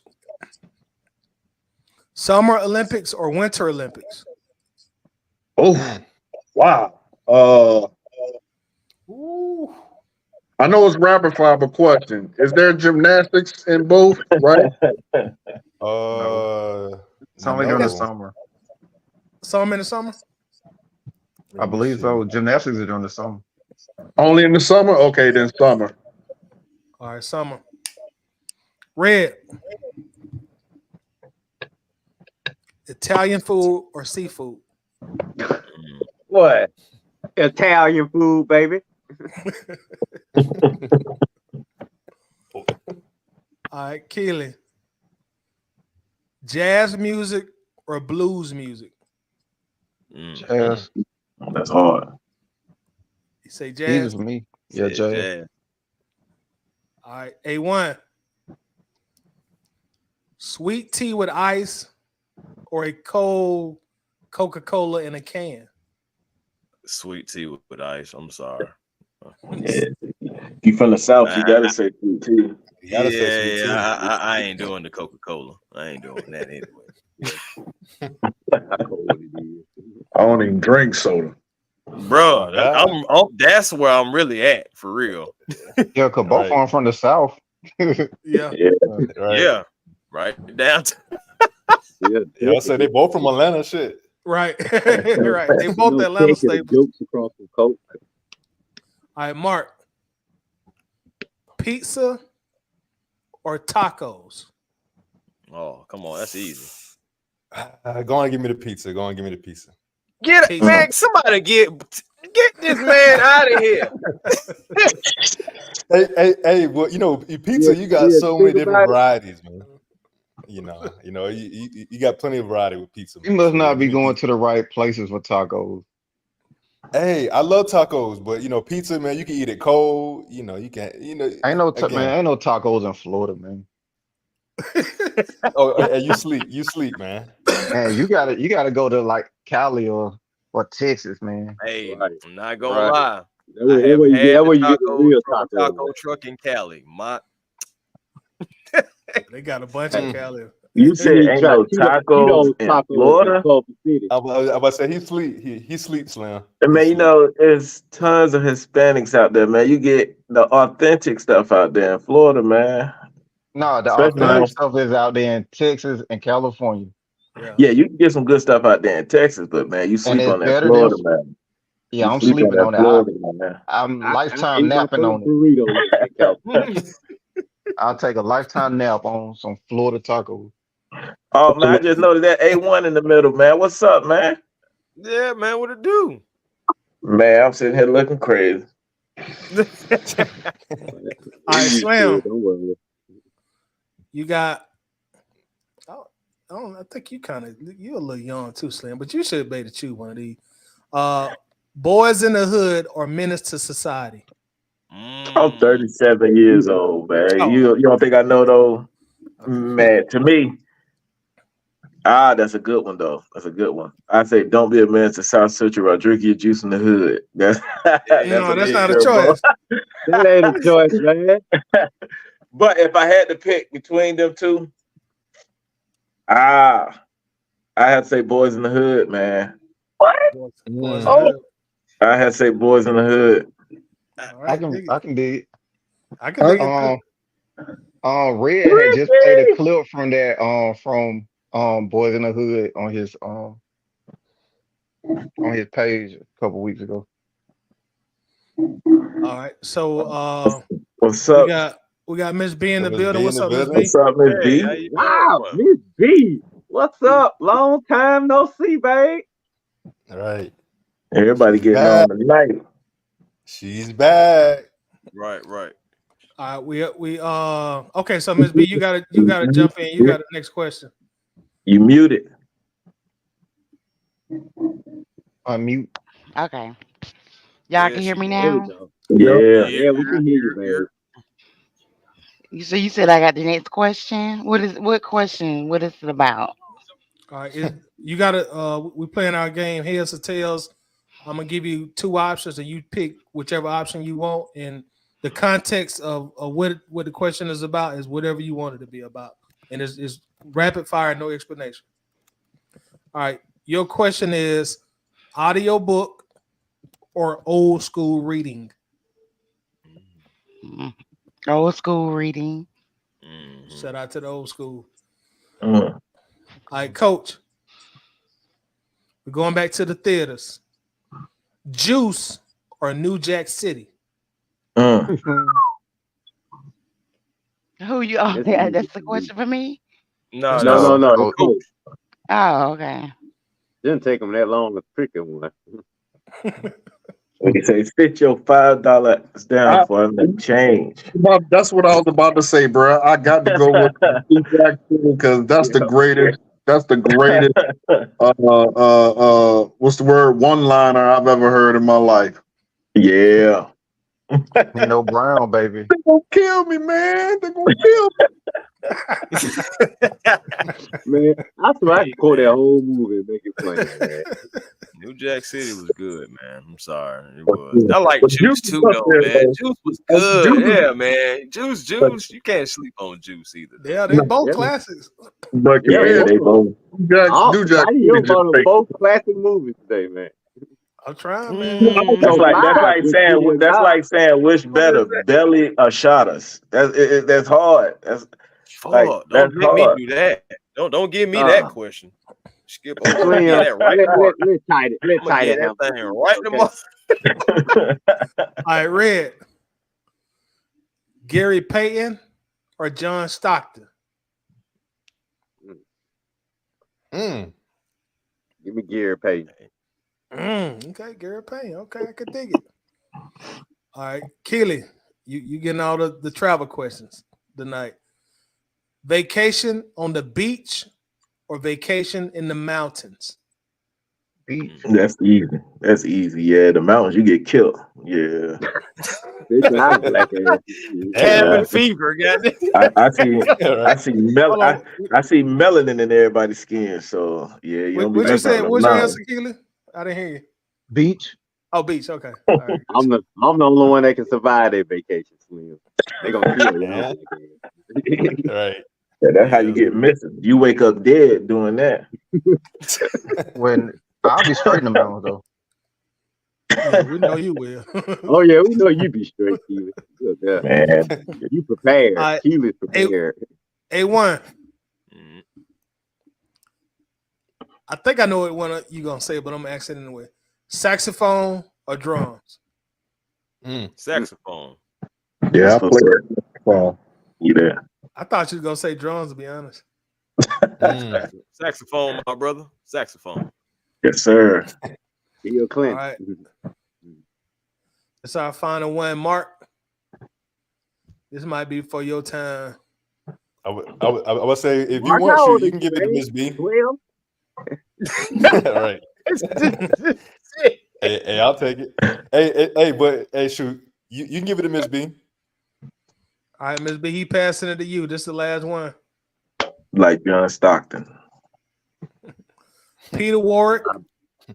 Summer Olympics or Winter Olympics? Oh, wow. Ooh. I know it's rapid fire, but question: is there gymnastics in both? Right? It's only during the summer. Some in the summer? I believe so. Gymnastics are during the summer. Only in the summer? Okay, then summer. All right, summer. Red. Italian food or seafood? What? Italian food, baby. All right, Keely. Jazz music or blues music? Jazz. That's hard. You say Easy jazz? for me. Yeah, jazz. All right, A1. Sweet tea with ice or a cold Coca-Cola in a can? Sweet tea with ice. I'm sorry. Yeah. You from the South, you gotta say sweet tea. You gotta say sweet tea. I ain't doing the Coca-Cola. I ain't doing that anyway. I don't even drink soda. Bro, that's where I'm really at for real. Yeah, because both of them from the South. Yeah. Yeah, right down. Yeah, I said they both from Atlanta. Shit. Right. Right. They both Atlanta staples. Jokes across the coast. All right, Mark. Pizza or tacos? Oh, come on, that's easy. Go on, give me the pizza. Go on, give me the pizza. Get it, man. Somebody get this man out of here. Hey, well, you know, pizza, you got so many different varieties, man. You got plenty of variety with pizza. You must not be going to the right places for tacos. Hey, I love tacos, but pizza, man, you can eat it cold. You can, Ain't no tacos in Florida, man. Oh, hey, you sleep, man. Man, you gotta go to like Cali or Texas, man. Hey, Right. I'm not gonna lie. That way you get the real from a taco. taco truck in Cali. They got a bunch of Cali. You said ain't no tacos in Florida? I was about to say he sleeps, Slim. Man, there's tons of Hispanics out there, man. You get the authentic stuff out there in Florida, man. No, the Especially authentic stuff is out there in Texas and California. Yeah, you can get some good stuff out there in Texas, but man, you sleep on that Florida, man. Yeah, I'm sleeping on that. Florida, man. I'm lifetime napping on it. I'll take a lifetime nap on some Florida tacos. Oh man, I just noticed that A1 in the middle, man. What's up, man? Yeah, man, what it do? Man, I'm sitting here looking crazy. All right, Slim. You got. I think you're a little young too, Slim, but you should be able to choose one of these. Boys in the Hood or Menace to Society? I'm 37 years old, man. Oh. You don't think I know though? Man, to me, that's a good one though. That's a good one. I say don't be a menace to South Central or drink your juice in the hood. That's not a choice. That ain't a choice, man. But if I had to pick between them two, I have to say Boys in the Hood, man. Boys in the Oh. Hood. I had to say Boys in the Hood. All right, I can dig it. I can dig it. Red had just played a clip from that from Boys in the Hood on his page a couple weeks ago. All right, so What's we up? got Miss B in So the Miss building. B in What's the up, Miss building. B? What's up, Miss Hey, how B? you Wow, doing? Miss B. What's up? Long time no see, babe. All right. Everybody She's getting back. on tonight. She's back. Right. All right, we okay. So Miss B, you gotta jump in. You got the next question. You muted. Unmute. Okay. Y'all Yeah, can hear she me There we now? go. Yeah. Yeah, we can hear you, babe. You said I got the next question. What question? What is it about? All right, you gotta we playing our game heads or tails. I'm gonna give you two options, and you pick whichever option you want. And the context of what the question is about is whatever you want it to be about, and it's rapid fire, no explanation. All right, your question is audio book or old school reading. Mm, Old school reading. Shout out to the old school. Mm. All right, Coach. We're going back to the theaters. Juice or New Jack City? Mm. Who you? Oh, That's yeah, easy that's the for me. question for me. No, No, No. no, Oh, coach. Oh, okay. Didn't take him that long to pick one. They say sit your $5 down for a change. That's what I was about to say, bro. I got to go with because that's the greatest. That's the greatest. What's the word? One-liner I've ever heard in my life. Yeah. Nino Brown, baby. They're gonna kill me, man. They're gonna kill me. Man, I swear I could quote that whole movie and make it funny, man. New Jack City was good, man. I'm sorry, it was. I like But Juice is too, up though, there, man. though. Juice was Juice good, is- yeah, man. Juice. You can't sleep on Juice either. Yeah, they both Yeah. classics. But Yeah, Yeah, compared they to both. New Jack I City you just brought take. both classic movies today, man. I'm trying, man. Mm, That's like Five, saying which better, Belly or Shotters. That's hard. That's fuck, that's don't make me hard. do that. Don't give me that question. Skip over that. Slim, Get that right part. let's tight it. Let's I'm gonna tight get it. that thing right in the Okay. All right, Red. Gary Payton or John Stockton? Mm. Give me Gary Payton. Okay, Gary Payton. Okay, I could dig it. All right, Keely, you getting all the travel questions tonight. Vacation on the beach or vacation in the mountains? Beach. That's easy. That's easy. Yeah, the mountains you get killed. Yeah. Bitch, I black ass. Cabin fever, goddamn. I see I see Hold on. I see melanin in everybody's skin. So yeah, you don't be What you messing said? with What's them your mountains. answer, Keely? I didn't hear you. Beach. Oh, beach. Okay. All right. I'm the only one that can survive their vacation, Slim. They gonna kill me. Yeah. Right. Yeah, that's how you Yeah. get missing. You wake up dead doing that. When I'll be straight in the mountains though. Yeah, we know you will. Oh yeah, we know you be straight, Keely. Look, Man. you prepared. All right. Keely's prepared. A1. Mm. I think I know what one you gonna say, but I'm gonna ask it anyway. Saxophone or drums? Saxophone. Yeah, I That's what's play up. it. Well, You there. I thought you was gonna say drums, to be honest. Saxophone, my brother. Saxophone. Yes, sir. Bill All Clinton. right. It's our final one, Mark. This might be for your time. I would say if you Mark, want how to, old you is can you, give it to baby? Miss B. 12? All right. Hey, I'll take it. Hey, shoot, you can give it to Miss B. All right, Ms. B, he passing it to you. This is the last one. Like John Stockton. Peter Warwick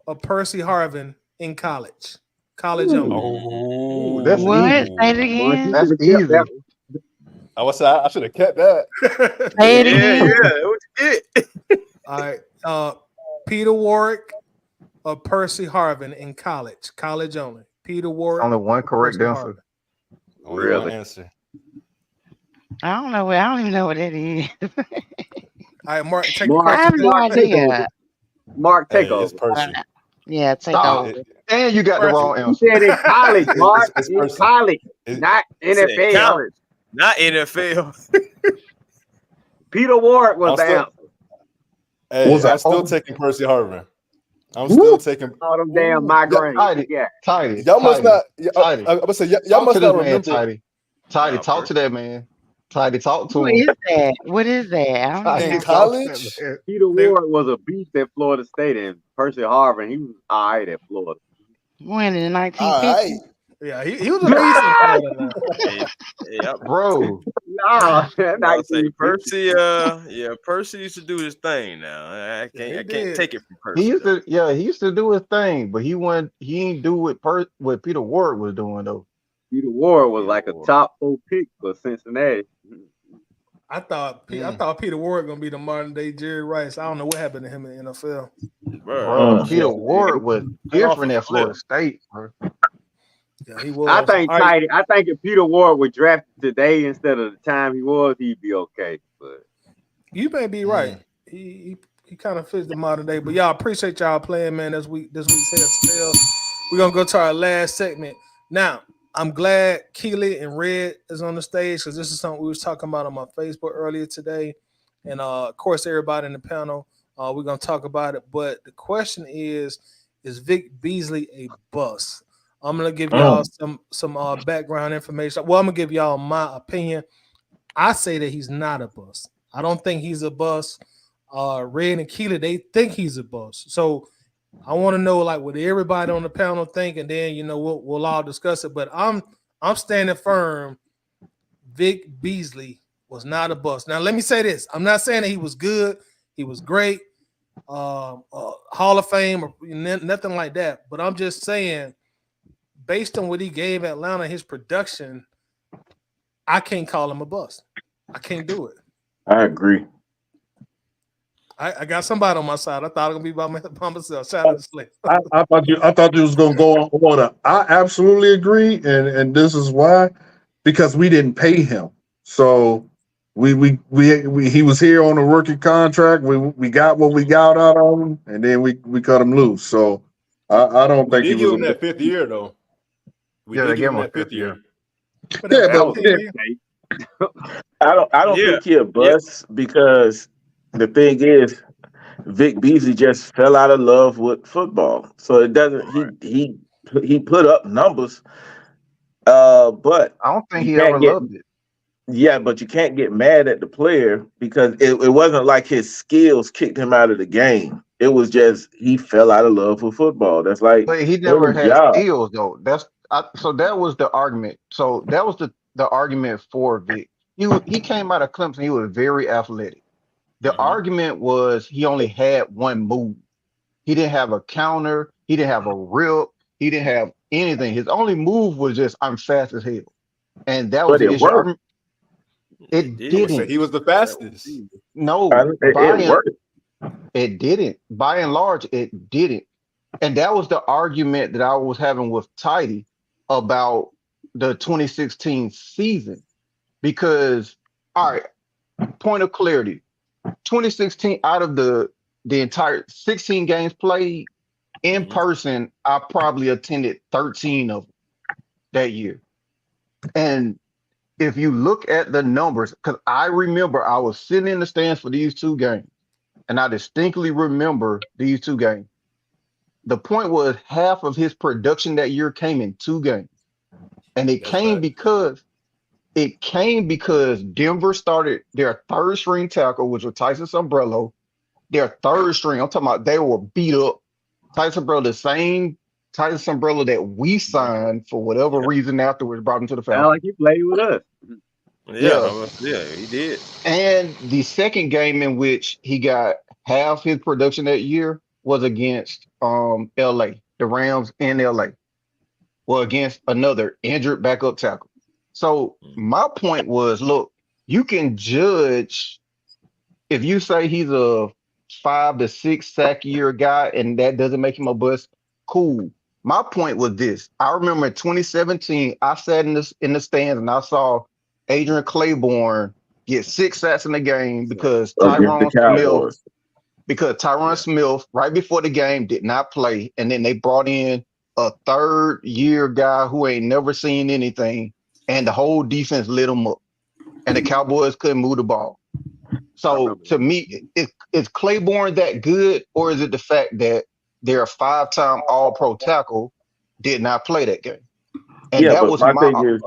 or Percy Harvin in college? College only. Oh, That's What? easy. Say it again. That's easy. I would say I should have kept that. Say it Yeah, again. what you get? All right. Peter Warwick or Percy Harvin in college? College only. Peter Ward. Only one or correct Percy answer. Harvin? Only one Really? answer. I don't know. I don't even know what that is. All right, Mark, take the Mark, I question have no back. Mark, take over. idea. Mark, take Hey, it's over. I don't Percy. know. Yeah, take Stop. over. And you got the Percy. wrong You answer. said in college, Mark. It's In Percy. college, It- not Said NFL. college, not NFL. Peter Ward was I'm the still, answer. What was I'm that? still taking Percy Harvin. I'm Woo! still taking. All them damn Ooh. migraines. Tidy, Yeah. Tidy, Y'all must Tidy, not. Tidy. I'm gonna say y'all Talk must to this not man, remember. Tidy. Tidy, Nah, talk to that man. Tidy, talk to Who him. is that? What is that? I don't even In Tidy, know. talk to that college, man. Peter They- Ward was a beast at Florida State, and Percy Harvin, he was all right at Florida. When in the all 1950s? right. Yeah, he was a beast in Florida now. hey, hey, Bro, Nah, I'll say 1950. Percy. Percy used to do his thing. Now I Yeah, can't. he I can't did. take it from he Percy used though. to, yeah, he used to do his thing, but he ain't do what Peter Ward was doing though. Peter Ward was Peter like a Ward. top 4 pick for Cincinnati. I thought Peter Ward gonna be the modern day Jerry Rice. I don't know what happened to him in the NFL. Bro, Mm. Peter Shit, Ward was went off different a at Florida cliff. State, bro. Yeah, he I was. think All right, Tidy. I think if Peter Ward were drafted today instead of the time he was, he'd be okay. But you may be Mm. right. He kind of fits the modern day. But y'all appreciate y'all playing, man. This week's still. We're gonna go to our last segment. Now, I'm glad Keely and Red is on the stage because this is something we was talking about on my Facebook earlier today. And of course, everybody in the panel, we're gonna talk about it. But the question is Vic Beasley a bust? I'm gonna give y'all some background information. Well, I'm gonna give y'all my opinion. I say that he's not a bust. I don't think he's a bust. Red and Keely, they think he's a bust. So I want to know like what everybody on the panel think, and then we'll all discuss it. But I'm standing firm. Vic Beasley was not a bust. Now let me say this: I'm not saying that he was good. He was great, Hall of Fame or nothing like that. But I'm just saying, based on what he gave Atlanta, his production, I can't call him a bust. I can't do it. I agree. I got somebody on my side. I thought I was gonna be by myself. Shout out to Slay. I thought you was gonna go on order. I absolutely agree, and this is why, because we didn't pay him. So we he was here on a rookie contract. We got what we got out of him, and then we cut him loose. So I don't We think he did give was him that 5th year though. We Yeah, did they give gave him him a that 5th fifth year. But Yeah, that but- 15 that was million. mistake. I don't Yeah. think he a bust because the thing is, Vic Beasley just fell out of love with football. So it doesn't. He put up numbers, but I don't think you he can't ever get. loved it. Yeah, but you can't get mad at the player because it wasn't like his skills kicked him out of the game. It was just he fell out of love with football. That's like But he never any had job. skills though. So that was the argument. So that was the argument for Vic. He came out of Clemson. He was very athletic. The Mhm. argument was he only had one move. He didn't have a counter. He didn't have a rip. He didn't have anything. His only move was just I'm fast as hell, and that was But the it issue. worked. It I would say didn't. he was the fastest. No, It worked. it didn't. By and large, it didn't. And that was the argument that I was having with Tidy about the 2016 season. Because, all right, point of clarity. 2016, out of the entire 16 games played in Mhm. person, I probably attended 13 of them that year. And if you look at the numbers, because I remember I was sitting in the stands for these two games, and I distinctly remember these two games. The point was half of his production that year came in two games. And it That's came right. because Denver started their third string tackle, which was Tyson Sombrello. Their third string, I'm talking about they were beat up. Tyson Sombrello, the same Tyson Sombrello that we signed for whatever Yeah. reason afterwards brought him to the Sound Falcons. like he played with us. Yeah, he did. And the second game in which he got half his production that year was against LA, the Rams in LA. Well, against another injured backup tackle. So my point was, look, you can judge if you say he's a 5 to 6 sack year guy, and that doesn't make him a bust. Cool. My point was this. I remember in 2017, I sat in the stands and I saw Adrian Claiborne get 6 sacks in the game against the Cowboys. Because Tyron Smith, right before the game, did not play. And then they brought in a 3rd-year guy who ain't never seen anything. And the whole defense lit him up. And the Cowboys couldn't move the ball. So to me, is Claiborne that good, or is it the fact that their 5-time All-Pro tackle did not play that game? And that was my thing is,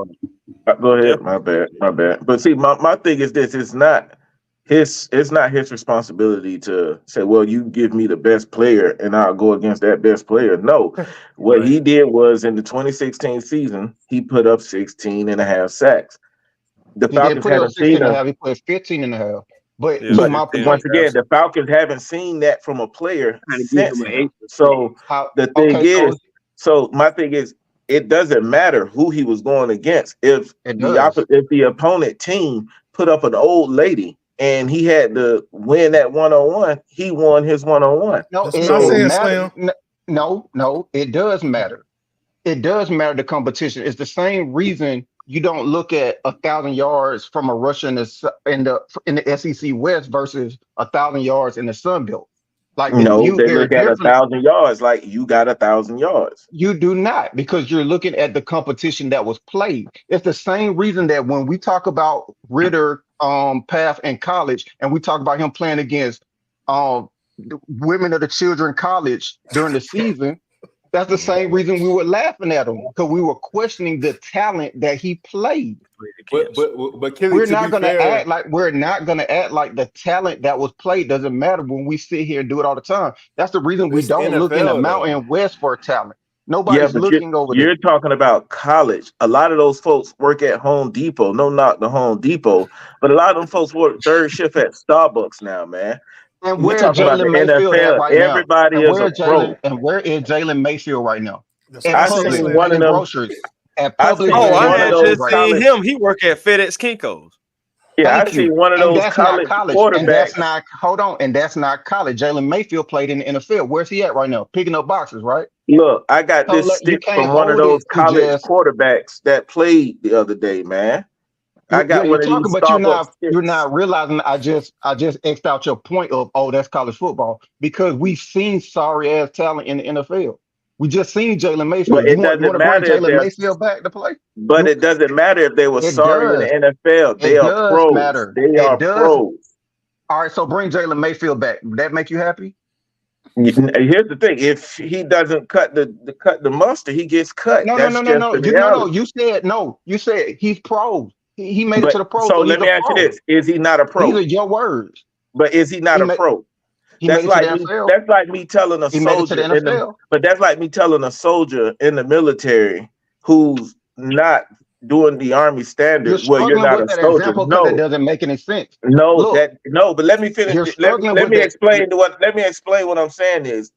go ahead, my bad. But see, my thing is this: it's not his responsibility to say, well, you give me the best player and I'll go against that best player. No, what he did was in the 2016 season, he put up 16 and a half sacks. The Falcons haven't seen him. He played 15 and a half. But once again, the Falcons haven't seen that from a player since. So the thing is, so my thing is, it doesn't matter who he was going against. If the opponent team put up an old lady and he had to win that 1-on-1, he won his 1-on-1. No, it doesn't matter. No, it does matter. It does matter, the competition. It's the same reason you don't look at 1,000 yards from a rusher in the SEC West versus 1,000 yards in the Sun Belt. Like they look at 1,000 yards like you got 1,000 yards. You do not, because you're looking at the competition that was played. It's the same reason that when we talk about Ritter path in college, and we talk about him playing against women of the children college during the season, that's the same reason we were laughing at him, because we were questioning the talent that he played. But Kelly, we're not going to act like the talent that was played doesn't matter when we sit here and do it all the time. That's the reason we don't look in the Mountain West for talent. Nobody's looking over there. You're talking about college. A lot of those folks work at Home Depot. No, not the Home Depot, but a lot of them folks work 3rd shift at Starbucks now, man. And where is Jalen Mayfield at right now? Everybody is a pro. And where is Jalen Mayfield right now? I've seen one of them. I had just seen him. He work at FedEx Kinko's. Yeah, I see one of those college quarterbacks. And that's not, hold on, and that's not college. Jalen Mayfield played in the NFL. Where's he at right now? Picking up boxes, right? Look, I got this stick from one of those college quarterbacks that played the other day, man. I got one of these. But you're not realizing I just X'd out your point of, oh, that's college football, because we've seen sorry ass talent in the NFL. We just seen Jalen Mayfield. It doesn't matter if Jalen Mayfield back to play. But it doesn't matter if they were sorry in the NFL. They are pros. They are pros. All right, so bring Jalen Mayfield back. Would that make you happy? Here's the thing: if he doesn't cut the mustard, he gets cut. No. You said he's pros. He made it to the pros. So let me ask you this: is he not a pro? These are your words. But is he not a pro? That's like me telling a soldier. But that's like me telling a soldier in the military who's not doing the Army standards. Well, you're not a soldier. No, that doesn't make any sense. But let me finish. Let me explain what I'm saying is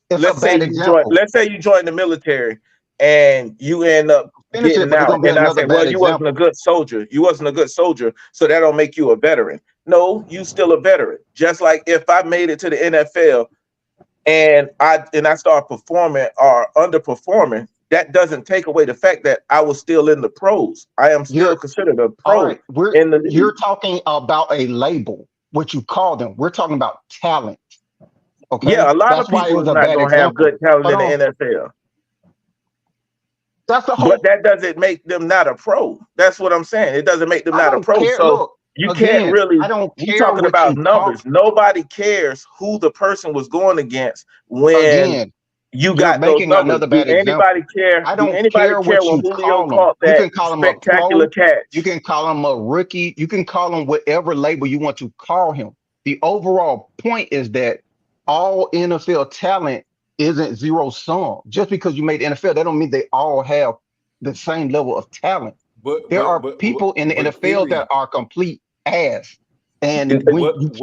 let's say you join the military and you end up getting out, and I say, well, you wasn't a good soldier. You wasn't a good soldier, so that don't make you a veteran. No, you still a veteran. Just like if I made it to the NFL and I start performing or underperforming, that doesn't take away the fact that I was still in the pros. I am still considered a pro. Right. You're talking about a label, what you call them. We're talking about talent. Okay. Yeah, a lot of people are not going to have good talent in the NFL. But that doesn't make them not a pro. That's what I'm saying. It doesn't make them not a pro. So you can't really. I don't care. You're talking about numbers. Nobody cares who the person was going against when you got those numbers. Anybody care? I don't care what you call them. You can call him a spectacular catch. You can call him a rookie. You can call him whatever label you want to call him. The overall point is that all NFL talent isn't zero sum. Just because you made the NFL, that don't mean they all have the same level of talent. There are people in the NFL that are complete ass. And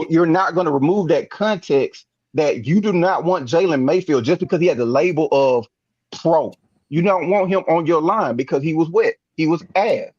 you're not going to remove that context that you do not want Jalen Mayfield just because he has the label of pro. You don't want him on your line because he was wet. He was ass.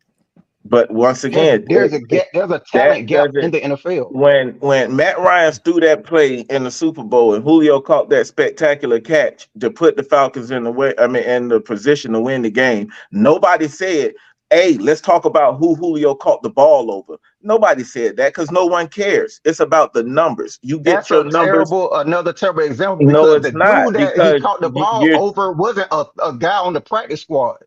But once again, There's a gap. There's a talent that gap in doesn't. the NFL. When Matt Ryan threw that play in the Super Bowl and Julio caught that spectacular catch to put the Falcons in the way, in the position to win the game, nobody said, "Hey, let's talk about who Julio caught the ball over." Nobody said that because no one cares. It's about the numbers. You get That's your numbers. another terrible example No, because it's the dude not that he because caught the ball you're. over wasn't a guy on the practice squad.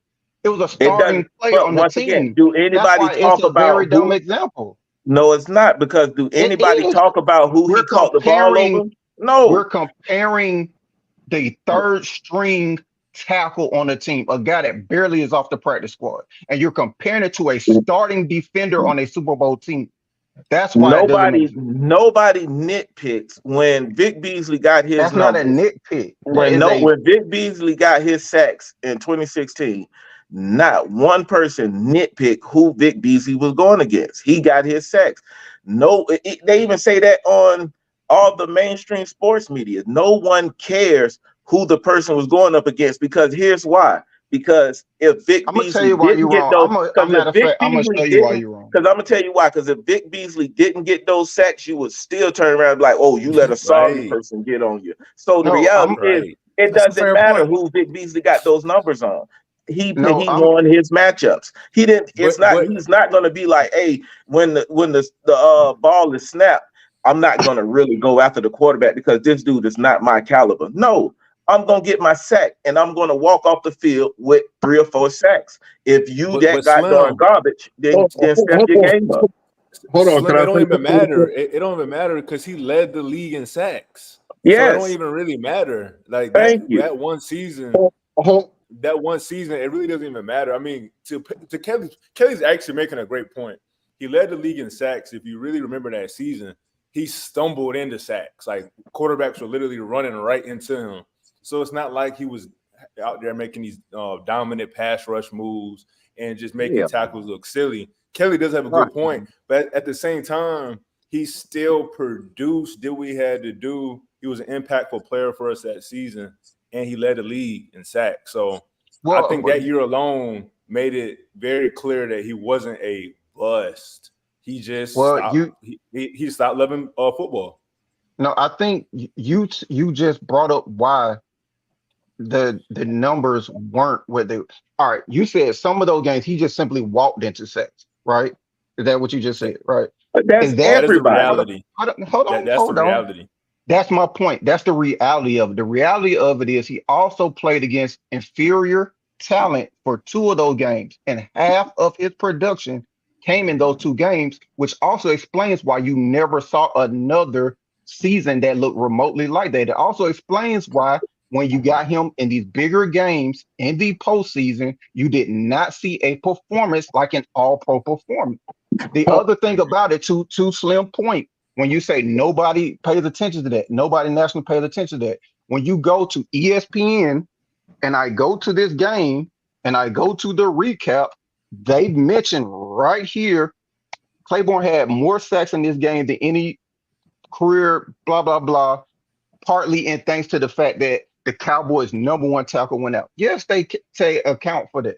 It was a It starting doesn't. player But on the once again, team. do That's anybody why it's talk a very about dumb who? example. No, it's not because do It anybody is. talk about who he We're caught the ball over? comparing. We're No. comparing the third string tackle on the team, a guy that barely is off the practice squad, and you're comparing it to a starting defender on a Super Bowl team. That's why it doesn't make sense. Nobody nitpicks when Vic Beasley got his That's not a numbers. nitpick. That is When Vic Beasley got his sacks in 2016, not one person nitpicked who Vic Beasley was going against. He got his sacks. No, they even say that on all the mainstream sports media. No one cares who the person was going up against because here's why. Because if Vic I'm gonna tell Beasley you why didn't you're get wrong. those, I'm matter of fact, I'm gonna show you why you're wrong. because I'm gonna tell you why. Because if Vic Beasley didn't get those sacks, you would still turn around and be like, "Oh, you let a sorry Right. person get on you." So the No, reality I'm is, Right. it That's a doesn't fair matter point. who Vic Beasley got those numbers on. He no, he I'm won his matchups. He didn't. It's But not. but He's not gonna be like, "Hey, when the ball is snapped, I'm not gonna really go after the quarterback because this dude is not my caliber." No. I'm gonna get my sack and I'm gonna walk off the field with 3 or 4 sacks. If you that but goddamn Slim, garbage, then Hold, then step hold your game up. on, hold on. Can Slim, I it don't say even matter. It don't even matter because he led the league in sacks. So it don't Yes, even really matter. Like thank you. that one season, hold, it really doesn't even matter. I mean, to Kelly's actually making a great point. He led the league in sacks. If you really remember that season, he stumbled into sacks. Like quarterbacks were literally running right into him. So it's not like he was out there making these dominant pass rush moves and just making Yeah, tackles look silly. Kelly does have a right. good point, but at the same time, he still produced, did what he had to do. He was an impactful player for us that season, and he led the league in sacks. So I well, think that year alone made it very clear that he wasn't a bust. He just well, stopped. He stopped loving football. no, I think you just brought up why the numbers weren't what they. All right, you said some of those games he just simply walked into sacks, right? Is that what you just That, said, right? But that's And that is the everybody. reality. That's the hold on. reality. That's my point. That's the reality of it. The reality of it is he also played against inferior talent for 2 of those games, and half of his production came in those 2 games, which also explains why you never saw another season that looked remotely like that. It also explains why when you got him in these bigger games in the postseason, you did not see a performance like an all-pro performance. The other thing about it, to Slim point, when you say nobody pays attention to that, nobody nationally pays attention to that. When you go to ESPN and I go to this game and I go to the recap, they mention right here Claiborne had more sacks in this game than any career, blah, blah, blah, partly in thanks to the fact that the Cowboys' #1 tackle went out. Yes, they say account for that.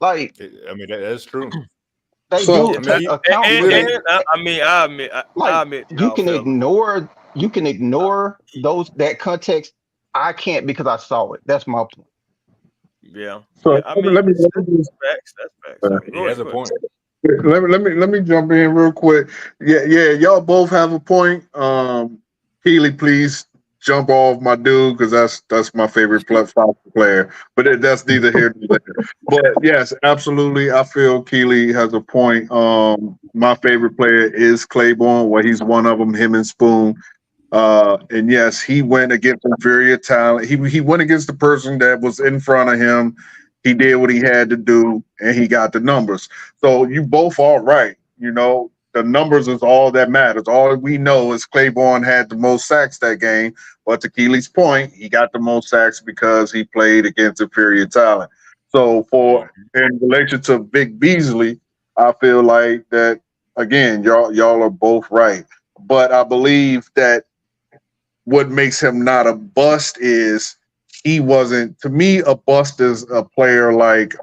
Like, I mean, that's true. they so do I mean, account he for that. really. I admit, I Like, admit to you y'all, can fellas. ignore that context. I can't because I saw it. That's my point. Yeah, so yeah. I mean, that's facts. That's facts. Okay, He go has ahead. a Go ahead. point. let me jump in real quick. Yeah, y'all both have a point. Keely, please jump off my dude because that's my favorite Falcons player. But that's neither here nor there. But yes, absolutely, I feel Keely has a point. My favorite player is Claiborne. Well, he's one of them. Him and Spoon. And yes, he went against inferior talent. He went against the person that was in front of him. He did what he had to do, and he got the numbers. So you both are right. The numbers is all that matters. All we know is Claiborne had the most sacks that game. But to Keely's point, he got the most sacks because he played against inferior talent. So in relation to Vic Beasley, I feel like that again, y'all are both right. But I believe that what makes him not a bust is he wasn't, to me, a bust is a player like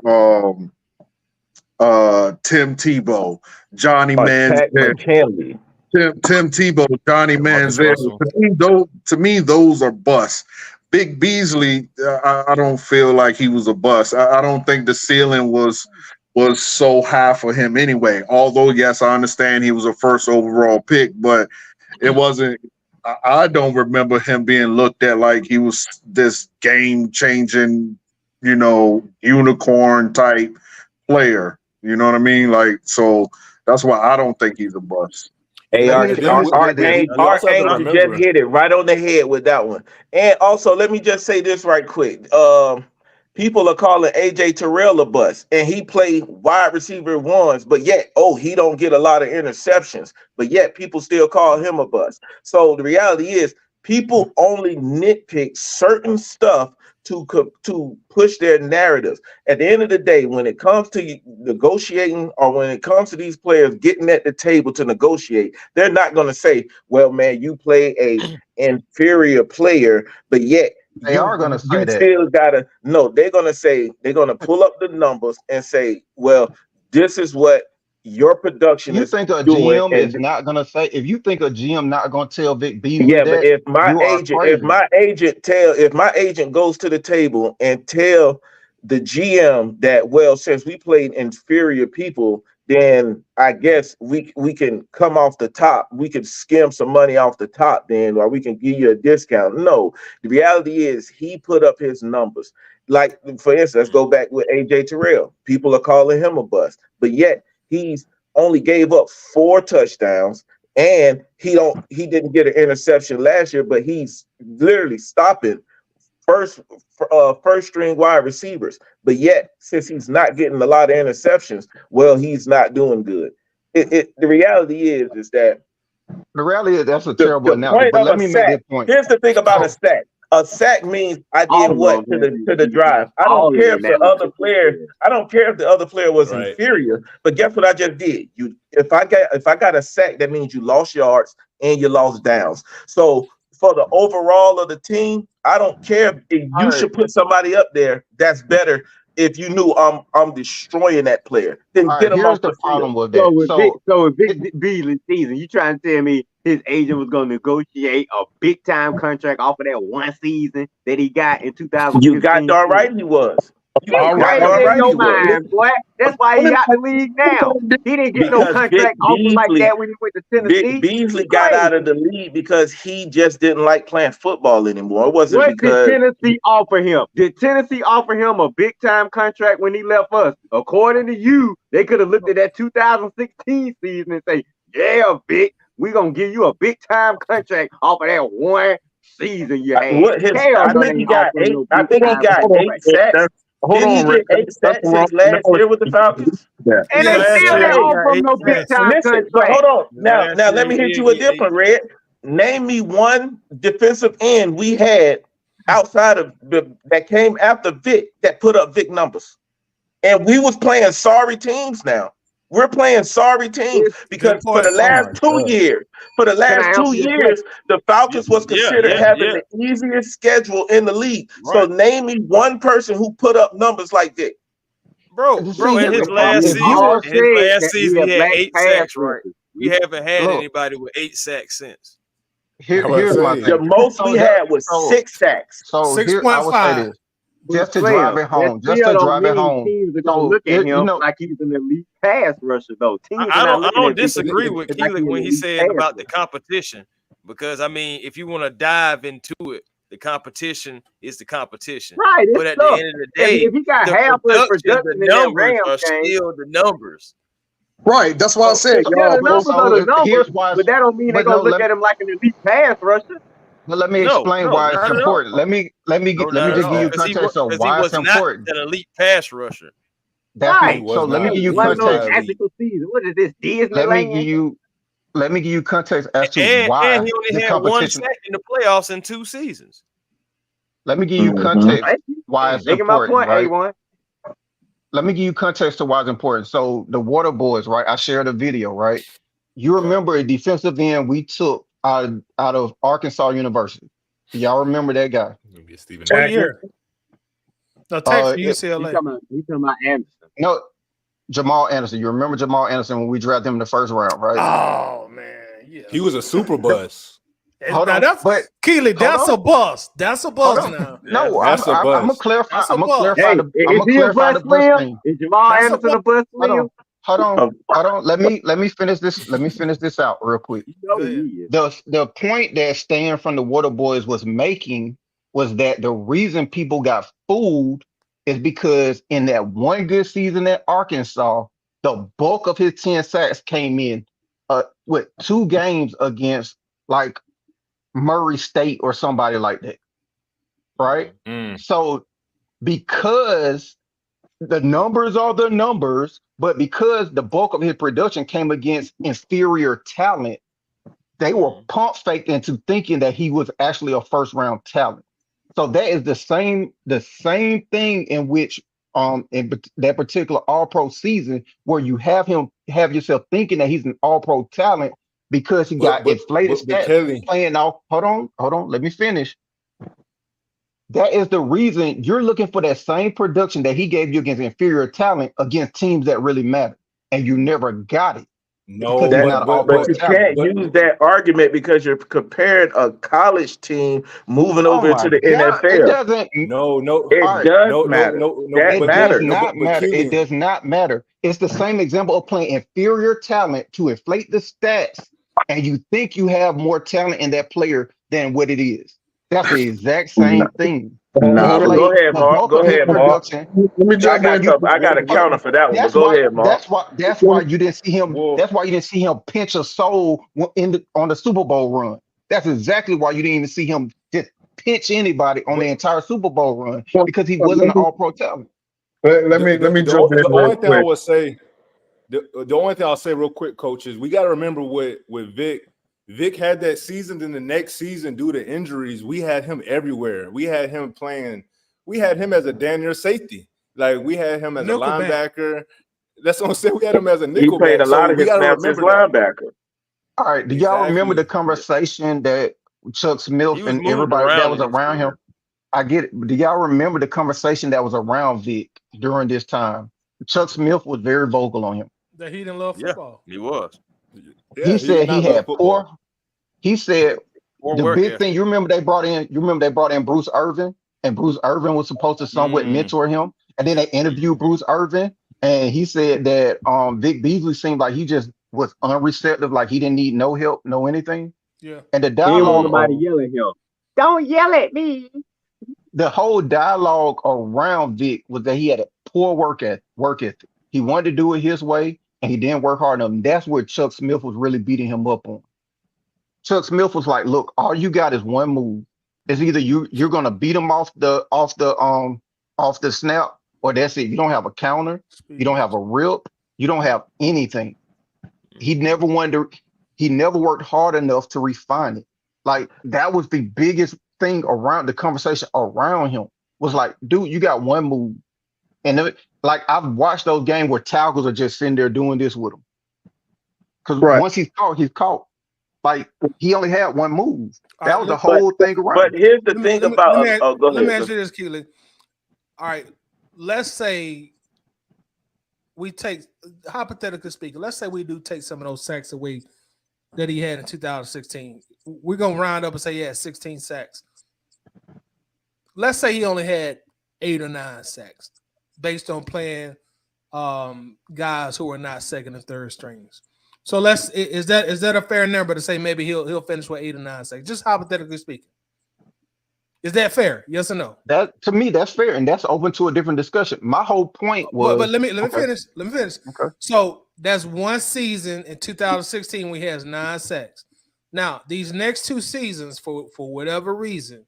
Tim Tebow, Johnny Pat Manziel. McKinley. Tim Tebow, Johnny Marcus Manziel. Russell. To me, those are busts. Big Beasley, I don't feel like he was a bust. I don't think the ceiling was so high for him anyway. Although, yes, I understand he was a first overall pick, but it wasn't. I don't remember him being looked at like he was this game-changing, unicorn type player. You know what I mean? Like, so that's why I don't think he's a bust. Hey, Let me say this. You also have to Archangel just remember- hit it right on the head with that one. And also, let me just say this right quick. People are calling AJ Terrell a bust, and he played wide receiver ones, but yet, he don't get a lot of interceptions, but yet people still call him a bust. So the reality is, people only nitpick certain stuff to push their narratives. At the end of the day, when it comes to negotiating, or when it comes to these players getting at the table to negotiate, they're not going to say, well, man, you play a inferior player, but yet They are going to say that. Still gotta no, they're going to say, they're going to pull up the numbers and say, well, this is what your production You is think a doing. GM is not going to say, if you think a GM not going to tell Vic Beasley Yeah, but that, if my you are crazy. if my agent goes to the table and tell the GM that, well, since we played inferior people, then I guess we can come off the top. We can skim some money off the top then, or we can give you a discount. No, the reality is he put up his numbers. Like, for instance, let's go back with AJ Terrell. People are calling him a bust, but yet he's only gave up 4 touchdowns, and he didn't get an interception last year, but he's literally stopping first string wide receivers. But yet, since he's not getting a lot of interceptions, well, he's not doing good. The reality is that The reality is that's a the terrible analogy. point But of let a me make sack. this point. Here's the thing about a sack. A sack means I did what to the drive. I don't care if the other player. I don't care if the other player was inferior. But guess what I just did? If I got a sack, that means you lost yards and you lost downs. So for the overall of the team, I don't care if you should put somebody up there that's better. If you knew I'm destroying that player, then get him off the problem field. with that. So with Vic Beasley's season, you trying to tell me his agent was going to negotiate a big time contract off of that one season that he got in 2016? You got darn right he was. You crazy in your mind, boy. That's why he out the league now. He didn't get no contract offer like that when he went to Tennessee. Vic Beasley got out of the league because he just didn't like playing football anymore. It wasn't What because did Tennessee offer him? Did Tennessee offer him a big time contract when he left us? According to you, they could have looked at that 2016 season and say, "Yeah, Vic, we're gonna give you a big time contract off of that one season you had." I think he got 8 sacks. Hold Didn't he on, get Rick. 8 sacks his last year with the Falcons? And they still didn't offer him no big time contract. But hold on. Now let me hit you a different, Red. Name me one defensive end we had outside of that came after Vic that put up Vic numbers. And we was playing sorry teams now. We're playing sorry teams because for the last 2 years, the Falcons was considered having the easiest schedule in the league. Right. So name me one person who put up numbers like that. Bro, in his last season, he had 8 sacks, right? We haven't had anybody with 8 sacks since. Here's my thing. The most we had was 6 sacks. So here, I would say this. Just to drive it home. Teams are gonna look at him like he's an elite pass rusher, though. I don't disagree with Keelan when he said about the competition, because I mean, if you want to dive into it, the competition is the competition. Right. But at the end of the day, if he got half of production, the numbers are still the numbers. Right. That's why I said, the numbers are the numbers. But that don't mean they're gonna look at him like an elite pass rusher. But let me explain why it's important. Let me just give you context of why it's important. An elite pass rusher. Right. So let me give you context. What is this, Disneyland? Let me give you context as to why and he only had 1 sack in the playoffs in 2 seasons. Let me give you context why it's important. Right? Let me give you context to why it's important. So the Water Boys, right? I shared a video, right? You remember a defensive end we took out of Arkansas University. Y'all remember that guy? What year? No, Texas, UCLA. He's talking about Anderson. No, Jamal Anderson. You remember Jamal Anderson when we drafted him in the first round, right? Oh man, yeah. He was a super bust. Hold now on, that's but Keely. hold That's on. a bust. That's a Hold bust on. now. No, That's a I'm gonna bust. clarify. That's a I'm gonna bust. clarify Hey, the. I'm is gonna he a clarify bust, the bus William? thing. Is Jamal That's a Anderson bust. a bust, Hold on. William? Hold on. Uh, Hold on. Let me finish this. Let me finish this out real quick. You know Go he ahead. is. The point that Stan from the Water Boys was making was that the reason people got fooled is because in that one good season at Arkansas, the bulk of his 10 sacks came in with 2 games against like Murray State or somebody like that, right? Mm. So because the numbers are the numbers, but because the bulk of his production came against inferior talent, they were pump faked into thinking that he was actually a first round talent. So that is the same thing in which that particular all pro season where you have yourself thinking that he's an all pro talent because he But got but inflated but stats Kelly, playing off. Hold on, let me finish. That is the reason you're looking for that same production that he gave you against inferior talent against teams that really matter. And you never got it because no, he's that, not an all pro but you talent. can't use that argument because you're comparing a college team moving Oh over into my the God. It NFL. doesn't. no, no, All It right. does no, no, matter. no, no. That It But does matters. not but matter. It Kelly, does not matter. It's the same example of playing inferior talent to inflate the stats, and you think you have more talent in that player than what it is. That's the exact No, same thing. He no. Hold on. Go played ahead, the Mark. bulk Go of his ahead, Mark. production. Let me I jump got in. You something. I got a hold counter on. for that one, but That's go why. ahead, Mark. That's why you didn't see him. well, That's why you didn't see him pinch a soul on the Super Bowl run. That's exactly why you didn't even see him just pinch anybody on the but entire Super Bowl run because he wasn't Let an All Pro talent. let me jump in the real only thing I quick. would say, the only thing I'll say real quick, coach, is we got to remember with Vic. Vic had that season, then the next season, due to injuries, we had him everywhere. We had him playing. We had him as a damn near safety. Like we had him as a Nickelback. linebacker. That's what I'm saying. We had him as a He played nickelback. a So lot of we his got to snaps as remember that. linebacker. All right. Do y'all remember the Exactly. conversation that Chuck He Smith was and moved everybody that around was in his around him? career. I get it. But do y'all remember the conversation that was around Vic during this time? Chuck Smith was very vocal on him. That he didn't love Yeah, football. he was. Yeah, He he did said he not love had football. poor. He said Poor the work big thing. ethic. You remember they brought in. You remember they brought in Bruce Irvin, and Bruce Irvin was supposed to somewhat Mm. mentor him. And then they interviewed Bruce Irvin, and he said that Vic Beasley seemed like he just was unreceptive, like he didn't need no help, no anything. Yeah. And the He didn't want dialogue nobody of Mm. yelling at him. Don't yell at me. the whole dialogue around Vic was that he had a poor work ethic. He wanted to do it his way, and he didn't work hard enough. And that's where Chuck Smith was really beating him up on. Chuck Smith was like, "Look, all you got is one move. It's either you're gonna beat him off the snap, or that's it. You don't have a counter, you don't Speed. have a rip, you don't have anything." He never wanted to. He never worked hard enough to refine it. Like that was the biggest thing around the conversation around him was like, dude, you got one move, and like I've watched those games where tackles are just sitting there doing this with him because Right. once he's caught, he's caught. Like he only had one move. All That right. was the But whole thing but around it. here's the thing about go Let me ahead. ask you this, Keely. All right. Let's say we take, hypothetically speaking, let's say we do take some of those sacks away that he had in 2016. We're gonna round up and say he had 16 sacks. Let's say he only had 8 or 9 sacks based on playing guys who are not second and third strings. So is that a fair number to say maybe he'll finish with 8 or 9 sacks? Just hypothetically speaking. Is that fair? Yes or no? That to me, that's fair, and that's open to a different discussion. My whole point But was let me okay. finish. Let me finish. Okay. So that's one season in 2016 we has 9 sacks. Now these next 2 seasons, for whatever reason,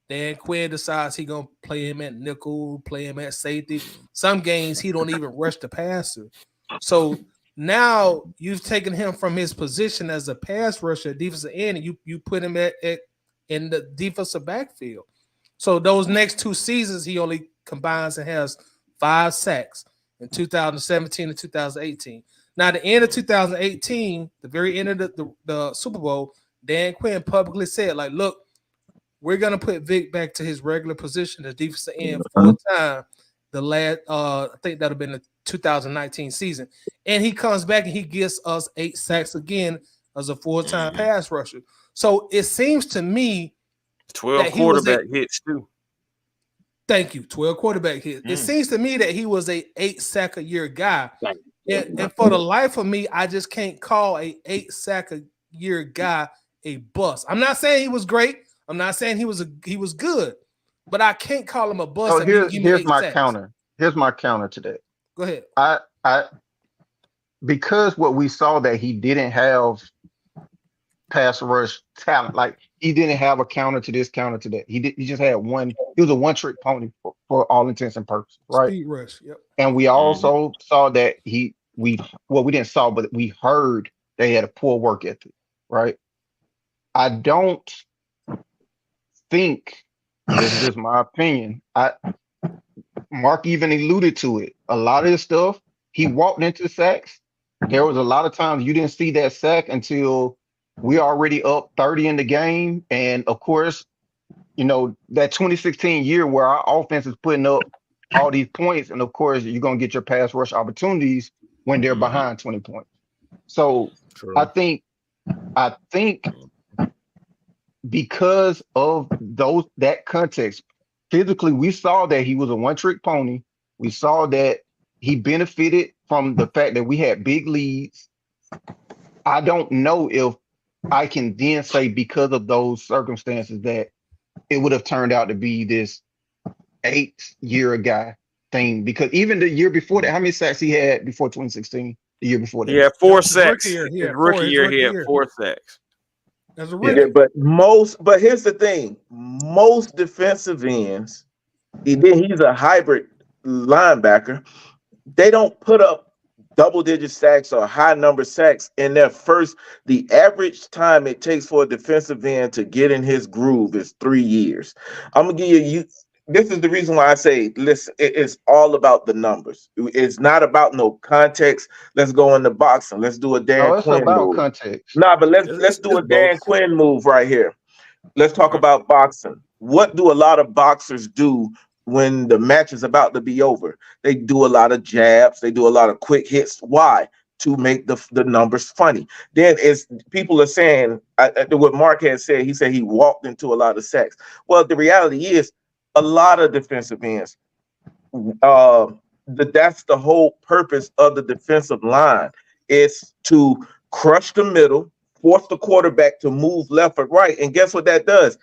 Dan Quinn decides he gonna play him at nickel, play him at safety. Some games he don't even rush the passer. So now you've taken him from his position as a pass rusher, defensive end, and you put him at in the defensive backfield. So those next 2 seasons, he only combines and has 5 sacks in 2017 and 2018. Now, the end of 2018, the very end of the Super Bowl, Dan Quinn publicly said, like, look, we're going to put Vic back to his regular position as defensive end full time. the last I think that'd have been the 2019 season, and he comes back and he gives us 8 sacks again as a full-time pass rusher. So it seems to me 12 quarterback hits too. Thank you. 12 quarterback hits. It seems to me that he was a 8 sack a year guy. And for the life of me, I just can't call a 8 sack a year guy a bust. I'm not saying he was great. I'm not saying he was good, but I can't call him a bust. So here's my counter. Here's my counter to that. Go ahead. I because what we saw that he didn't have pass rush talent. Like he didn't have a counter to this, counter to that. He just had one. He was a one-trick pony for all intents and purposes, right? Speed rush. Yep. And we also saw that we didn't saw, but we heard they had a poor work ethic, right? I don't think, this is just my opinion. Mark even alluded to it. A lot of this stuff, he walked into sacks. There was a lot of times you didn't see that sack until we already up 30 in the game. And of course, that 2016 year where our offense is putting up all these points. And of course, you're going to get your pass rush opportunities when they're behind 20 points. So true. I think because of that context, physically, we saw that he was a one-trick pony. We saw that he benefited from the fact that we had big leads. I don't know if I can then say because of those circumstances that it would have turned out to be this 8-year guy thing. Because even the year before that, how many sacks he had before 2016? The year before that, he had 4 sacks. His rookie year, he had 4 sacks. As a rookie. But here's the thing: most defensive ends, he's a hybrid linebacker. They don't put up double-digit sacks or high number sacks in their first. The average time it takes for a defensive end to get in his groove is 3 years. I'm gonna give you. This is the reason why I say, listen, it's all about the numbers. It's not about no context. Let's go into boxing. Let's do a Dan Quinn move. Context. Nah, but let's do a Dan Quinn move right here. Let's talk about boxing. What do a lot of boxers do when the match is about to be over? They do a lot of jabs. They do a lot of quick hits. Why? To make the numbers funny. Then people are saying what Mark had said. He said he walked into a lot of sacks. Well, the reality is, a lot of defensive ends, that's the whole purpose of the defensive line, is to crush the middle, force the quarterback to move left or right. And guess what that does?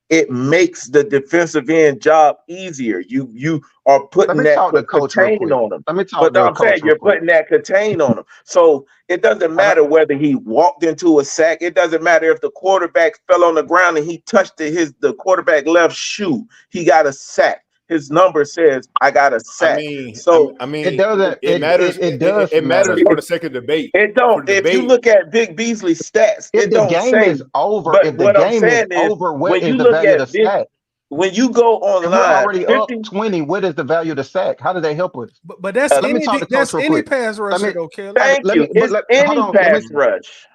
It makes the defensive end job easier. You are putting that contain on them. But I'm saying you're putting that contain on them. So it doesn't matter whether he walked into a sack. It doesn't matter if the quarterback fell on the ground and he touched the quarterback left shoe. He got a sack. His number says, "I got a sack." It doesn't. It matters. It does. It matters for the second debate. It don't. If you look at Vic Beasley's stats, if the game is over, if the game is over, what is the value of the sack? When you go online, we're already up 20. What is the value of the sack? How do they help with it? But that's any pass rusher. Okay. Thank you. It's any pass rush.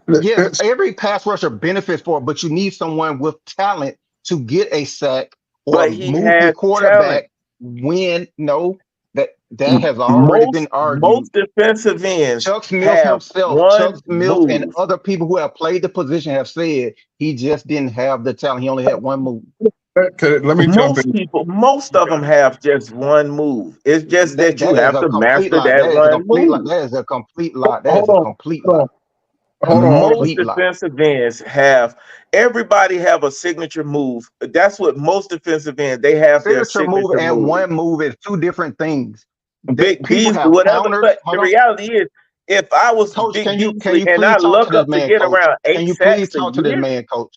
Yes, every pass rusher benefits for it, but you need someone with talent to get a sack. Or move the quarterback that has already been argued. Most defensive ends, Chuck Smith himself, Chuck Smith and other people who have played the position have said he just didn't have the talent. He only had one move. Let me jump in. Most of them have just one move. It's just that you have to master that one move. That is a complete lie. That is a complete lie. Most defensive ends everybody have a signature move. That's what most defensive ends, they have their signature move. And one move is two different things. Big Beasley, whatever. But the reality is, if I was Coach, Big Beasley and I luck up to get around 8 sacks a year, Coach?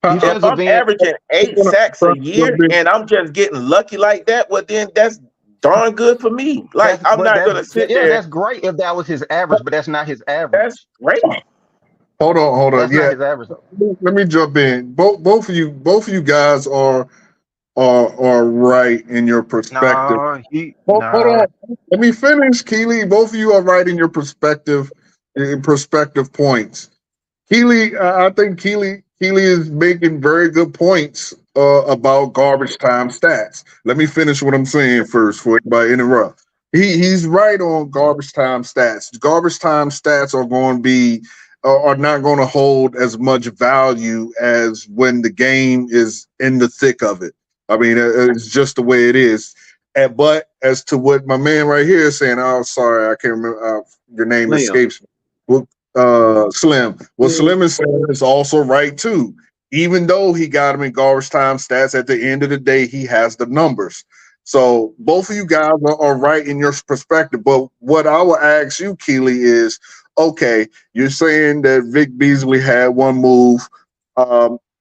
If I'm averaging 8 sacks a year and I'm just getting lucky like that, well then that's darn good for me. Like I'm not gonna sit there. That's great if that was his average, but that's not his average. That's great. Hold on. Let me jump in. Both of you guys are right in your perspective. Hold on. Let me finish, Keely. Both of you are right in your perspective points. Keely, I think Keely is making very good points about garbage time stats. Let me finish what I'm saying first before anybody interrupt. He's right on garbage time stats. Garbage time stats are going to be are not going to hold as much value as when the game is in the thick of it. I mean, it's just the way it is. But as to what my man right here is saying, oh, sorry, I can't remember. Your name escapes me. Well, Slim. What Slim is saying is also right, too. Even though he got him in garbage time stats, at the end of the day, he has the numbers. So both of you guys are right in your perspective. But what I will ask you, Keely, is, okay, you're saying that Vic Beasley had one move.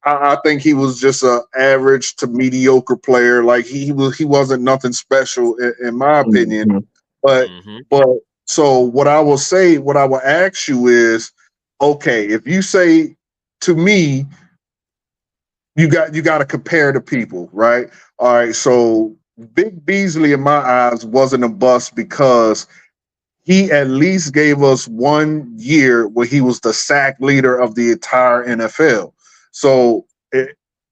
I think he was just an average to mediocre player. Like he wasn't nothing special in my opinion. But so what I will ask you is, okay, if you say to me, you got to compare the people, right? All right, so Vic Beasley in my eyes wasn't a bust because he at least gave us 1 year where he was the sack leader of the entire NFL. So,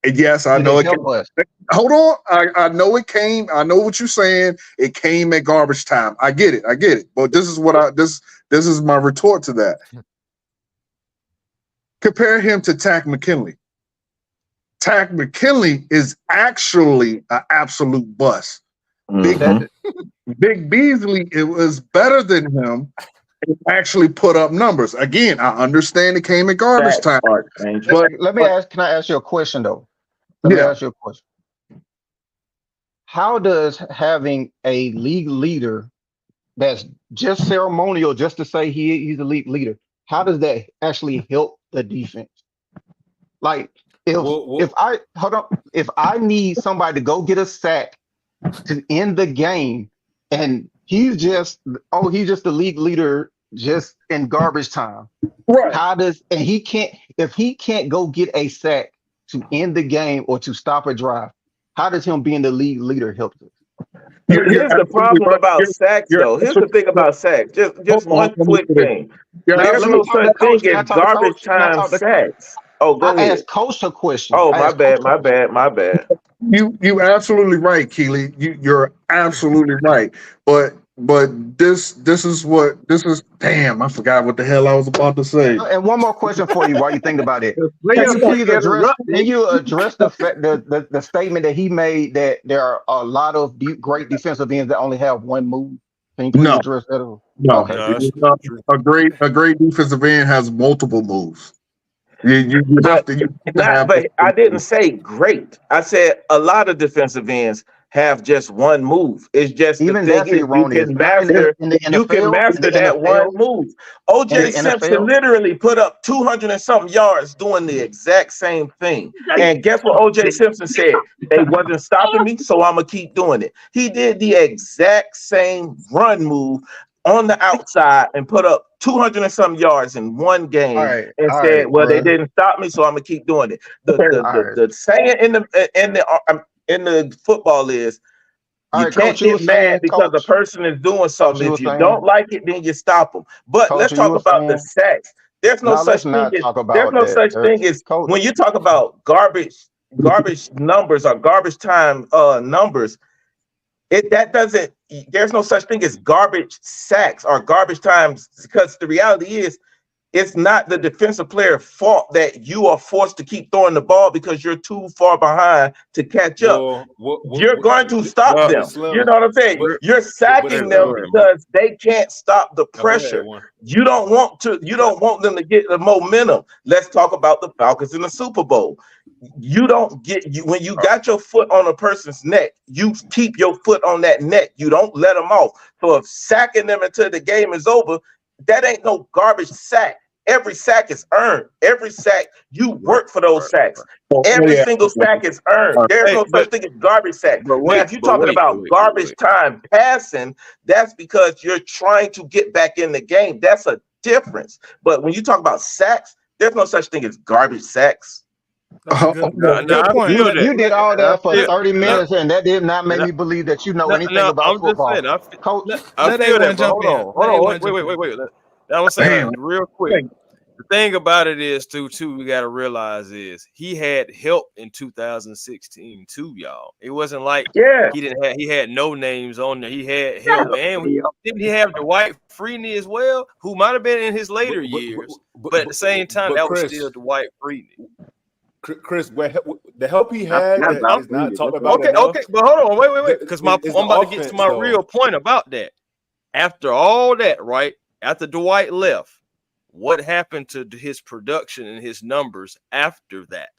yes, I know it came. Hold on. I know it came. I know what you're saying. It came at garbage time. I get it. But this is what this is my retort to that. Compare him to Tack McKinley. Tack McKinley is actually an absolute bust. Big Beasley, it was better than him. It actually put up numbers. Again, I understand it came at garbage time. But can I ask you a question though? Let me ask you a question. How does having a league leader that's just ceremonial, just to say he's a league leader, how does that actually help the defense? Like if I need somebody to go get a sack to end the game, and he's just the league leader just in garbage time. Right. If he can't go get a sack to end the game or to stop a drive, how does him being the league leader help us? Here's the problem about sacks, though. Here's the thing about sacks. Just one quick thing. There's no such thing as garbage time sacks. Oh, go ahead. I asked Coach a question. Oh, my bad. You absolutely right, Keely. You're absolutely right. But this is damn, I forgot what the hell I was about to say. And one more question for you while you think about it. Can you address the fact the statement that he made that there are a lot of great defensive ends that only have one move? Can you please address that? No. Okay. A great defensive end has multiple moves. But I didn't say great. I said a lot of defensive ends have just one move. It's just even the thing you can master that one move. OJ Simpson literally put up 200 and something yards doing the exact same thing. And guess what OJ Simpson said? They wasn't stopping me, so I'm gonna keep doing it. He did the exact same run move on the outside and put up 200 and some yards in one game and said, well, they didn't stop me, so I'm gonna keep doing it. The saying in the football is you can't get mad because the person is doing something. If you don't like it, then you stop them. But let's talk about the sacks. There's no such thing as when you talk about garbage numbers or garbage time numbers. There's no such thing as garbage sacks or garbage times, because the reality is it's not the defensive player's fault that you are forced to keep throwing the ball because you're too far behind to catch up. You're going to stop them. You know what I'm saying? You're sacking them because they can't stop the pressure. You don't want them to get the momentum. Let's talk about the Falcons in the Super Bowl. You don't when you got your foot on a person's neck, you keep your foot on that neck. You don't let them off. So if sacking them until the game is over, that ain't no garbage sack. Every sack is earned. Every sack, you work for those sacks. Every single sack is earned. There's no such thing as garbage sack. Now, if you're talking about garbage time passing, that's because you're trying to get back in the game. That's a difference. But when you talk about sacks, there's no such thing as garbage sacks. Good point. You did all that for 30 minutes, and that did not make me believe that you know anything about football. Coach, I feel that. Hold on. Wait. I was saying real quick. The thing about it is too, we got to realize is he had help in 2016 too, y'all. It wasn't like he had no names on there. He had help, and didn't he have Dwight Freeney as well, who might have been in his later years, but at the same time, that was still Dwight Freeney. Chris, the help he had that is not talked about. Okay, but hold on, wait, because I'm about to get to my real point about that. After all that, right after Dwight left, what happened to his production and his numbers after that?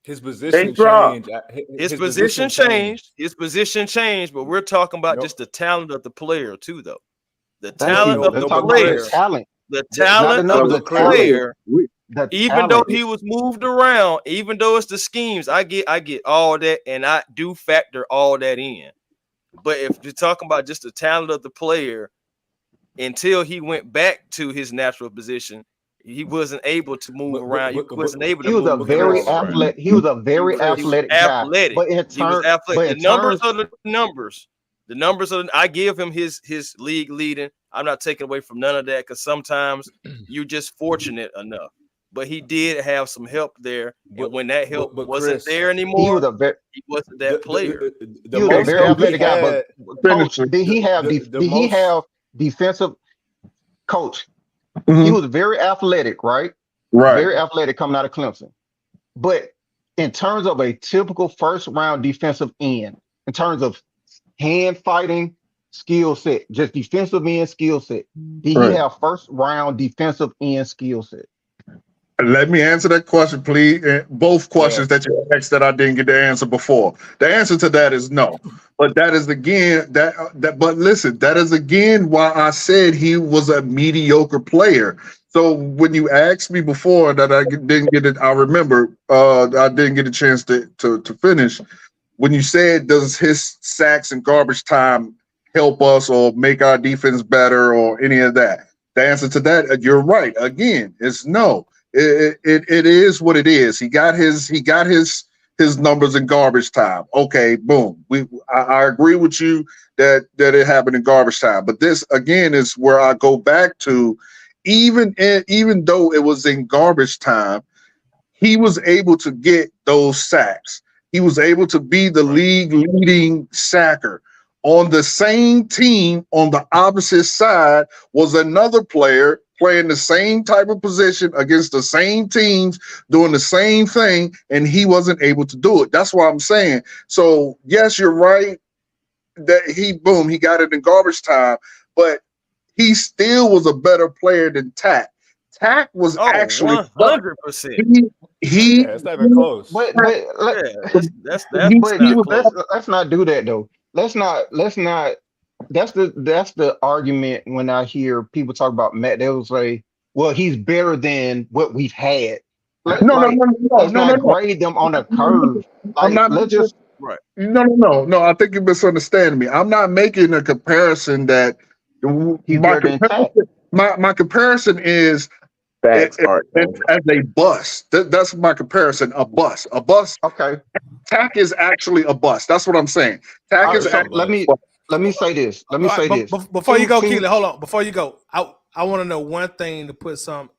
His position changed. His position changed. His position changed, but we're talking about just the talent of the player too, though. The talent of the player. The talent of the player. Even though he was moved around, even though it's the schemes, I get all that, and I do factor all that in. But if you're talking about just the talent of the player, until he went back to his natural position, he wasn't able to move around. He wasn't able to. He was a very athletic. He was a very athletic guy. But in he was athletic. The numbers are the numbers. The numbers are. I give him his league leading. I'm not taking away from none of that because sometimes you're just fortunate enough. But he did have some help there, and when that help wasn't Chris, there anymore, he wasn't that player. He was a very athletic guy. But coach, did he have defensive coach? Mm-hmm. He was very athletic, right? Very athletic coming out of Clemson. But in terms of a typical first round defensive end, in terms of hand fighting skill set, just defensive end skill set, did he have first round defensive end skill set? Let me answer that question, please. Both questions that you asked that I didn't get the answer before. The answer to that is no. But that is again But listen, that is again why I said he was a mediocre player. So when you asked me before that I didn't get it, I remember I didn't get a chance to finish. When you said, does his sacks and garbage time help us or make our defense better or any of that? The answer to that, you're right. Again, is no. It is what it is. He got his numbers in garbage time. Okay, boom. I agree with you that it happened in garbage time. But this again is where I go back to, even though it was in garbage time, he was able to get those sacks. He was able to be the league leading sacker. On the same team, on the opposite side, was another player playing the same type of position against the same teams, doing the same thing, and he wasn't able to do it. That's what I'm saying. So, yes, you're right that he got it in garbage time, but he still was a better player than Tack. Tack was actually 100%. It's not even close. But let's not do that though. Let's not. That's the argument when I hear people talk about Matt. They will say, "Well, he's better than what we've had." Let's not grade them on a curve. I'm not. No. I think you're misunderstanding me. I'm not making a comparison that my comparison is as a bus. That's my comparison. A bus. Okay. Tack is actually a bus. That's what I'm saying. Tack is. Let me say this. Before you go, Keely, hold on. Before you go, I want to know one thing to put some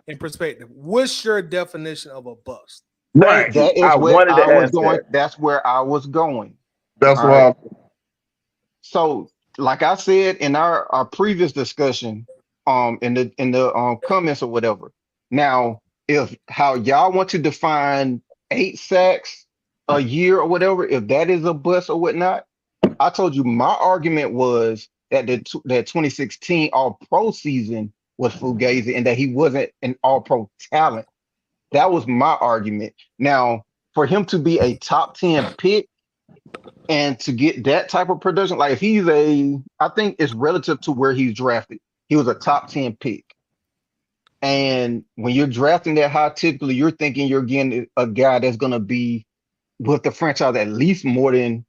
in perspective. What's your definition of a bust? Right. That is where I was going. That's where I was going. That's why. So, like I said in our previous discussion, in the comments or whatever. Now, if how y'all want to define 8 sacks a year or whatever, if that is a bust or whatnot. I told you my argument was that that 2016 All-Pro season was fugazi and that he wasn't an All-Pro talent. That was my argument. Now, for him to be a top 10 pick and to get that type of production, like if I think it's relative to where he's drafted. He was a top 10 pick. And when you're drafting that high, typically you're thinking you're getting a guy that's going to be with the franchise at least more than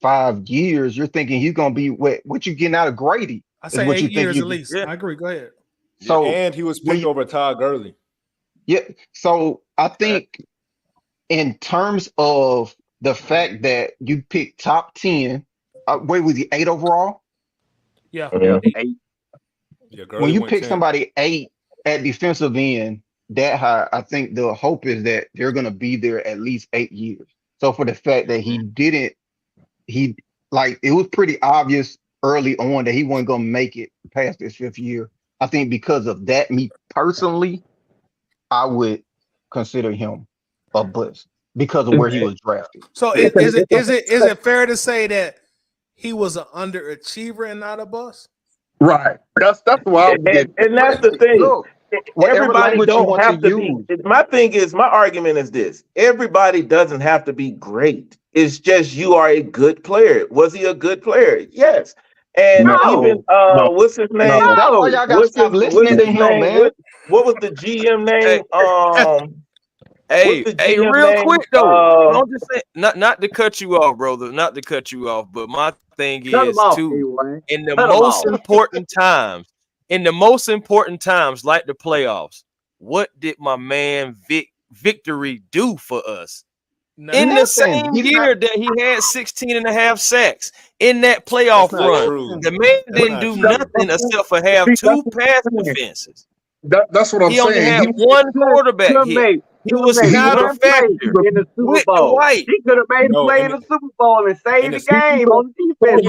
5 years. You're thinking he's going to be what you getting out of Grady. I say 8 years at least. Yeah. I agree. Go ahead. So and he was picked over Todd Gurley. Yeah. So I think in terms of the fact that you picked top 10, wait, was he 8 overall? Yeah. 8. Yeah, when you pick somebody 8 at defensive end that high, I think the hope is that they're going to be there at least 8 years. So for the fact that it was pretty obvious early on that he wasn't going to make it past his 5th year. I think because of that, me personally, I would consider him a bust because of where he was drafted. So is it fair to say that he was an underachiever and not a bust? Right. That's why I'm getting. And that's the thing. Look, Everybody don't have to be. My thing is, my argument is this: everybody doesn't have to be great. It's just you are a good player. Was he a good player? Yes. And even what's his name? That's why y'all gotta stop listening to him, man. What was the GM name? Hey, real quick though, don't just say, not to cut you off, brother, not to cut you off, but my thing is too, in the most important times, like the playoffs, what did my man Victory do for us? In the same year that he had 16 and a half sacks in that playoff run, the man didn't do nothing except for have 2 pass defenses. That's what I'm saying. He only had 1 quarterback hit. He was not a factor in the Super Bowl. He could have made a play in the Super Bowl and saved the game on defense.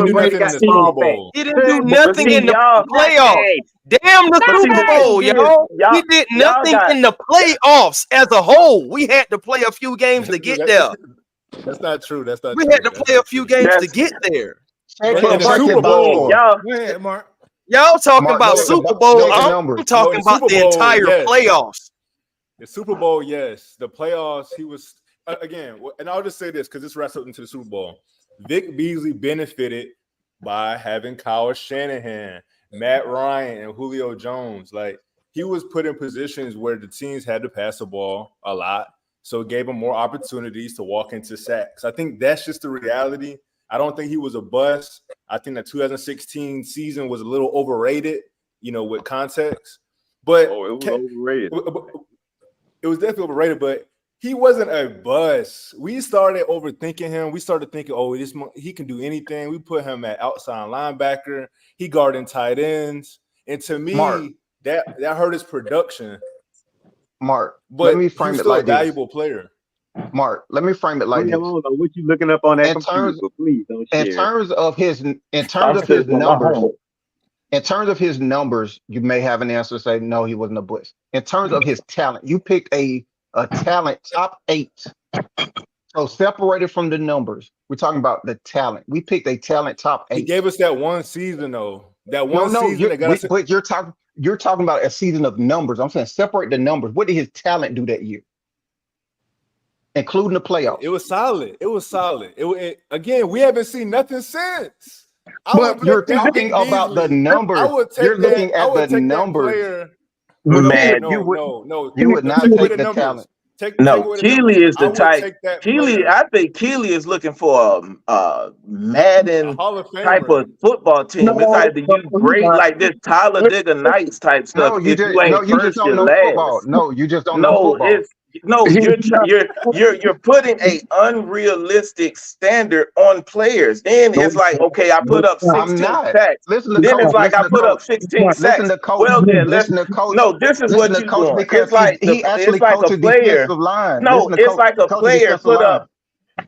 He didn't do nothing in the playoffs. Damn the Super Bowl, y'all. We did nothing in the playoffs as a whole. We had to play a few games to get there. That's not true. We had to play a few games to get there. In the Super Bowl, Go ahead, Mark. Y'all talking about Super Bowl. I'm talking about the entire playoffs. The Super Bowl, yes. The playoffs, he was, again, and I'll just say this because this wraps up into the Super Bowl. Vic Beasley benefited by having Kyle Shanahan, Matt Ryan, and Julio Jones. Like, he was put in positions where the teams had to pass the ball a lot, so it gave him more opportunities to walk into sacks. I think that's just the reality. I don't think he was a bust. I think the 2016 season was a little overrated, with context. But it was overrated. It was definitely overrated, but he wasn't a bust. We started overthinking him. We started thinking, he can do anything. We put him at outside linebacker. He guarding tight ends. And to me, Mark, that hurt his production. Mark, but let me frame it like this. A valuable player. Mark, let me frame it like this. I don't know what you looking up on that computer, but please don't share. In terms of his numbers, you may have an answer to say no, he wasn't a bust. In terms of his talent, you picked a talent top 8. So separated from the numbers, we're talking about the talent. We picked a talent top 8. He gave us that one season though. That one season. But you're talking about a season of numbers. I'm saying separate the numbers. What did his talent do that year, including the playoffs? It was solid. Again, we haven't seen nothing since. But you're talking about the numbers. You're looking at the numbers. Man, you would not take the talent. Keely is the type. I think Keely is looking for a Madden type of football team. It's either you great like this Tyler Digger Knights type stuff. No, you just don't know football. No, you just don't know football. You're putting a unrealistic standard on players. Then it's like, okay, I put up 16 sacks. Then it's like I put up 16 sacks. Well, then listen to coach. No, this is what you doing. It's like a player. No, it's like a player put up.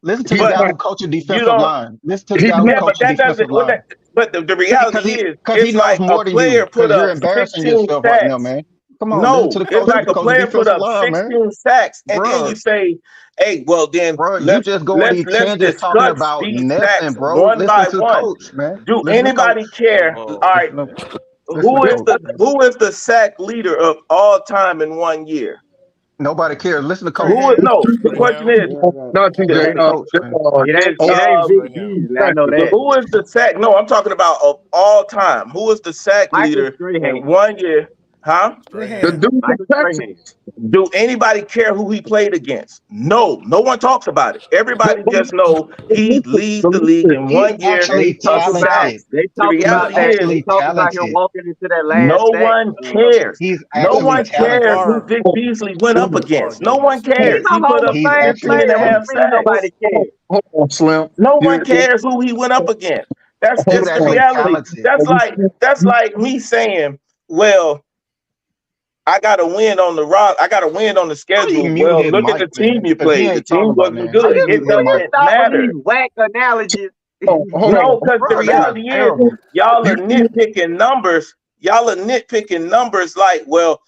Listen to the guy who coaches defensive line. Listen to the guy who coaches defensive line. But the reality is, it's like a player put up 16 sacks right now, man. Come on, no, it's like a player put up 16 sacks, and then you say, "Hey, well then, let's just go on these tangents talking about nothing, bro. One by one. Coach, man. Do anybody care? All right, who is the sack leader of all time in 1 year? Nobody cares. Listen to coach. The question is, who is the sack? No, I'm talking about of all time. Who is the sack leader in 1 year? Huh? Do anybody care who he played against? No one talks about it. Everybody just know he leads the league in 1 year. They talk about him walking into that last. No one cares. No one cares who Vic Beasley went up against. No one cares. He put up 16.5 sacks. Nobody cares. Hold on, Slim. No one cares who he went up against. That's just the reality. That's like me saying, well, I got to win on the rock. I got to win on the How do you schedule. mute Well, his look at the mic, man? team you Because he played. The ain't talking team about wasn't man. How do good. you It mute his mic? doesn't Stop with matter. these whack analogies. Hold No, on. because the Bro, that is reality is terrible. y'all are You, nitpicking numbers. Y'all are nitpicking numbers like, well,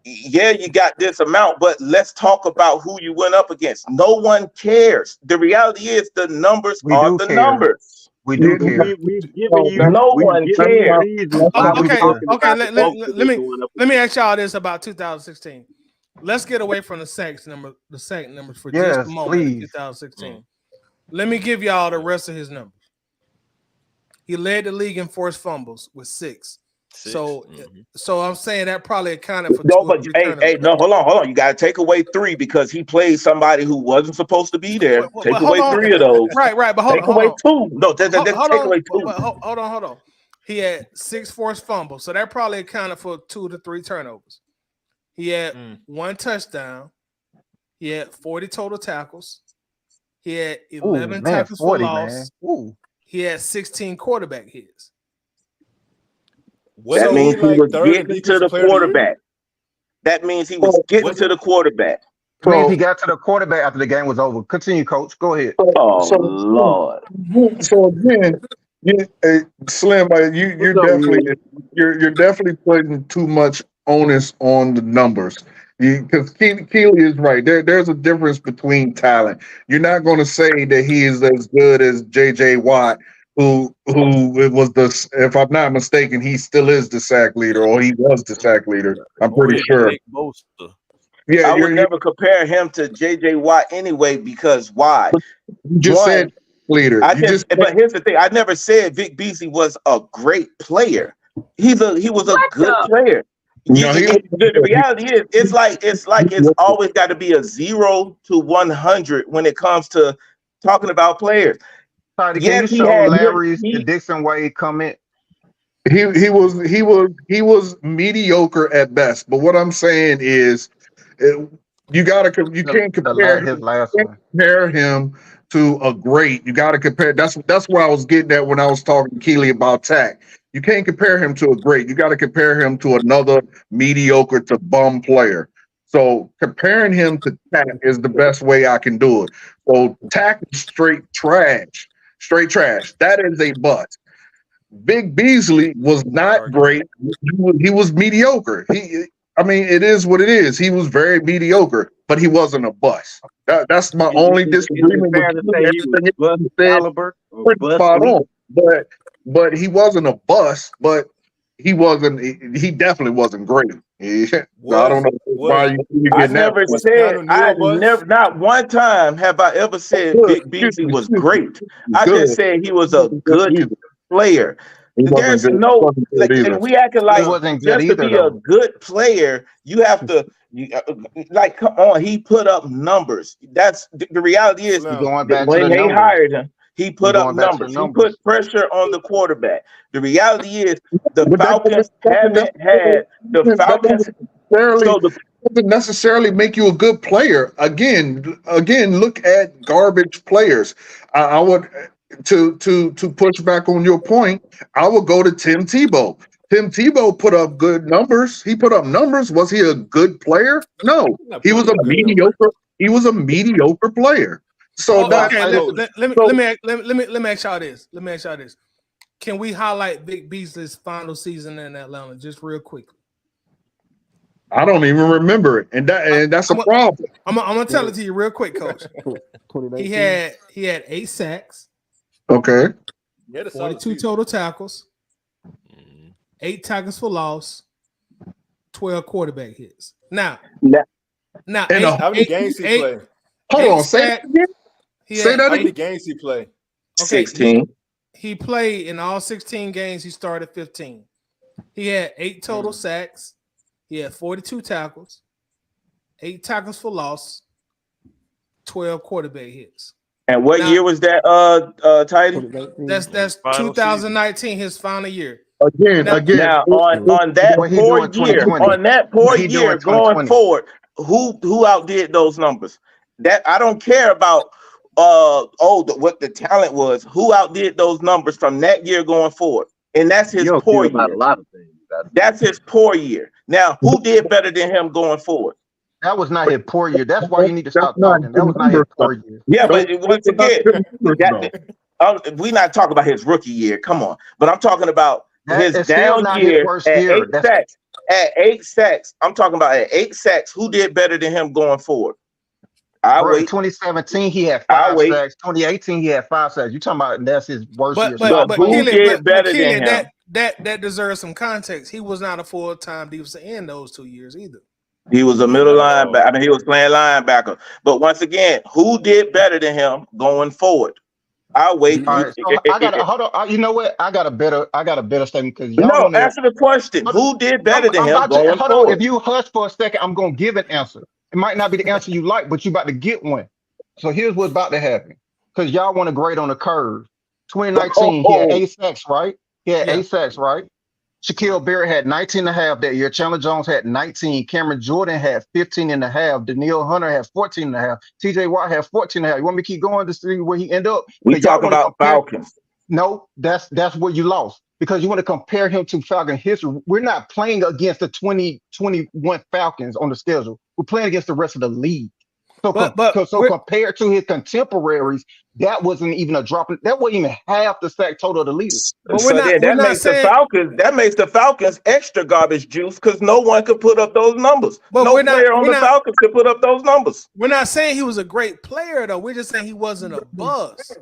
yeah, you got this amount, but let's talk about who you went up against. No one cares. The reality is the numbers We are do the care. numbers. We do you, care. We've given no, you No we've one given that's you cares. not reasons that's why not we're Okay, fair. talking okay. about the folks that we're going up Let me against. ask y'all this about 2016. Let's get away from the sack numbers for just a Yes, moment in please. 2016. Let me give y'all the rest of his numbers. He led the league in forced fumbles with 6. 6. So I'm saying that probably accounted for 2 No, or but 3 hey, turnovers. no, hold on. You got to take away 3 because he played somebody who wasn't supposed to be there. Take Hold away on. 3 of those. Right, but hold Take away on. 2. No, just Hold take on. away 2. Hold on. He had 6 forced fumbles, so that probably accounted for 2 to 3 turnovers. He had 1 touchdown. He had 40 total tackles. He had 11 Man, tackles for 40, loss. man. Ooh. He had 16 quarterback hits. That Wasn't means he he like was third in getting to defensive the player of the year? quarterback. That means he was getting to Wasn't the quarterback. It means he So, got to the quarterback after the game was over. Continue, coach. Go ahead. Oh, so, Lord. so again, Slim, What's up, Will? you're definitely putting too much onus on the numbers. Because Keely is right. There's a difference between talent. You're not going to say that he is as good as J.J. Watt, who was if I'm not mistaken, he still is the sack leader, or he was the sack leader. I'm or pretty even sure. Nick Bosa? Yeah, I would you never compare him to J.J. Watt anyway, because why? just said One, leader. You just but here's the thing. I never said Vic Beasley was a great player. He was a What good the? player. no, he was. The reality is, it's always got to be a 0 to 100 when it comes to talking about players. Tyler, can you Yes, he show had Larry's the he Dixon Wade comment? He was mediocre at best. But what I'm saying is, you can't His last one. compare him to a great. You got to compare. That's where I was getting at when I was talking to Keely about Tack. You can't compare him to a great. You got to compare him to another mediocre to bum player. So comparing him to Tack is the best way I can do it. So Tack is straight trash. Straight trash. That is a bust. Big Beasley was not great. He was mediocre. I mean, it is what it is. He was very mediocre, but he wasn't a bust. That's my only Is it disagreement with fair to you. say he was Everything bust you said caliber or pretty bust spot elite? on. But he wasn't a bust. But he wasn't. He definitely wasn't great. So I don't know why you I getting that never point. said, not one time have I ever said Good. Vic Beasley was Excuse me. great. I Good. just said he was He a wasn't good good either. player. He wasn't There's good. He no, wasn't good either. and we acting He like wasn't good just to either, be a though. good player, you have to, like, come on, he put up numbers. That's the reality is, You're going that back to when the they numbers. hired him, he You're put up going back to the numbers. He put numbers. pressure on the quarterback. The reality is, the But Falcons haven't had the that Falcons. necessarily So the doesn't necessarily make you a good player. Again, look at garbage players. I would to push back on your point. I would go to Tim Tebow. Tim Tebow put up good numbers. He put up numbers. Was he a good player? No, he was a mediocre. He was a mediocre player. So that Okay, Hey, let me ask y'all this. Can we highlight Vic Beasley's final season in Atlanta just real quickly? I don't even remember it, and that's a problem. I'm gonna tell it to you real quick, Coach. He had 8 sacks. Okay. 42 total tackles, 8 tackles for loss, 12 quarterback hits. Now, how many games he play? Hold on, say that again. How many games he play? Okay, 16. He played in all 16 games. He started 15. He had 8 total sacks. He had 42 tackles, 8 tackles for loss, 12 quarterback hits. And what year was that, Tidy? That's 2019, his final year. Again. Now on that what he poor do in year, 2020? Going forward, who outdid those numbers? That I don't care about. What the talent was. Who outdid those numbers from that year going forward? And that's his You don't poor care about year. a lot of things. That's his poor year. Now, who did better than him going forward? That was not his poor year. That's why you need to That's stop not talking. good That was not his numbers, though. poor year. Yeah, but Those once are not again, good numbers, though. we not talking about his rookie year. Come on, but I'm talking about That his is still down not his year worst at year. 8 That's sacks. At 8 sacks, I'm talking about at 8 sacks. Who did better than him going forward? I'll bro. In wait. 2017, he had I'll 5 wait. sacks. 2018, he had 5 sacks. You talking about that's his worst year? But Stop But but who playing. Keelan, did but better than Keelan, him? that deserves some context. He was not a full-time defensive end those 2 years either. He was a middle linebacker. I mean, he was playing linebacker. But once again, who did better than him going forward? I'll wait. All right, so I got hold on. You know what? I got a better statement because y'all No, want to answer the question. Who did better than I'm him about to going hold on. forward? If you hush for a second, I'm gonna give an answer. It might not be the answer you like, but you about to get one. So here's what's about to happen. Because y'all want to grade on the curve. 2019, he had 8 sacks, right? He had Yeah. 8 sacks, right? Shaquille Barrett had 19 and a half that year. Chandler Jones had 19. Cameron Jordan had 15 and a half. Danielle Hunter had 14 and a half. TJ Watt had 14 and a half. You want me to keep going to see where he ended up? We 'Cause y'all talk wanna about compare- Falcons. No, that's where you lost because you want to compare him to Falcon history. We're not playing against the 2021 Falcons on the schedule. We're playing against the rest of the league. So, so compared to his contemporaries, that wasn't even a drop. That wasn't even half the sack total of the leaders. But So then that makes the Falcons extra garbage juice because no one could put up those numbers. But No player on the Falcons could put up those numbers. We're not saying he was a great player though. We're just saying he wasn't a buzz.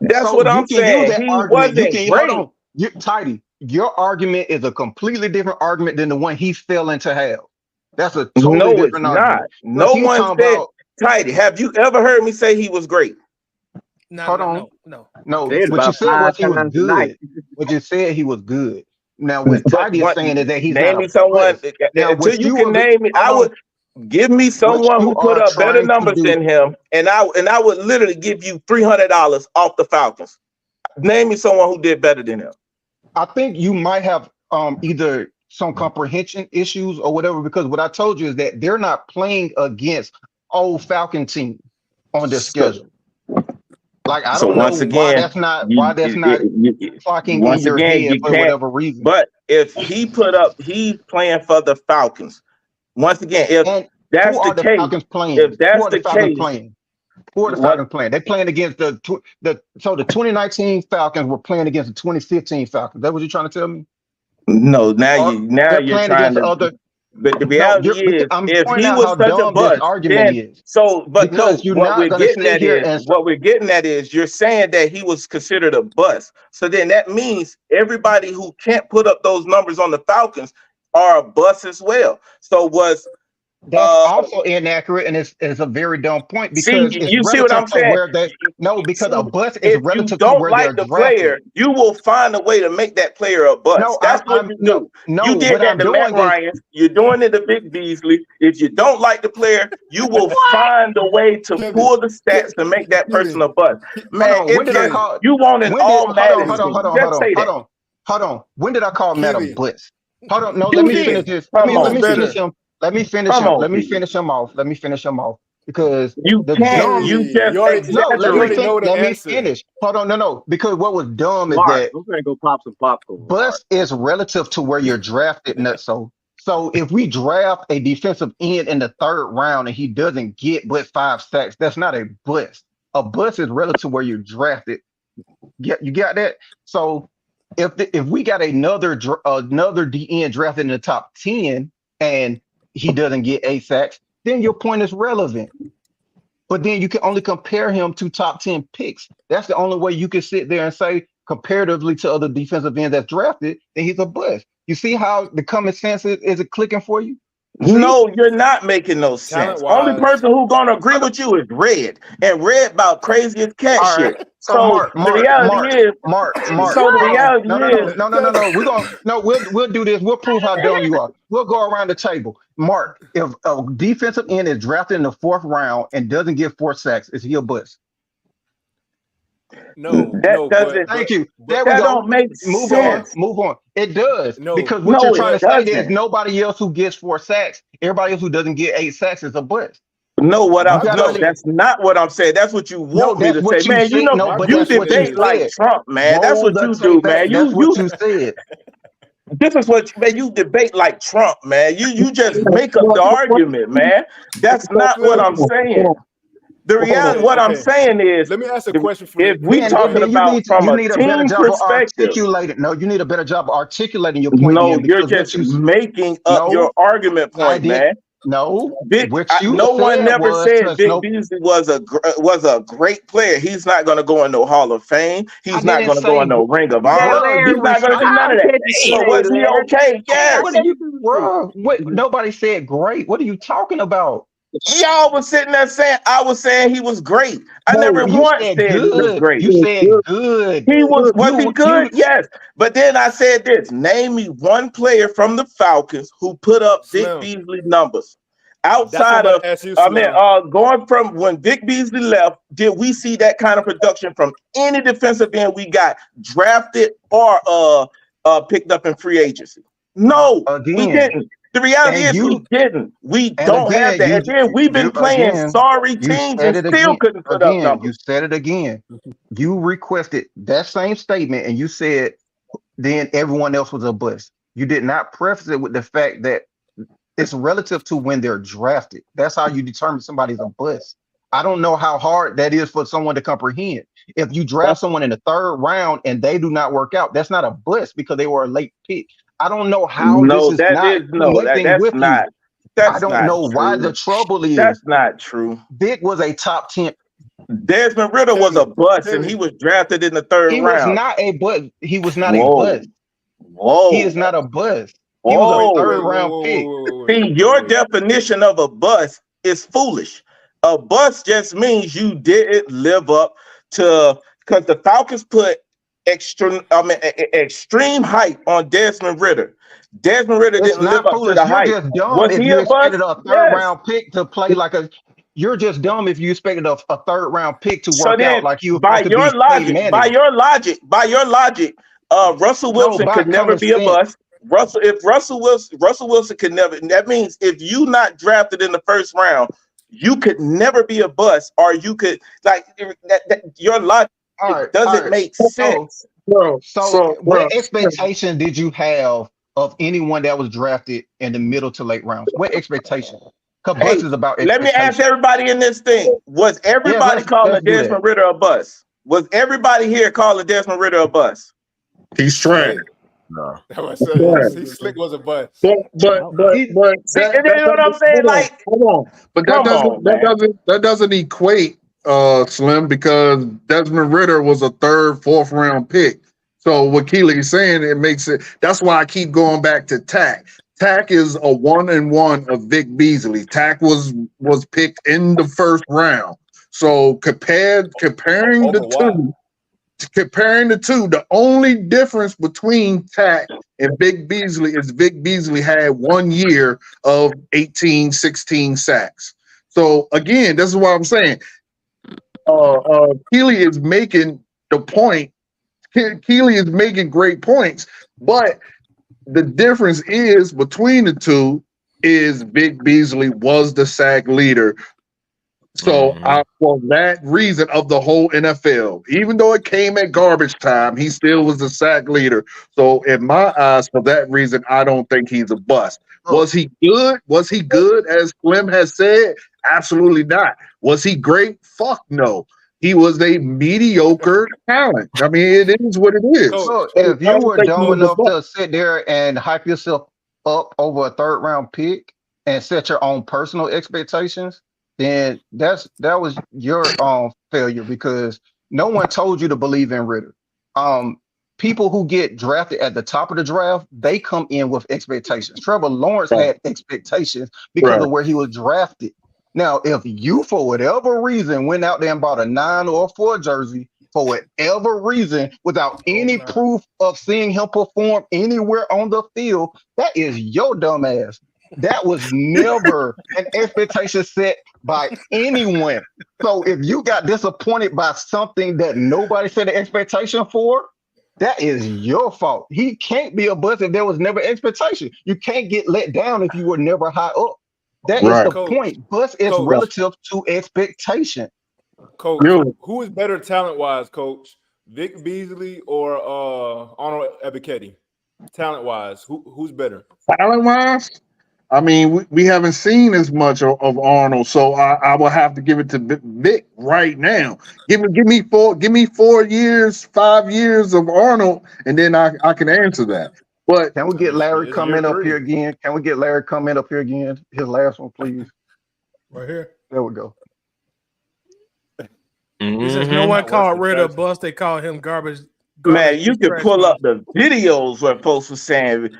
That's what I'm saying. He wasn't great. Hold on. Tidy, your argument is a completely different argument than the one he's failing to have. That's a totally different argument. No one said, Tidy, have you ever heard me say he was great? Hold on. No. What you said was he was good. What you said he was good. Now, what Tidy is saying is that he's name not me someone. Now, until you can name me, I would give me someone who put up better numbers than him, and I would literally give you $300 off the Falcons. Name me someone who did better than him. I think you might have either some comprehension issues or whatever, because what I told you is that they're not playing against old Falcon team on their schedule. Like I don't know why that's not clocking in your head for whatever reason. But if he's playing for the Falcons. Once again, if that's the case, if that's the case. Who are the Falcons playing? They're playing against the 2019 Falcons were playing against the 2015 Falcons. That what you're trying to tell me? No, now you're trying to other. But the reality is, if he was such a bust, then what we're getting at is you're saying that he was considered a bust. So then that means everybody who can't put up those numbers on the Falcons are a bust as well. So that's also inaccurate, and it's a very dumb point because you see what I'm saying? Because a bust is relative to where they're drafted. Player, you will find a way to make that player a bust. That's what you do. You did that to Matt Ryan. You're doing it to Vic Beasley. If you don't like the player, you will find a way to pull the stats to make that person a bust. Man, you want it all Madden. Hold on. When did I call Matt a bust? Hold on. No, let me finish this. Let me finish him. Let me finish him off. Because let me finish. Hold on, no. Because what was dumb is that we're gonna go pop some popcorn. Bust is relative to where you're drafted, Nutso. So if we draft a defensive end in the 3rd round and he doesn't get but 5 sacks, that's not a bust. A bust is relative to where you're drafted. You got that? So if we got another DN drafted in the top 10 and he doesn't get 8 sacks, then your point is relevant. But then you can only compare him to top 10 picks. That's the only way you can sit there and say, comparatively to other defensive ends that's drafted, that he's a bust. You see how the common sense is it clicking for you? No, you're not making no sense. Only person who's gonna agree with you is Red, and Red about crazy as cat shit. So the reality is, we'll do this. We'll prove how dumb you are. We'll go around the table. Mark, if a defensive end is drafted in the 4th round and doesn't get 4 sacks, is he a bust? Thank you. There we go. Don't make sense. Move on. It does. Because what you're trying to say is nobody else who gets 4 sacks, everybody else who doesn't get 8 sacks is a bust. That's not what I'm saying. That's what you want me to say, man. You debate like Trump, man. That's what you do, man. That's what you said. This is what man, you debate like Trump, man. You just make up the argument, man. That's not what I'm saying. The reality, what I'm saying is, let me ask a question for if we And talking then about from you a need a better team job of perspective, articulating. No, you need a better job of articulating your point no, then, you're because what just you making up no, your argument I point, did man. no. What you No one said never was said to Vic no. Beasley was a great player. He's not going to go in no Hall of Fame. I He's not didn't going to go say, in no Ring of Yeah, Honor. bruh. He's Larry, not going to do none stop of that. what you But say, was he Larry. okay? Yes. What are you, bruh? What? Nobody said great. What are you talking about? Y'all was sitting there saying I was saying he was great. I No, never you once said said he was good. great. You said good. He was he good? You. Yes. But then I said this: name me one player from the Falcons who put up Vic Slim. Beasley numbers. That's what I'm Outside about of, to ask you, I mean, Slim. going from when Vic Beasley left, did we see that kind of production from any defensive end we got drafted or picked up in free agency? No, we Again, didn't. The reality and is we you, didn't. We and don't have again, that. And then we've been playing sorry you teams and said it still again. couldn't put up Again, you numbers. said it again. You requested that same statement, and you said then everyone else was a bust. You did not preface it with the fact that it's relative to when they're drafted. That's how you determine somebody's a bust. I don't know how hard that is for someone to comprehend. If you draft someone in the third round and they do not work out, that's not a bust because they were a late pick. I don't know how this No, is not connecting that's with you. not I don't know why the true. trouble That's is. not true. Vic was a top 10. Desmond Ritter was a bust and he was drafted in the third He was round. not a bust. He was not a Whoa. bust. He is Whoa. not a bust. He was a Wait, Whoa. third wait, wait, round wait, pick. wait, See, your definition of a bust is foolish. A bust just means you didn't live up to, because the Falcons put extreme hype on Desmond Ritter. Desmond Ritter It's didn't live not up to foolish. the You're hype. just dumb Was if he you a bust? expected a third Yes. round pick to play like a. You're just dumb if you expected a third round pick to So work out then, like you were supposed to be Peyton Manning. by your logic, Russell No, Wilson by could never common be a sense. bust. Russell Wilson could never. That means if you not drafted in the first round, you could never be a bust, or you could like your logic All right, doesn't make sense. so what expectation did you have of anyone that was drafted in the middle to late rounds? What expectation? Because Hey, bust is about let me ask expectation. everybody in this thing: was Yeah, everybody calling let's do that. Desmond Ritter a bust? Was everybody here calling Desmond Ritter a bust? He's trash. No. He slick was a bust. But See, and then you know what I'm saying? Like, hold on. But come on, man. that doesn't equate, Slim, because Desmond Ritter was a third, fourth round pick. So what Keely is saying, it makes it. That's why I keep going back to Tack. Tack is a 1-1 of Vic Beasley. Tack was picked in the first round. So comparing the two, the only difference between Tack and Vic Beasley is Vic Beasley had 1 year of 18, 16 sacks. So again, this is what I'm saying. Keely is making the point. Keely is making great points, but the difference is between the two is Vic Beasley was the sack leader. So for that reason of the whole NFL, even though it came at garbage time, he still was the sack leader. So in my eyes, for that reason, I don't think he's a bust. Was he good? Was he good, as Clem has said? Absolutely not. Was he great? Fuck no. He was a mediocre talent. I mean, it is what it is. So So if I you don't were think he dumb was a enough bust. to sit there and hype yourself up over a third round pick and set your own personal expectations, then that was your failure because no one told you to believe in Ritter. People who get drafted at the top of the draft, they come in with expectations. Trevor Lawrence Right. had expectations because Right. of where he was drafted. Now, if you, for whatever reason, went out there and bought a 9 or a 4 jersey for whatever reason without any proof of seeing him perform anywhere on the field, that is your dumb ass. That was never an expectation set by anyone. So if you got disappointed by something that nobody set an expectation for, that is your fault. He can't be a bust if there was never expectation. You can't get let down if you were never high up. That is the point. Bust is relative to expectation. Coach, who is better talent-wise, Coach? Vic Beasley or Arnold Ebiketie? talent wise, who's better? Talent wise, I mean, we haven't seen as much of Arnold, so I will have to give it to Vic right now. Give me 4 years, 5 years of Arnold, and then I can answer that. But Can we get Larry It's year comment up 3. here again? Can we get Larry comment up here again? His last one, please. Right here. There we go. He says no one called Ritter a bust. They call him garbage. Man, you can trash pull man. up the videos where folks were saying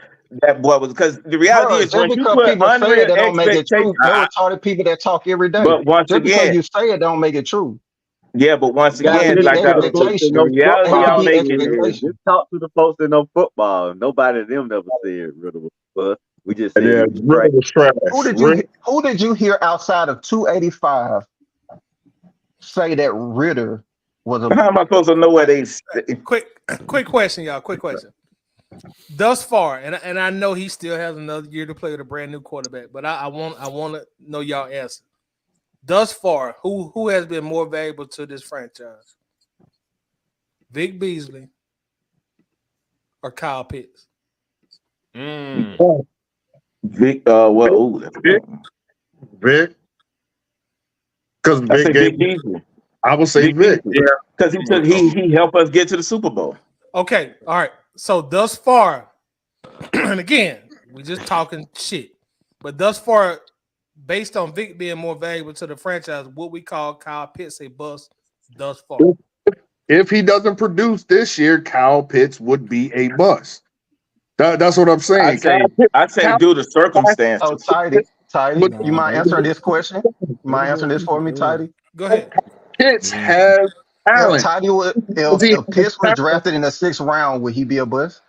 that boy was, because the reality Bro, is just when you because put people say it, unreal that don't make it expectations. true. They're retarded people that talk every day. But once Just because again, you say it, don't make it true. yeah, but once You gotta again, meet like the The folks that expectation. know the reality There football can I'm be making is said, expectation. just talk to the folks that know football. Nobody of them never said Ritter was a bust. We just said yeah, he was Ritter trash. was trash. Who did you hear outside of 285 say that Ritter was a how am I supposed to know where they? Quick question, y'all. Quick question. Thus far, and I know he still has another year to play with a brand new quarterback, but I want to know y'all answer. Thus far, who has been more valuable to this franchise? Vic Beasley or Kyle Pitts? Vic, well, Vic, because I Vic say gave. Vic Beasley. I would say Vic. Yeah, because he helped us get to the Super Bowl. Okay, all right. So thus far, and again, we just talking shit, but thus far, based on Vic being more valuable to the franchise, what we call Kyle Pitts a bust thus far. If he doesn't produce this year, Kyle Pitts would be a bust. That's what I'm saying. I'd say due to circumstances. Oh, Tidy, But you mind answering this question? You mind answering this for me, Tidy? Go ahead. Pitts has talent. If Pitts was drafted in the 6th round, would he be a bust?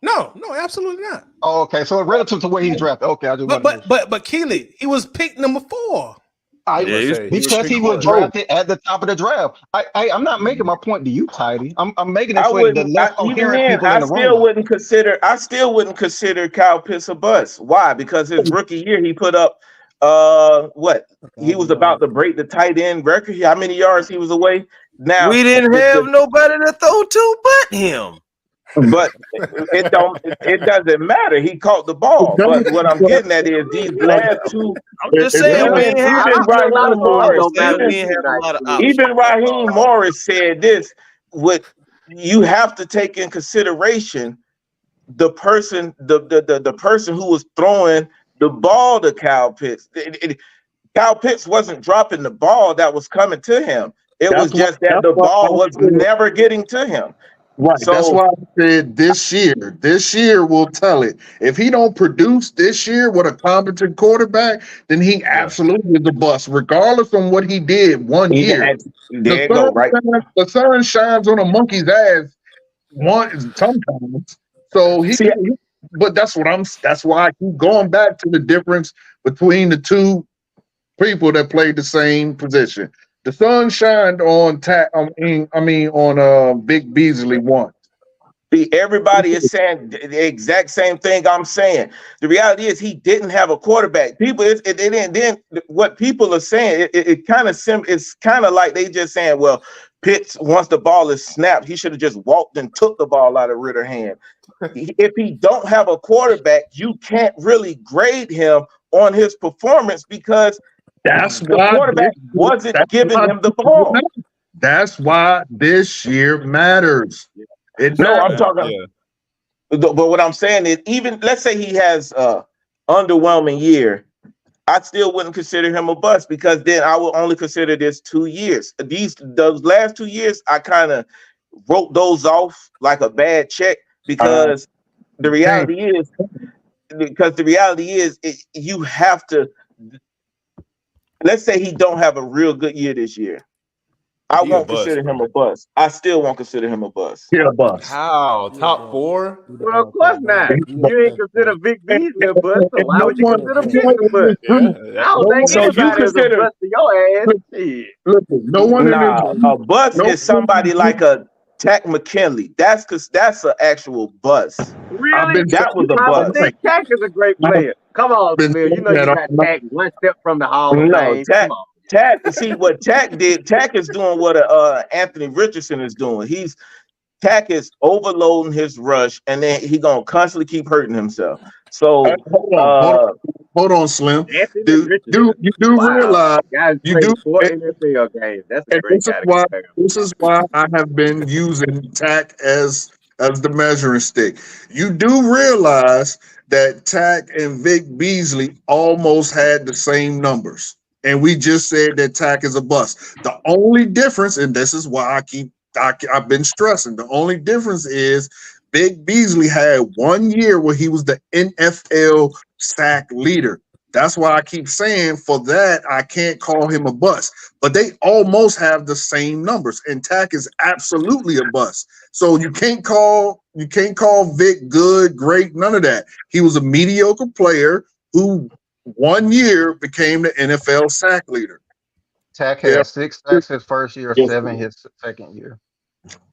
No, absolutely not. Oh, okay. So relative to where he's drafted. Okay, I just want to but Keely, he was picked number 4. Because he was drafted at the top of the draft. I'm not making my point to you, Tidy. I'm making it for the less coherent people in the room. I still wouldn't consider Kyle Pitts a bust. Why? Because his rookie year he put up he was about to break the tight end record. How many yards he was away? Now we didn't have nobody to throw to but him. But it doesn't matter. He caught the ball. But what I'm getting at is these last two. I'm just saying we ain't have Even Raheem Morris said this. What you have to take in consideration the person, the person who was throwing the ball to Kyle Pitts. Kyle Pitts wasn't dropping the ball that was coming to him. It was just that the ball was never getting to him. Right. So, that's why I said this year will tell it. If he don't produce this year with a competent quarterback, then he absolutely is a bust, regardless of what he did one year. The sun shines on a monkey's ass sometimes. So but that's why I keep going back to the difference between the two people that played the same position. The sun shined on Vic Beasley once. See, everybody is saying the exact same thing I'm saying. The reality is he didn't have a quarterback. What people are saying, it's kind of like they just saying, well, Pitts, once the ball is snapped, he should have just walked and took the ball out of Ritter's hand. If he don't have a quarterback, you can't really grade him on his performance because the quarterback wasn't giving him the ball. That's why this year matters. I'm talking. But what I'm saying is, even let's say he has underwhelming year, I still wouldn't consider him a bust because then I would only consider this 2 years. Those last 2 years, I kind of wrote those off like a bad check because the reality is, you have to. Let's say he don't have a real good year this year. I won't consider him a bust. I still won't consider him a bust. Yeah, a bust. How? Top 4? Well, of course not. You ain't consider Vic Beasley a bust, so why would you consider Pitts a bust? I don't think anybody is a bust to your ass. Shit. A bust is somebody like a Tack McKinley. That's an actual bust. Really? That was a bust. I think Tack is a great player. Come on, Bill. You know you got Tack one step from the Hall of Fame. Come on. Tack, see what Tack did. Tack is doing what Anthony Richardson is doing. Tack is overloading his rush, and then he gonna constantly keep hurting himself. So hold on, Slim. Anthony You Richardson. do Wow. realize Guys you played do, 4 NFL games. That's a and great guy to compare him. this is why I have been using Tack as the measuring stick. You do realize that Tack and Vic Beasley almost had the same numbers, and we just said that Tack is a bust. The only difference, and this is why I've been stressing, the only difference is Vic Beasley had 1 year where he was the NFL sack leader. That's why I keep saying for that, I can't call him a bust. But they almost have the same numbers, and Tack is absolutely a bust. So you can't call Vic good, great, none of that. He was a mediocre player who 1 year became the NFL sack leader. Tack had 6 sacks his first year, 7 his second year.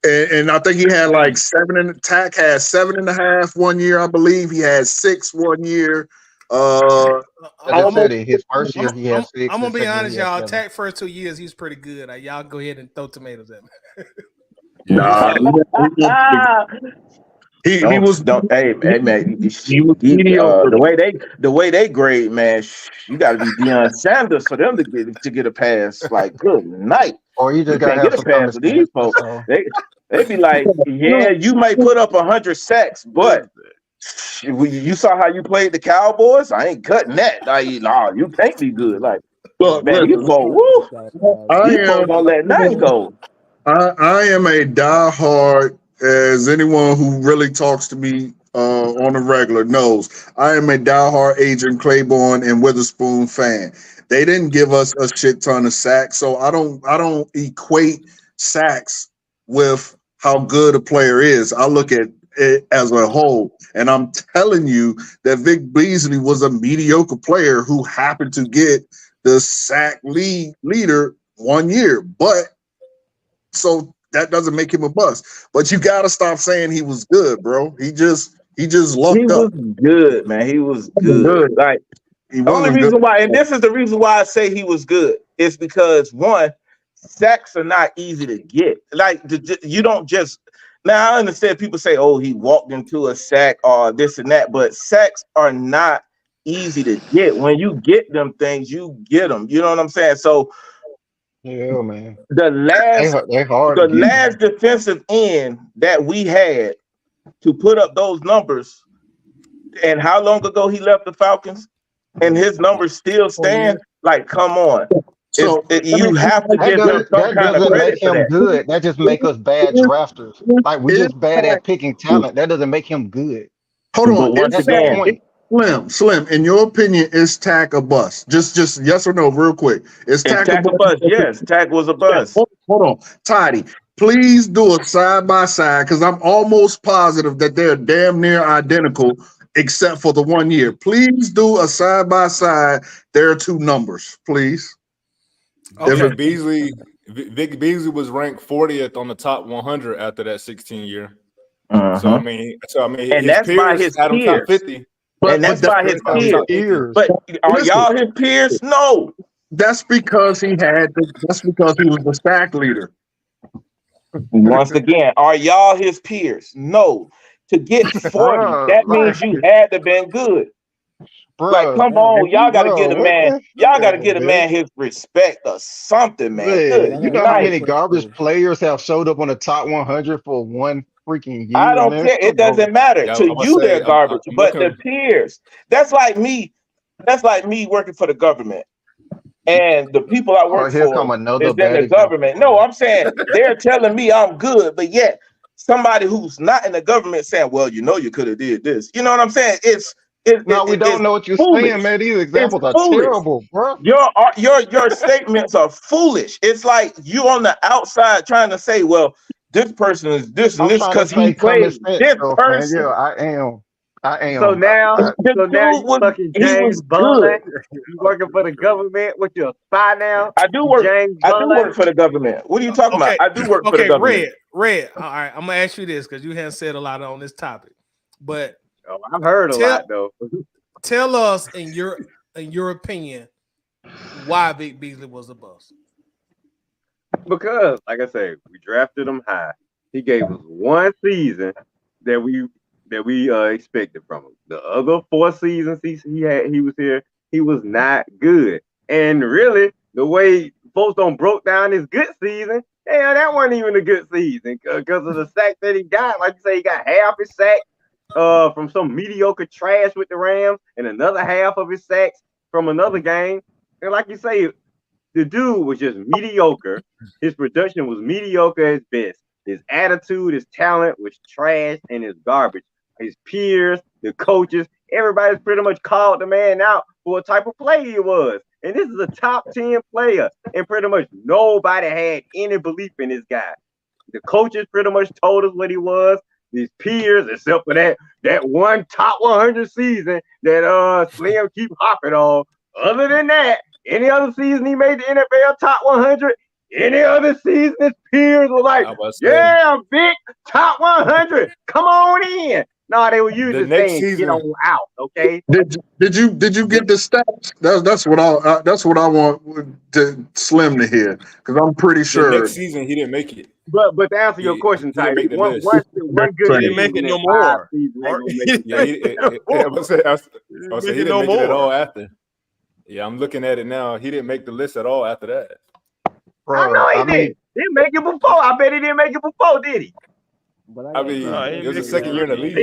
And I think he had like 7 in the Tack had 7.5 1 year, I believe. He had 6 1 year. I just said it. His first year he had 6. I'm gonna be honest, y'all. 7. Tack first 2 years, he's pretty good. Y'all go ahead and throw tomatoes at me. Nah, he was. Hey man, He was mediocre. the way they grade, man. You got to be Deion Sanders for them to get a pass. Like, good night. Or you just got to can't have get a some pass for these folks. So. They be like, yeah, you might put up 100 sacks, but you saw how you played the Cowboys. I ain't cutting that. You can't be good. Like, look, man, you folks, gonna let nothing go. I am a diehard, as anyone who really talks to me on a regular knows. I am a diehard Agent Claiborne and Witherspoon fan. They didn't give us a shit ton of sacks, so I don't equate sacks with how good a player is. I look at it as a whole, and I'm telling you that Vic Beasley was a mediocre player who happened to get the sack leader 1 year, but so that doesn't make him a bust. But you got to stop saying he was good, bro. He just lucked up. He was good, man. He was good. Like, the only reason why, and this is the reason why I say he was good, is because, one, sacks are not easy to get. Like, you don't just. Now I understand people say, "Oh, he walked into a sack or this and that," but sacks are not easy to get. When you get them things, you get them. You know what I'm saying? So, yeah, man. The last defensive end that we had to put up those numbers, and how long ago he left the Falcons, and his numbers still stand. Like, come on. So you have to give him some kind of credit for that. Good. That just make us bad drafters. Like, we just bad at picking talent. That doesn't make him good. Hold on. But once again, Slim, in your opinion, is Tack a bust? Just yes or no, real quick. Is Tack a bust? Yes, Tack was a bust. Hold on. Tidy, please do a side by side, because I'm almost positive that they're damn near identical, except for the 1 year. Please do a side by side. There are 2 numbers, please. Okay. Vic Beasley was ranked 40th on the top 100 after that 16 year. So I mean, and that's by his peers. Top 50. And that's by his peers. But are y'all his peers? No. That's because he was the sack leader. Once again, are y'all his peers? No. To get 40, that means you had to been good. Like, come on, y'all gotta get a man. Y'all gotta get a man his respect or something, man. You know how many garbage players have showed up on the top 100 for 1 freaking year? I don't care. It doesn't matter. To you, they're garbage. But the peers, that's like me working for the government. And the people I work for is in the government. No, I'm saying they're telling me I'm good, but yet somebody who's not in the government saying, well, you could have did this. You know what I'm saying? We don't know what you're saying, man. These examples are terrible, bro. Your statements are foolish. It's like you on the outside trying to say, well, this person is this and this because he played this person. Yeah, I am. So now you fucking James Bond. You working for the government? What, you a spy now? I do work for the government. What are you talking about? I do work for the government. Red. All right, I'm gonna ask you this because you haven't said a lot on this topic, but I've heard a lot though. Tell us in your opinion why Vic Beasley was a bust. Because, like I say, we drafted him high. He gave us one season that we expected from him. The other 4 seasons he was here, he was not good. And really, the way folks don't broke down his good season, hell, that wasn't even a good season because of the sack that he got. Like you say, he got half his sack from some mediocre trash with the Rams, and another half of his sacks from another game. And like you say, the dude was just mediocre. His production was mediocre at best. His attitude, his talent was trash and his garbage. His peers, the coaches, everybody's pretty much called the man out for what type of player he was. And this is a top 10 player. And pretty much nobody had any belief in this guy. The coaches pretty much told us what he was. His peers, except for that one top 100 season that Slim keep hopping on. Other than that, any other season he made the NFL top 100, any other season his peers were like, yeah, big top 100, come on in. No, they were usually saying get on out. Okay. Did you get the stats? That's what I want to Slim to hear, because I'm pretty sure next season he didn't make it. But to answer your question, Ty, one good he didn't make it no more. Yeah, he didn't make it at all after. Yeah, I'm looking at it now. He didn't make the list at all after that. Bro, I know he did. He didn't make it before. I bet he didn't make it before, did he? I mean, it was the second year in the league.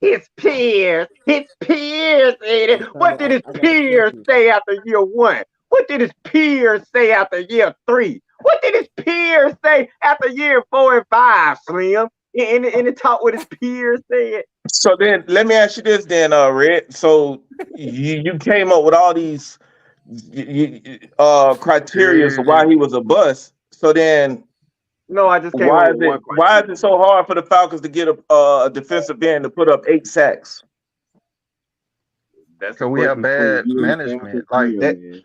His peers said it. What did his peers say after year 1? What did his peers say after year 3? What did his peers say after year 4 and 5, Slim? In the talk what his peers said. So then let me ask you this then, Red. So you came up with all these criteria for why he was a bust. So then no, I just came up with one question. Why is it so hard for the Falcons to get a defensive end to put up 8 sacks? So we have bad management. Like that.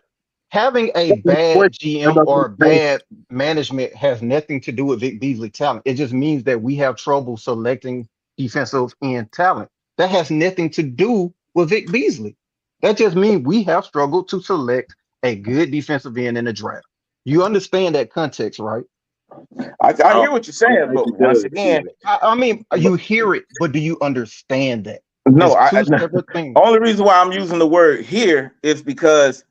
Having a bad GM or bad management has nothing to do with Vic Beasley talent. It just means that we have trouble selecting defensive end talent. That has nothing to do with Vic Beasley. That just means we have struggled to select a good defensive end in the draft. You understand that context, right? I hear what you're saying, but once again, I mean, you hear it, but do you understand that? No, only reason why I'm using the word here is because.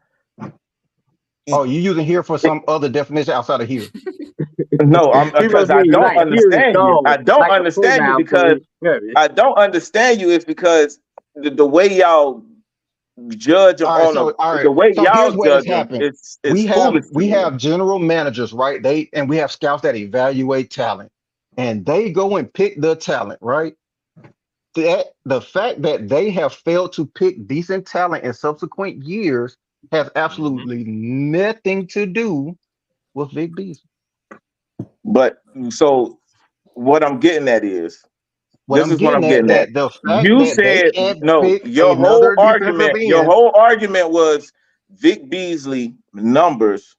Oh, you're using here for some other definition outside of here. No, because I don't understand you. I don't understand you because I don't understand you. It's because the way y'all judge on the way y'all judge them, we have general managers, right? We have scouts that evaluate talent, and they go and pick the talent, right? The fact that they have failed to pick decent talent in subsequent years has absolutely nothing to do with Vic Beasley. But so what I'm getting at is The fact you said no. Your whole argument was Vic Beasley numbers.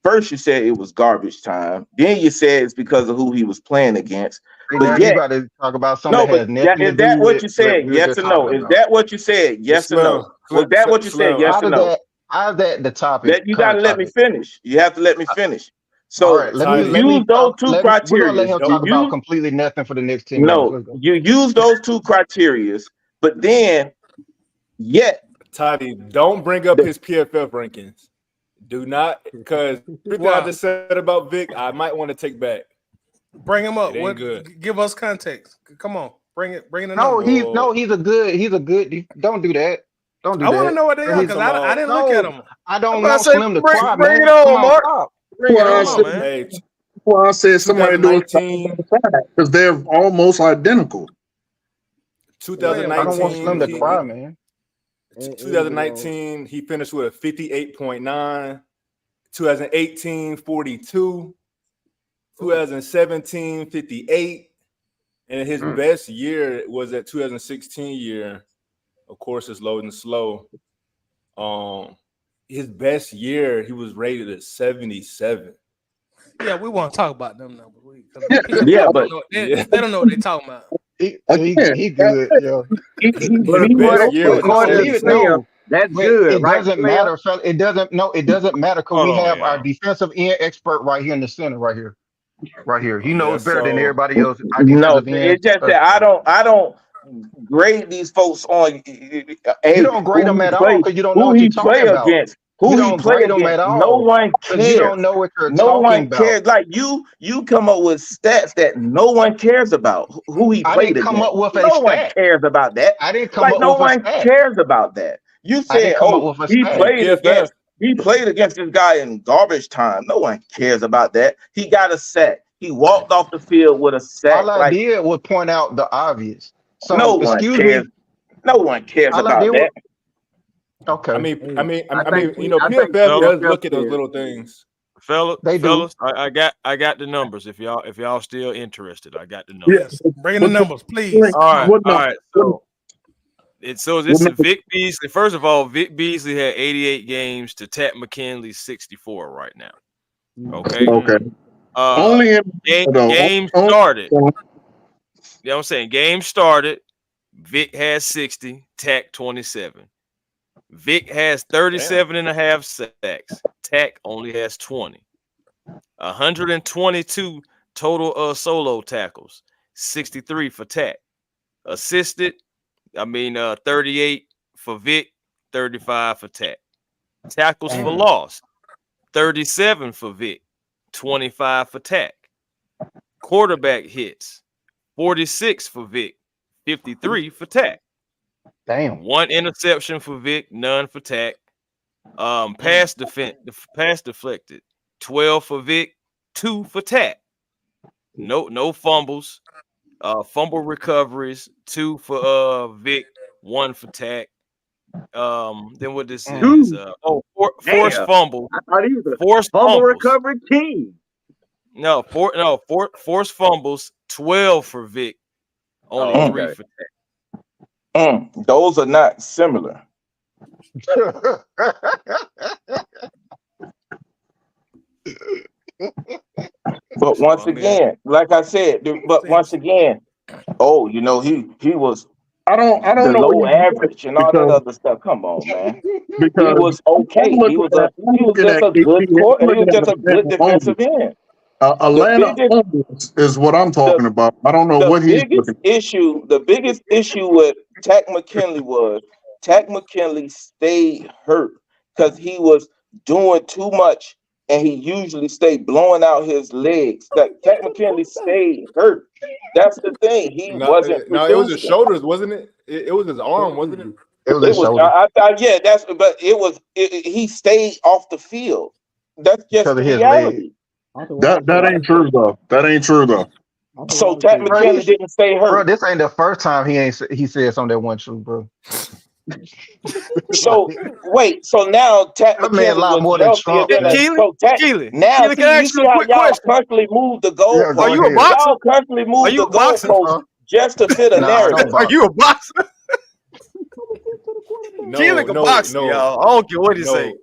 First, you said it was garbage time. Then you said it's because of who he was playing against. But you got to talk about something that has nothing to do with. Is that what you said? Yes or no? Is that what you said? Yes or no? Was that what you said? Yes or no? How's that the topic? You got to let me finish. You have to let me finish. So use those two criteria. We're gonna let him talk about completely nothing for the next 10 minutes. No, you use those two criteria, but then Toddy, don't bring up his PFF rankings. Do not, because everything I just said about Vic, I might want to take back. Bring him up. Give us context. Come on, bring it. He's a good. Don't do that. Don't do that. I want to know what they are because I didn't look at them. I don't want Slim to cry, man. Bring it on, Mark. Bring it on, man. Well, I said somebody do it because they're almost identical. 2019. I don't want Slim to cry, man. 2019, he finished with a 58.9. 2018, 42. 2017, 58. And his best year was that 2016 year. Of course, it's loading slow. His best year, he was rated at 77. Yeah, we want to talk about them numbers. They don't know what they're talking about. He good, yo. That's good. It doesn't matter. It doesn't matter because we have our defensive end expert right here in the center, right here. right here. He knows better than So everybody else. No, Defensive end. it's just that I don't grade these folks on You hey don't grade them at all because you don't know who what you're he talking play about. against, You who he don't play grade them at against. No all one because you cares. don't know what you're No talking one about. cares. Like you come up with stats that no one cares about. Who he I played didn't come against. up with a No one stat. cares about that. I didn't come Like up no with a one stat. cares about that. You I said, didn't come up oh, with a he stat. played PFF. against this guy in garbage time. No one cares about that. He got a sack. He walked off the field with a sack. All I Like did was point out the obvious. no So, one excuse cares. me. No one cares All I did about was that. okay. PFF Fellas, does look at those little things. They do. fellas, I got the numbers. If y'all still interested, I got the Yeah. numbers. Yes, bring in the numbers, please. All What number? right. So What this is number? Vic Beasley. First of all, Vic Beasley had 88 games to Tat McKinley's 64 right now. Okay. Okay. Uh, Only in game started. You know what I'm saying? Game started. Vic has 60, Tack 27. Vic has 37 and a half sacks. Tack only has 20. 122 total solo tackles. 63 for Tack. Assisted, 38 for Vic, 35 for Tack. Tackles for loss, 37 for Vic, 25 for Tack. Quarterback hits, 46 for Vic, 53 for Tack. Damn. One interception for Vic, none for Tack. Pass deflected, 12 for Vic, 2 for Tack. No fumbles. Fumble recoveries, 2 for Vic, 1 for Tack. Then what this is? Forced fumble. I thought he was a Forced fumble fumbles. recovery king. Forced fumbles, 12 for Vic, only 3 for Tack. Those are not similar. But once again, like I said, once again, he was I don't the know low what you're average and all that because other stuff. Come on, man. He because was okay. He was just a good court. He was just a good defensive end. Atlanta is what I'm talking about. I don't know what he's looking. The biggest issue with Tack McKinley was Tack McKinley stayed hurt because he was doing too much and he usually stayed blowing out his legs. That Tack McKinley stayed hurt. That's the thing. He wasn't No, it was his producing. shoulders, wasn't it? It was his arm, wasn't it? It was his shoulder. I thought, yeah, but he stayed off the field. That's just the reality. That ain't true though. That ain't true though. So Tack McKinley didn't stay hurt. Bro, this ain't the first time he said something that wasn't true, bro. So wait, so now Tack That man a McKinley lot was more than healthier Trump, than man. Keely, now can I you ask see you a how quick y'all question? constantly move the Yeah, goalposts. go Are you a ahead. boxer? Y'all constantly move Are you the a boxer? goalposts just to fit a Nah, I narrative. don't Are you a boxer? Keely can box, no, y'all. I don't care what he say.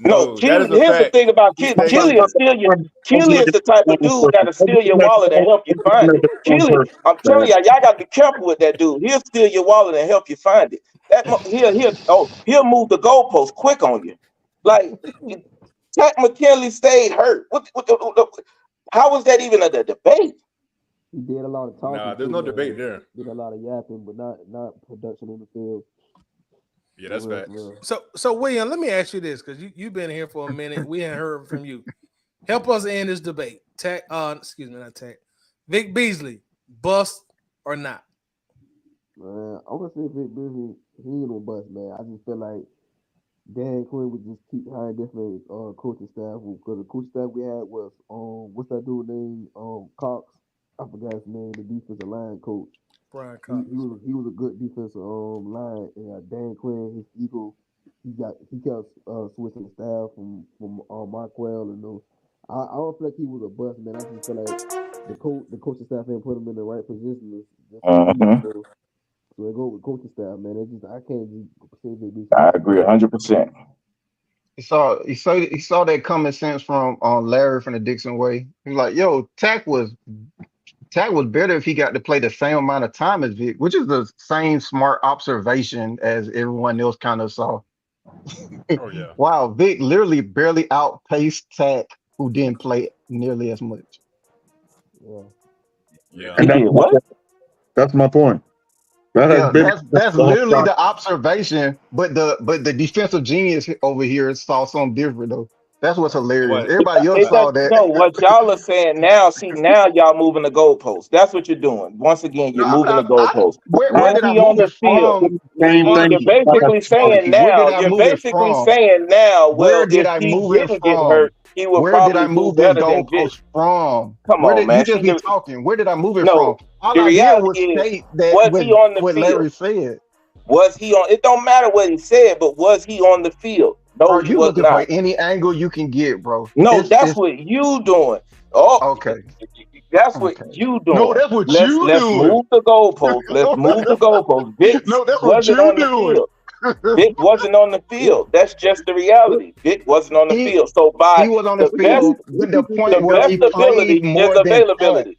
No, that is a here's the fact. thing about He Keely. stayed- Keely is the type of dude that'll steal your wallet and help you find it. Keely, I'm telling y'all got to be careful with that dude. He'll steal your wallet and help you find it. He'll move the goalpost quick on you. Like Tack McKinley stayed hurt. How was that even a debate? He did a lot of talking. Nah, there's no debate there. Did a lot of yapping, but not production in the field. Yeah, that's fact. So William, let me ask you this because you've been here for a minute. We ain't heard from you. Help us end this debate. Not Tack. Vic Beasley, bust or not? Man, I'm gonna say Vic Beasley, he ain't no bust, man. I just feel like Dan Quinn would just keep hiring different coaching staff because the coaching staff we had was what's that dude named Cox? I forgot his name, the defensive line coach. Brian Cox. He was a good defensive line, and Dan Quinn, his ego, he kept switching the staff from Marquell and those. I don't feel like he was a bust, man. I just feel like the coaching staff ain't put him in the right position. So they go with coaching staff, man. I can't just say they. I agree 100%. He saw that common sense from Larry from the Dixon way. He's like, yo, Tack was better if he got to play the same amount of time as Vic, which is the same smart observation as everyone else kind of saw. Oh yeah. Wow, Vic literally barely outpaced Tack, who didn't play nearly as much. Yeah. Yeah. He did what? That's my point. That has Yeah, been that's the whole literally time. the observation. But the defensive genius over here saw something different though. That's what's hilarious. What? Everybody else It does, saw that. no, what y'all are saying now. See, now y'all moving the goalposts. That's what you're doing. Once again, No, you're moving the goalposts. where Was did I he on move the it field? from, Same thing. You're Arky? basically saying Arky, where did now. I You're move it basically from? saying now. Where Well, did if I he move it didn't get from? hurt, he would Where did I probably do move this better than Vic. goalpost from? Come Where on, did you man. just See, be talking? Where did I move it from? no. All The I did reality was is, state that was he on the what field? Larry said. Was he on? It don't matter what he said, but was he on the field? No, Bro, he you was looking for not. any angle you can get, bro. No, that's It's what you doing. Oh, okay. that's what Okay. you No, doing. that's what Let's you let's doing. move the goalposts. Let's move the goalposts. Vic No, that's what wasn't you on the doing. field. Vic wasn't on the field. That's just the reality. Vic wasn't on the He field. So he by was on the the best, field with the point the where best he played ability is more than Tack. availability.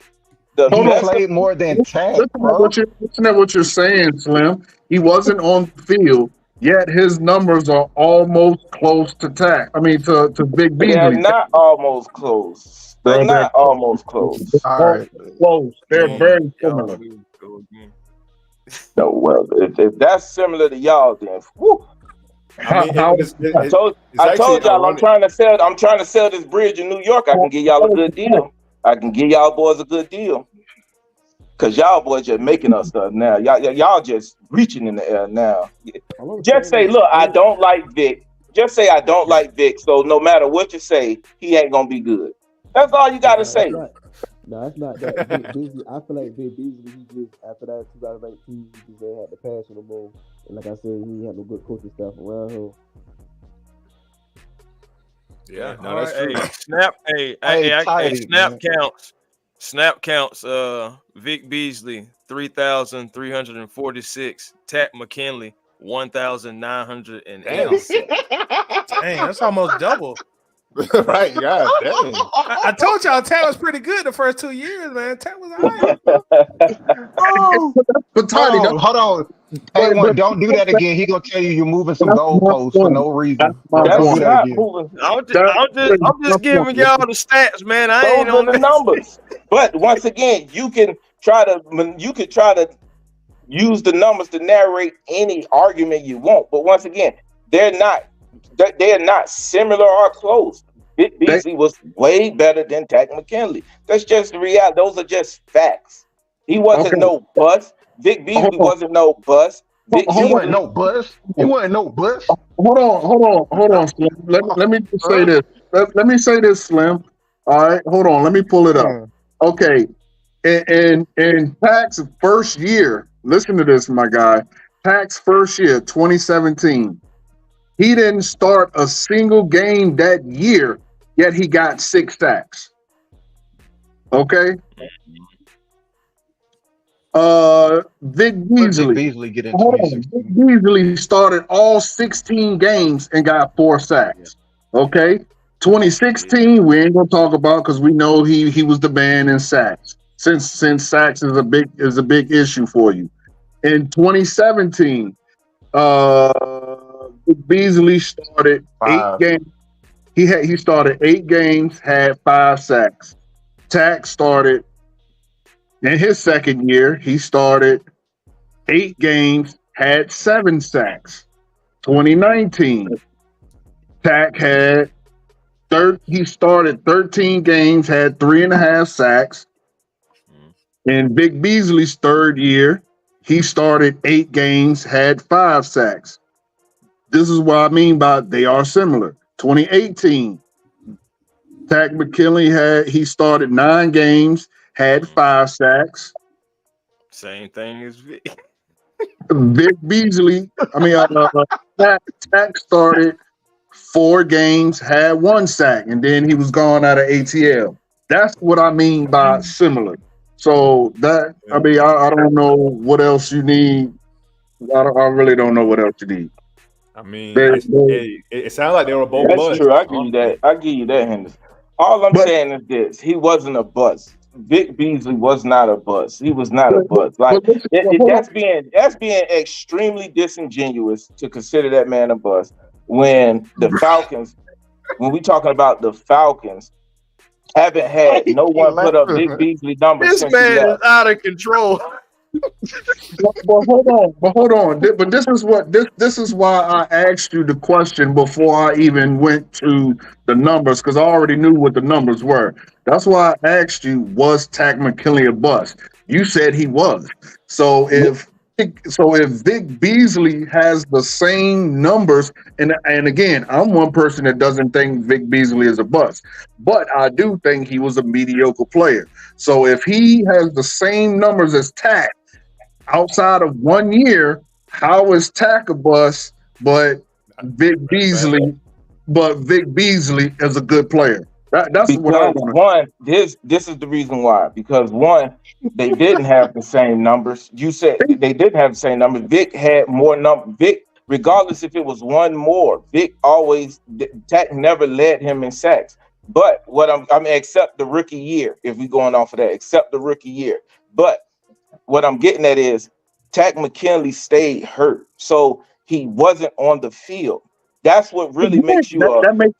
The Hold He on. best. played more than Tack, bro. Listen at what you're saying, Slim. He wasn't on the field, yet his numbers are almost close to to Big They're Beasley. not almost close. They're Bro, not almost close. All right. close. They're Man, very y'all similar. do go again. No, well, if that's similar to y'all, then whew, I mean, How I told it's I actually told y'all I'm ironic. trying to sell. I'm trying to sell this bridge in New York. I can give y'all a good deal. I can give y'all boys a good deal. Cause y'all boys just making us stuff now. Y'all just reaching in the air now. All I'm Just say, saying is, look, I don't like Vic. Just say I don't like Vic. So no matter what you say, he ain't gonna be good. That's all you gotta nah, it's say. not. Nah, it's not that. Vic Beasley, I feel like Vic Beasley, he just after that 2019, he just ain't had the passion no more. And like I said, he ain't had no good coaching staff around him. Yeah, no, All that's right. true. Hey, snap. Hey, Hey, tighty, snap man. counts. Snap counts. Vic Beasley 3,346. Tat McKinley 1,986. Dang, that's almost double. Right, God dang. I told y'all Tat was pretty good the first 2 years, man. Tat was all right. Oh, but Tiny, hold on, hold on. Hey, one, don't do that again. He gonna tell you you're moving some that's my goalposts for point. no That's reason. my Don't That's do point. that not again. moving. That's I'm my just giving point. y'all the stats, man. I Those ain't are on the that. numbers. But once again, you can try to use the numbers to narrate any argument you want. But once again, they're not similar or close. Vic They, Beasley was way better than Tack McKinley. That's just the reality. Those are just facts. He wasn't okay, no bust. Vic hold Beasley on. wasn't no bust. Vic He Hold wasn't Beasley, no bust. He wasn't no bust. hold on, Slim. Let me just say this. Let me say this, Slim. All right, hold on. Let me pull it up. Mm. Okay, in Pack's first year, listen to this, my guy. Pack's first year, 2017. He didn't start a single game that year, yet he got 6 sacks. Okay. Vic Where did Vic Beasley. Beasley get in Hold on. Vic 2016? Beasley started all 16 games and got 4 sacks. Okay. 2016, we ain't gonna talk about because we know he was the man in sacks. Since sacks is a big issue for you. In 2017, Beasley started 8 5. games. He started 8 games, had 5 sacks. Tack started in his second year. He started 8 games, had 7 sacks. 2019, Tack he started 13 games, had 3.5 sacks. In Big Beasley's third year, he started 8 games, had 5 sacks. This is what I mean by they are similar. 2018, Tack McKinley he started 9 games, had 5 sacks. Same thing as Vic. Vic Beasley, Tack started 4 games, had 1 sack, and then he was gone out of ATL. That's what I mean by similar. So that I don't know what else you need. I really don't know what else you need. I mean, They- it sounds like they were both that's busts. true. I give you that, Henderson. All I'm But- saying is this: he wasn't a bust. Vic Beasley was not a bust. He was not a bust. Like but listen, hold on. that's being extremely disingenuous to consider that man a bust when the Falcons, when we talking about the Falcons, haven't had no one put up Vic Beasley numbers This since he man is left. out of control. But hold on. But this is why I asked you the question before I even went to the numbers, because I already knew what the numbers were. That's why I asked you, was Takk McKinley a bust? You said he was. So if Vic Beasley has the same numbers, and again, I'm one person that doesn't think Vic Beasley is a bust, but I do think he was a mediocre player. So if he has the same numbers as Takk outside of 1 year, how is Takk a bust, but Vic Beasley is a good player? That's what I Because want. one, this is the reason why. Because one, they didn't have the same numbers. You said they didn't have the same numbers. Vic had more numbers. Vic, regardless if it was one more, Vic always Takk never led him in sacks. But what I'm except the rookie year, if we're going off of that, except the rookie year. But what I'm getting at is Takk McKinley stayed hurt, so he wasn't on the field. That's what really makes you that makes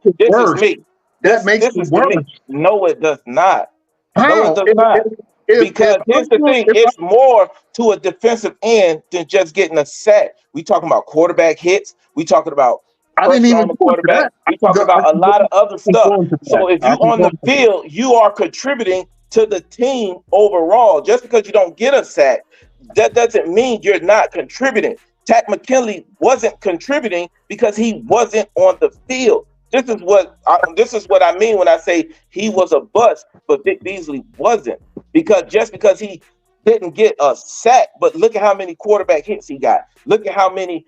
it this worse. is me. That makes This it is worse. me. No, it does not. No, How? it does not. Because here's the thing: it's more to a defensive end than just getting a sack. We talking about quarterback hits. We talking about I didn't pressure even on the go into quarterback. that. We talking about a lot of other stuff. So if you on the field, you are contributing to the team overall. Just because you don't get a sack, that doesn't mean you're not contributing. Takk McKinley wasn't contributing because he wasn't on the field. This is what I mean when I say he was a bust, but Vic Beasley wasn't. Because just because he didn't get a sack, but look at how many quarterback hits he got. Look at how many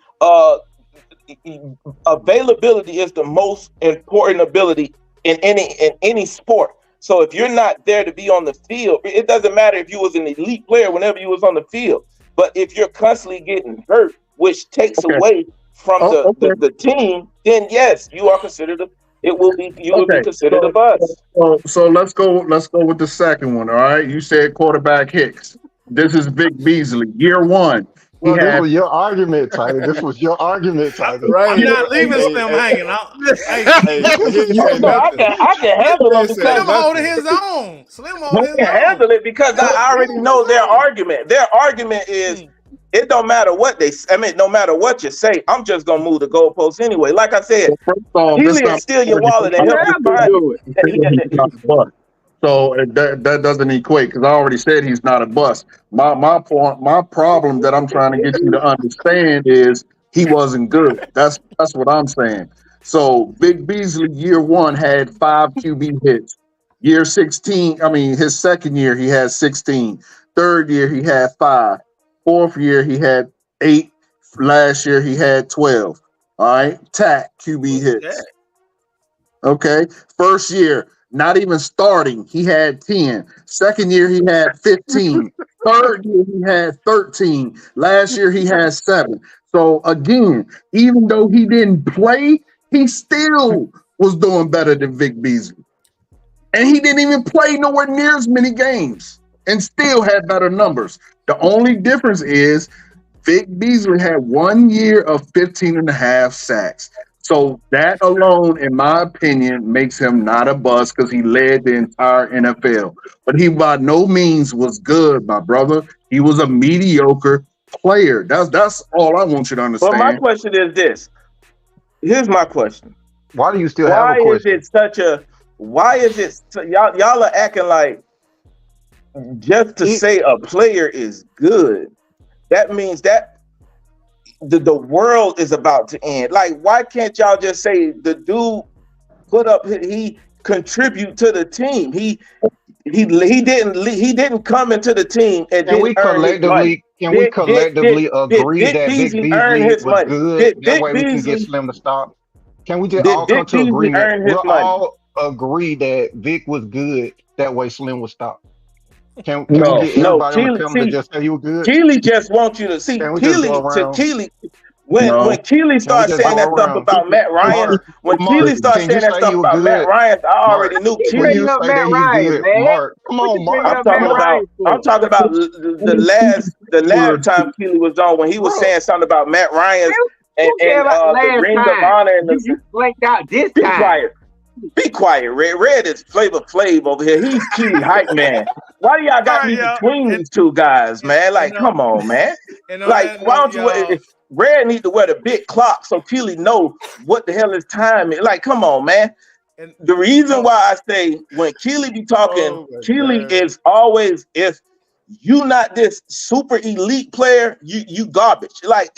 availability is the most important ability in any sport. So if you're not there to be on the field, it doesn't matter if you was an elite player whenever you was on the field. But if you're constantly getting hurt, which takes away from the team, then yes, you are considered you will be considered a bust. So let's go with the second one. All right, you said quarterback hits. This is Vic Beasley, year one. Well, this was your argument, Tyler. This was your argument, Tyler. I'm not leaving Slim hanging. I can handle it because Slim holding his own. Slim holding his own. Handle it because I already know their argument. Their argument is it don't matter what no matter what you say, I'm just gonna move the goalposts anyway. Like I said, he'll steal your wallet and help you find it. So that doesn't equate because I already said he's not a bust. My problem that I'm trying to get you to understand is he wasn't good. That's what I'm saying. So Vic Beasley, year one, had 5 QB hits. Year 16, his second year he had 16. Third year he had 5. Fourth year he had 8. Last year he had 12. All right, Takk QB hits. Okay, first year, not even starting, he had 10. Second year, he had 15. Third year, he had 13. Last year, he had 7. So again, even though he didn't play, he still was doing better than Vic Beasley. And he didn't even play nowhere near as many games and still had better numbers. The only difference is Vic Beasley had 1 year of 15.5 sacks. So that alone, in my opinion, makes him not a bust because he led the entire NFL. But he by no means was good, my brother. He was a mediocre player. That's all I want you to understand. Well, my question is this. Here's my question. Why do you still have a question? Why is it y'all are acting like just to say a player is good, that means that the world is about to end. Like, why can't y'all just say the dude he contribute to the team? He didn't come into the team and can we collectively agree that Vic Beasley was good? That way we can get Slim to stop. Can we just all come to agreement? We'll all agree that Vic was good. That way Slim will stop. Can we get everybody on the film to just say he was good? Keely just wants you to see. Keely, when Keely starts saying that stuff about Matt Ryan, when Keely starts saying that stuff about Matt Ryan, I already knew Keely. Matt Ryan, man. Mark, come on, Mark. I'm talking about the last time Keely was on when he was saying something about Matt Ryan and the Ring of Honor and you blanked out this time. Be quiet, Red. Red is Flavor Flav over here. He's Keely hype man. Why do y'all got me between these two guys, man? Like, come on, man. Like, why don't you? Red need to wear the big clock so Keely know what the hell his time is. Like, come on, man. The reason why I say when Keely be talking, Keely is always, if you not this super elite player, you garbage. Like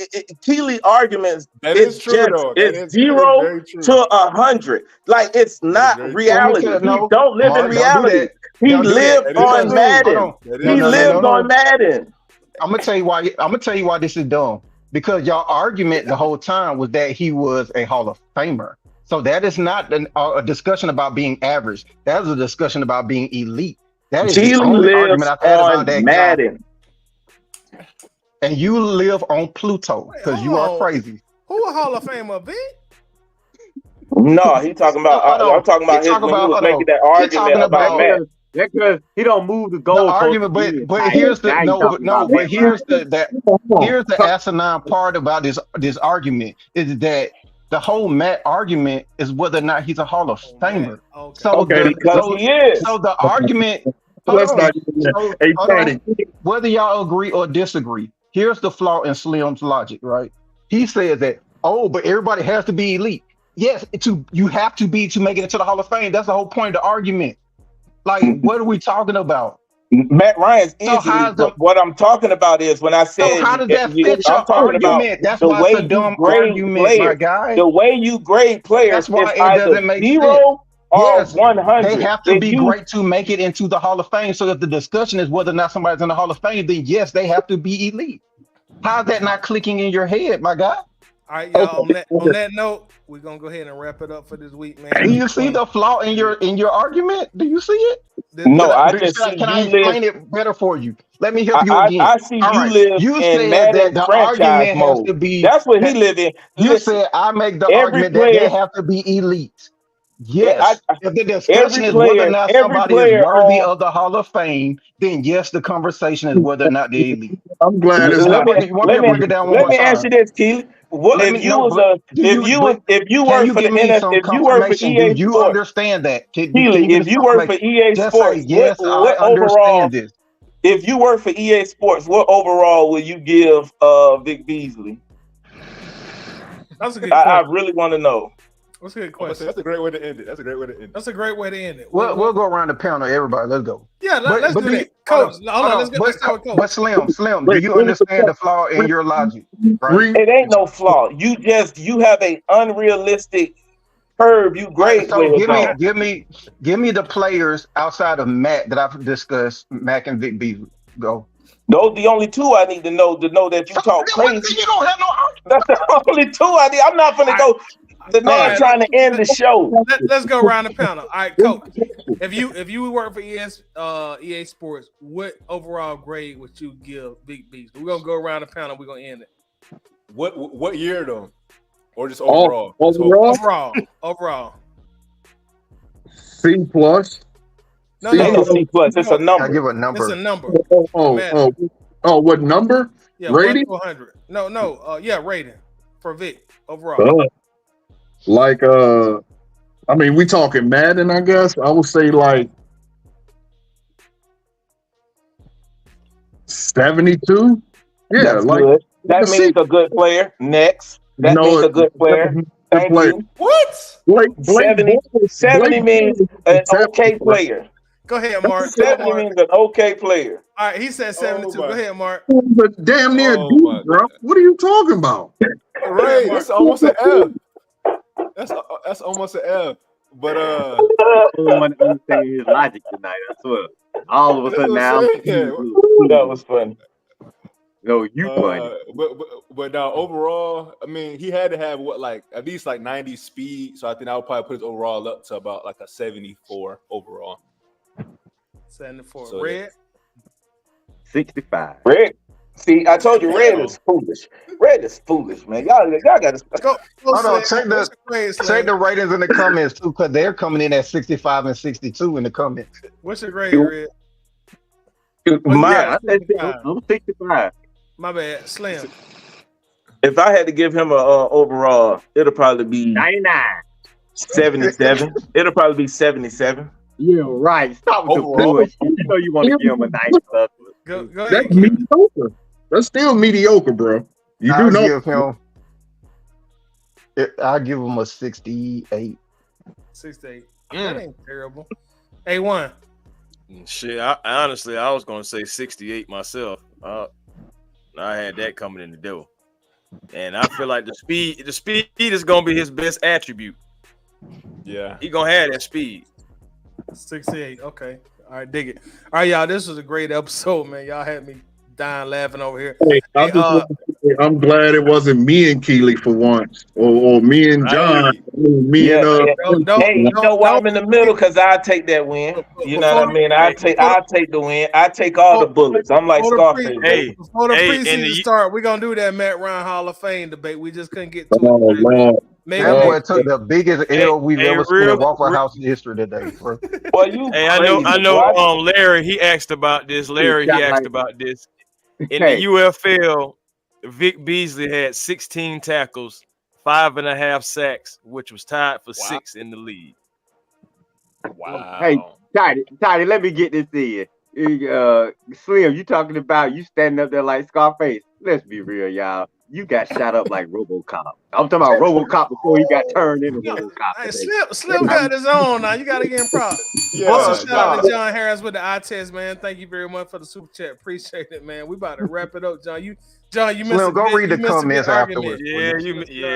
Keely arguments, it's true, it's 0 to 100. Like it's not reality. He don't live in reality. He lived on Madden. He lived on Madden. I'm gonna tell you why. I'm gonna tell you why this is dumb. Because y'all argument the whole time was that he was a Hall of Famer. So that is not a discussion about being average. That is a discussion about being elite. That is the only argument I've had about that Madden. Guy. And you live on Pluto because you are crazy. Who a Hall of Famer, B? No, he talking about. I'm talking about his when he was making that argument about Madden. Because he don't move the goal. Argument, but here's the here's the asinine part about this argument is that the whole Matt argument is whether or not he's a Hall of Famer. So because he is. So the argument. Whether y'all agree or disagree, here's the flaw in Slim's logic, right? He says that but everybody has to be elite. Yes, you have to be to make it into the Hall of Fame. That's the whole point of the argument. Like, what are we talking about? Matt Ryan's easy. What I'm talking about is when I said how does that fit your argument? That's why it's a dumb argument, my guy. The way you grade players, that's why it doesn't make 0 or 100. They have to be great to make it into the Hall of Fame. So if the discussion is whether or not somebody's in the Hall of Fame, then yes, they have to be elite. How's that not clicking in your head, my guy? All right, y'all. On that note, we're gonna go ahead and wrap it up for this week, man. Do you see the flaw in your argument? Do you see it? No, I just see can I explain it better for you? Let me help you again. I see you live in Madden the franchise argument mode. has to be. That's what he live in. You said I make the argument that they have to be elite. Yes. If the discussion is whether or not somebody is worthy of the Hall of Fame, then yes, the conversation is whether or not they're elite. I'm glad it's Let me ask you this, Keely. What if you work for the NFL, if you work for EA do you Sports, understand that? Keely, if you work for EA Sports, yes, what I overall? understand this. If you work for EA Sports, what overall will you give Vic Beasley? That's a good question. I really want to know. That's a good question. That's a great way to end it. That's a great way to end it. We'll go around the panel, everybody. Let's go. Yeah, let's do that. Coach, hold on. Let's start with Coach. But Slim, do you understand the flaw in your logic? Right? It ain't no flaw. You have an unrealistic curve you grade. So give me the players outside of Matt that I've discussed, Mac and Vic Beasley. Go. Those the only two I need to know that you talk crazy. You don't have no argument. That's the only two I need. I'm not gonna go. The man trying to end the show. Let's go around the panel. All right, Coach. If you work for EA Sports, what overall grade would you give Big Beast? We're gonna go around the panel. We're gonna end it. What year though, or just overall? Overall. C plus. No. C plus. It's a number. I give a number. It's a number. What number? Yeah, rating? 1 to 100. No. Yeah, rating for Vic overall. Like I mean, we talking Madden, I guess. I would say like 72. Yeah, that's like good. That means a good player. Next. That means a good player. Thank you. What? Blake 70 means an okay player. Go ahead, Mark. 70 means an okay player. All right, he said 72. Go ahead, Mark. But damn near deep, bro. What are you talking about? Right, that's almost an F. That's almost an F. But I don't want to understand his logic tonight. I swear. All of a sudden now, that was fun. No, you funny. But now overall, I mean, he had to have at least 90 speed. So I think I would probably put his overall up to about like a 74 overall. 74. So, Red? 65. Red? See, I told you Red is foolish. Red is foolish, man. Y'all got to go. Hold on, check the ratings in the comments too, because they're coming in at 65 and 62 in the comments. What's your grade, Red? I'm 65. My bad, Slim. If I had to give him a overall, it'll probably be 99. 77. It'll probably be 77. Yeah, right. Stop with the Overall. bullshit. You know you want to give him a nice stuff. Go That's ahead, Keely. mediocre. That's still mediocre, bro. You do I'll know. give him. I'll give him a 68. 68. That ain't terrible. A1. Shit, I honestly, I was gonna say 68 myself. I had that coming in the door, and I feel like the speed is gonna be his best attribute. Yeah. He gonna have that speed. 68. Okay. All right, dig it. All right, y'all. This was a great episode, man. Y'all had me dying laughing over here. Hey, Hey, I'm glad it wasn't me and Keely for once, or me and John. Right. Me and Hey, you know why I'm in the middle? Because I take that win. You know what I mean? I take the win. I take all the bullets. I'm like Scarface. Before the Hey, preseason start, we're gonna do that Matt Ryan Hall of Fame debate. We just couldn't get to Oh, it. Lord. Maybe That boy took the biggest L we've ever seen in Waffle House history today, bro. Boy, you Hey, crazy, I know. boy. Larry, he asked about this. In Hey. the UFL, Vic Beasley had 16 tackles, 5.5 sacks, which was tied for 6th in the league. Wow. Hey, Toddy, let me get this in. Slim, you talking about you standing up there like Scarface. Let's be real, y'all. You got shot up like RoboCop. I'm talking about RoboCop before he got turned into RoboCop. Hey, Slim got his own now. You got to give him props. Yeah, Also, shout out to John Harris with the eye test, man. Thank you very much for the super chat. Appreciate it, man. We about to wrap it up, John. You missed Slim, go read the comments afterwards. Yeah,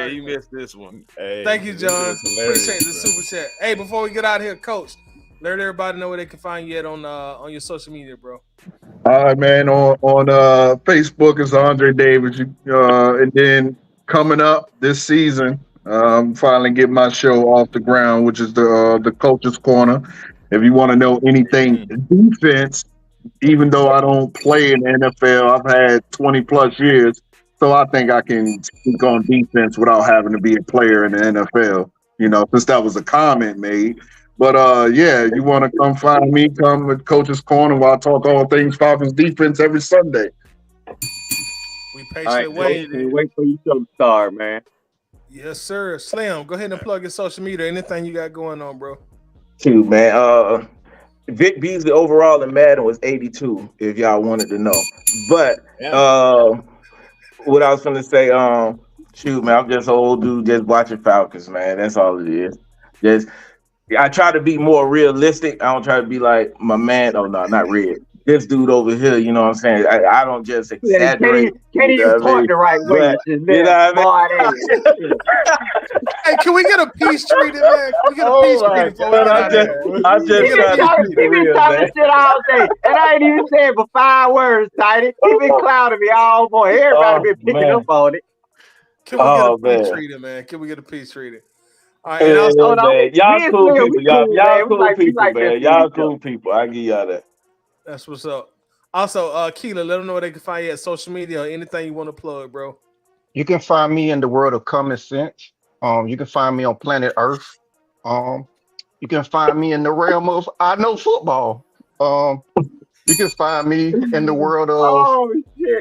you missed this one. Hey, Thank you, John. hilarious, Appreciate the super chat. Hey, before we get out of here, Coach, let everybody know where they can find you at on your social media, bro. All right, man. On Facebook is Andre Davis, and then coming up this season, finally get my show off the ground, which is the Coach's Corner. If you want to know anything defense, even though I don't play in the NFL, I've had 20 plus years, so I think I can speak on defense without having to be a player in the NFL. Since that was a comment made. But yeah, you want to come find me, come with Coach's Corner while I talk all things Falcons defense every Sunday. We patiently wait for you to start, man. Yes, sir. Slim, go ahead and plug your social media. Anything you got going on, bro? Too, man. Vic Beasley overall in Madden was 82, if y'all wanted to know. But what I was gonna say, shoot, man, I'm just an old dude just watching Falcons, man. That's all it is. I try to be more realistic. I don't try to be like my man. Oh no, not Red. This dude over here, you know what I'm saying? I don't just exaggerate. Can't even point the right way. You know what I mean? Hey, can we get a peace treaty, man? Can we get a peace treaty before we get out of here? I'm just trying to keep it real, man. Shit all day, and I ain't even saying but 5 words, Tidy. He been clouding me all morning. Everybody been picking up on it. Can we get a peace treaty, man? Can we get a peace treaty? All right, man. Y'all cool people. Y'all cool people, man. Y'all cool people. I give y'all that. That's what's up. Also, Keela, let them know where they can find you at social media or anything you want to plug, bro. You can find me in the world of common sense. You can find me on planet Earth. You can find me in the realm of I know football. You can find me in the world of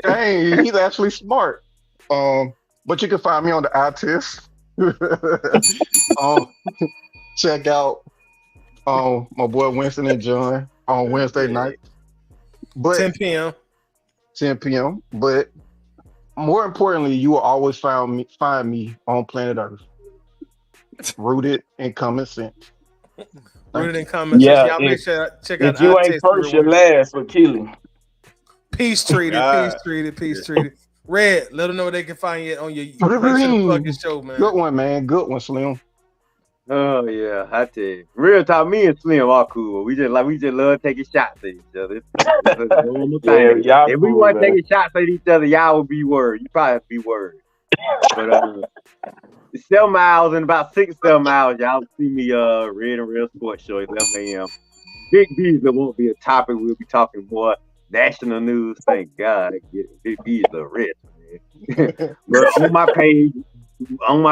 dang, he's actually smart. But you can find me on the eye test. Check out my boy Winston and John on Wednesday night. But 10 p.m. 10 p.m. But more importantly, you will always find me on planet Earth. Rooted in common sense. Rooted in common sense. Y'all make sure check out if you ain't first, you're last with Keely. Peace treaty, peace treaty. Red, let them know where they can find you on your fucking show, man. Good one, man. Good one, Slim. Oh yeah, I tell you, real talk. Me and Slim are cool. We just love taking shots at each other. If we weren't taking shots at each other, y'all would be worried. You probably have to be worried. But 7 miles and about 6 or 7 miles, y'all see me Red and Real Sports Show 11 a.m. Big Beasley won't be a topic. We'll be talking more national news. Thank God, Big Beasley rich, man. But on my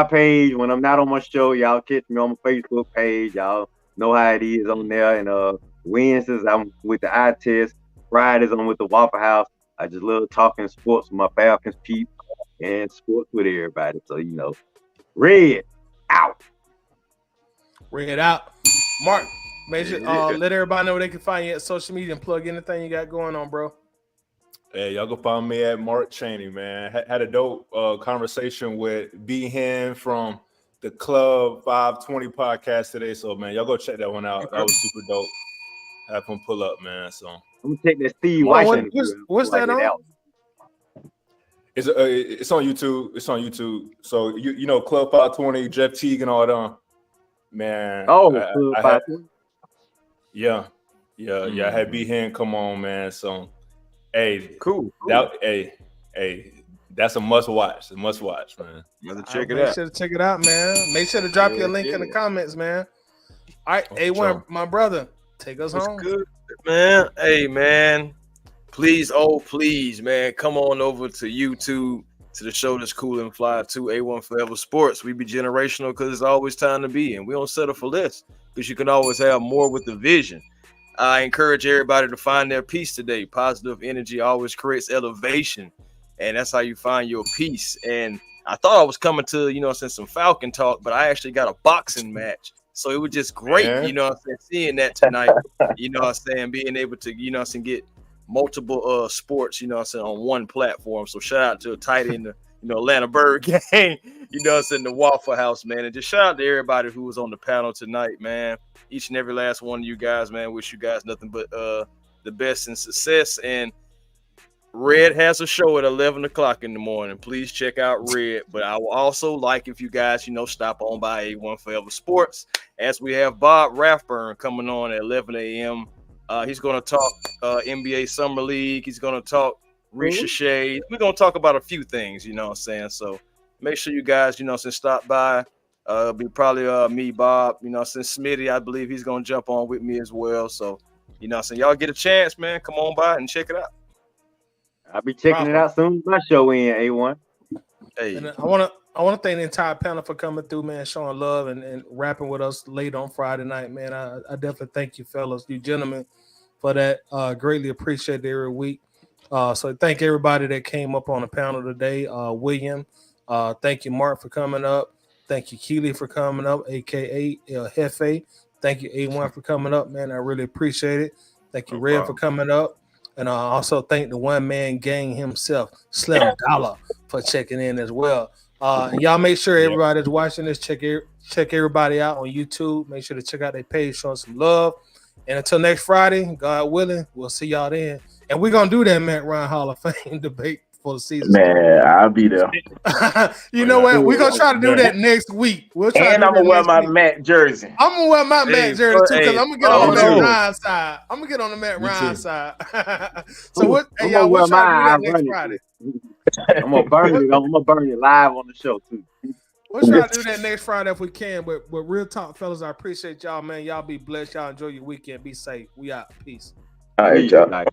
page, when I'm not on my show, y'all catch me on my Facebook page. Y'all know how it is on there. And Wednesdays, I'm with the eye test. Fridays, I'm with the Waffle House. I just love talking sports with my Falcons peeps and sports with everybody. So, Red, out. Red out. Mark, make sure Yeah. let everybody know where they can find you at social media and plug anything you got going on, bro. Hey, y'all go find me at Mark Cheney, man. Had a dope conversation with B Hen from the Club 520 podcast today. So, man, y'all go check that one out. That was super dope. Have him pull up, man. So I'm gonna take that Steve Come on, Weiss what- interview. what's that on? it's on YouTube. It's on YouTube. So you know Club 520, Jeff Teague and all that. Man. Oh, I had, yeah. I had B Hen come on, man. So hey, Cool. That's a must watch. A must watch, man. Check it Make out. sure to check it out, man. Make sure to drop your link in the comments, man. All right, A1, sure. my brother, take us home. Good, man. Hey, man. Please, man, come on over to YouTube to the show that's cool and fly to A1 Forever Sports. We be generational because it's always time to be, and we don't settle for less because you can always have more with the vision. I encourage everybody to find their peace today. Positive energy always creates elevation, and that's how you find your peace. And I thought I was coming to, some Falcon talk, but I actually got a boxing match. So it was just great, seeing that tonight, being able to, get multiple sports, on one platform. So shout out to a tight end, Atlanta Bird gang, the Waffle House, man. And just shout out to everybody who was on the panel tonight, man. Each and every last one of you guys, man. Wish you guys nothing but the best and success. And Red has a show at 11 o'clock in the morning. Please check out Red. But I will also like if you guys, stop on by A1 Forever Sports, as we have Bob Rathburn coming on at 11 a.m. He's going to talk NBA Summer League. He's going to talk Risha Shade. We're going to talk about a few things, So make sure you guys, stop by. Be probably me, Bob, since Smitty, I believe he's going to jump on with me as well. So, y'all get a chance, man. Come on by and check it out. I'll be checking it out soon as my show in, A1. Hey. And I want to thank the entire panel for coming through, man, showing love and rapping with us late on Friday night, man. I definitely thank you, fellas, you gentlemen, for that. Greatly appreciate it every week. So thank everybody that came up on the panel today. William, thank you, Mark, for coming up. Thank you, Keely, for coming up, a.k.a. Hefe. Thank you, A1, for coming up, man. I really appreciate it. Thank you, Red, for coming up. And I also thank the one-man gang himself, Slim Dollar, for checking in as well. And y'all make sure everybody that's watching this, check everybody out on YouTube. Make sure to check out their page, showing some love. And until next Friday, God willing, we'll see y'all then. And we're going to do that Matt Ryan Hall of Fame debate for the season. Man, I'll be there. You know what? We're going to try to do that next week. We'll try and I'm going to wear my Matt jersey. I'm going to wear my Matt jersey too because I'm going to get on the Matt Ryan side. I'm going to get on the Matt Ryan side. So y'all, we'll try to do that next Friday. I'm going to burn it live on the show too. We'll try to do that next Friday if we can. But real talk, fellas, I appreciate y'all, man. Y'all be blessed. Y'all enjoy your weekend. Be safe. We out. Peace. All right, y'all.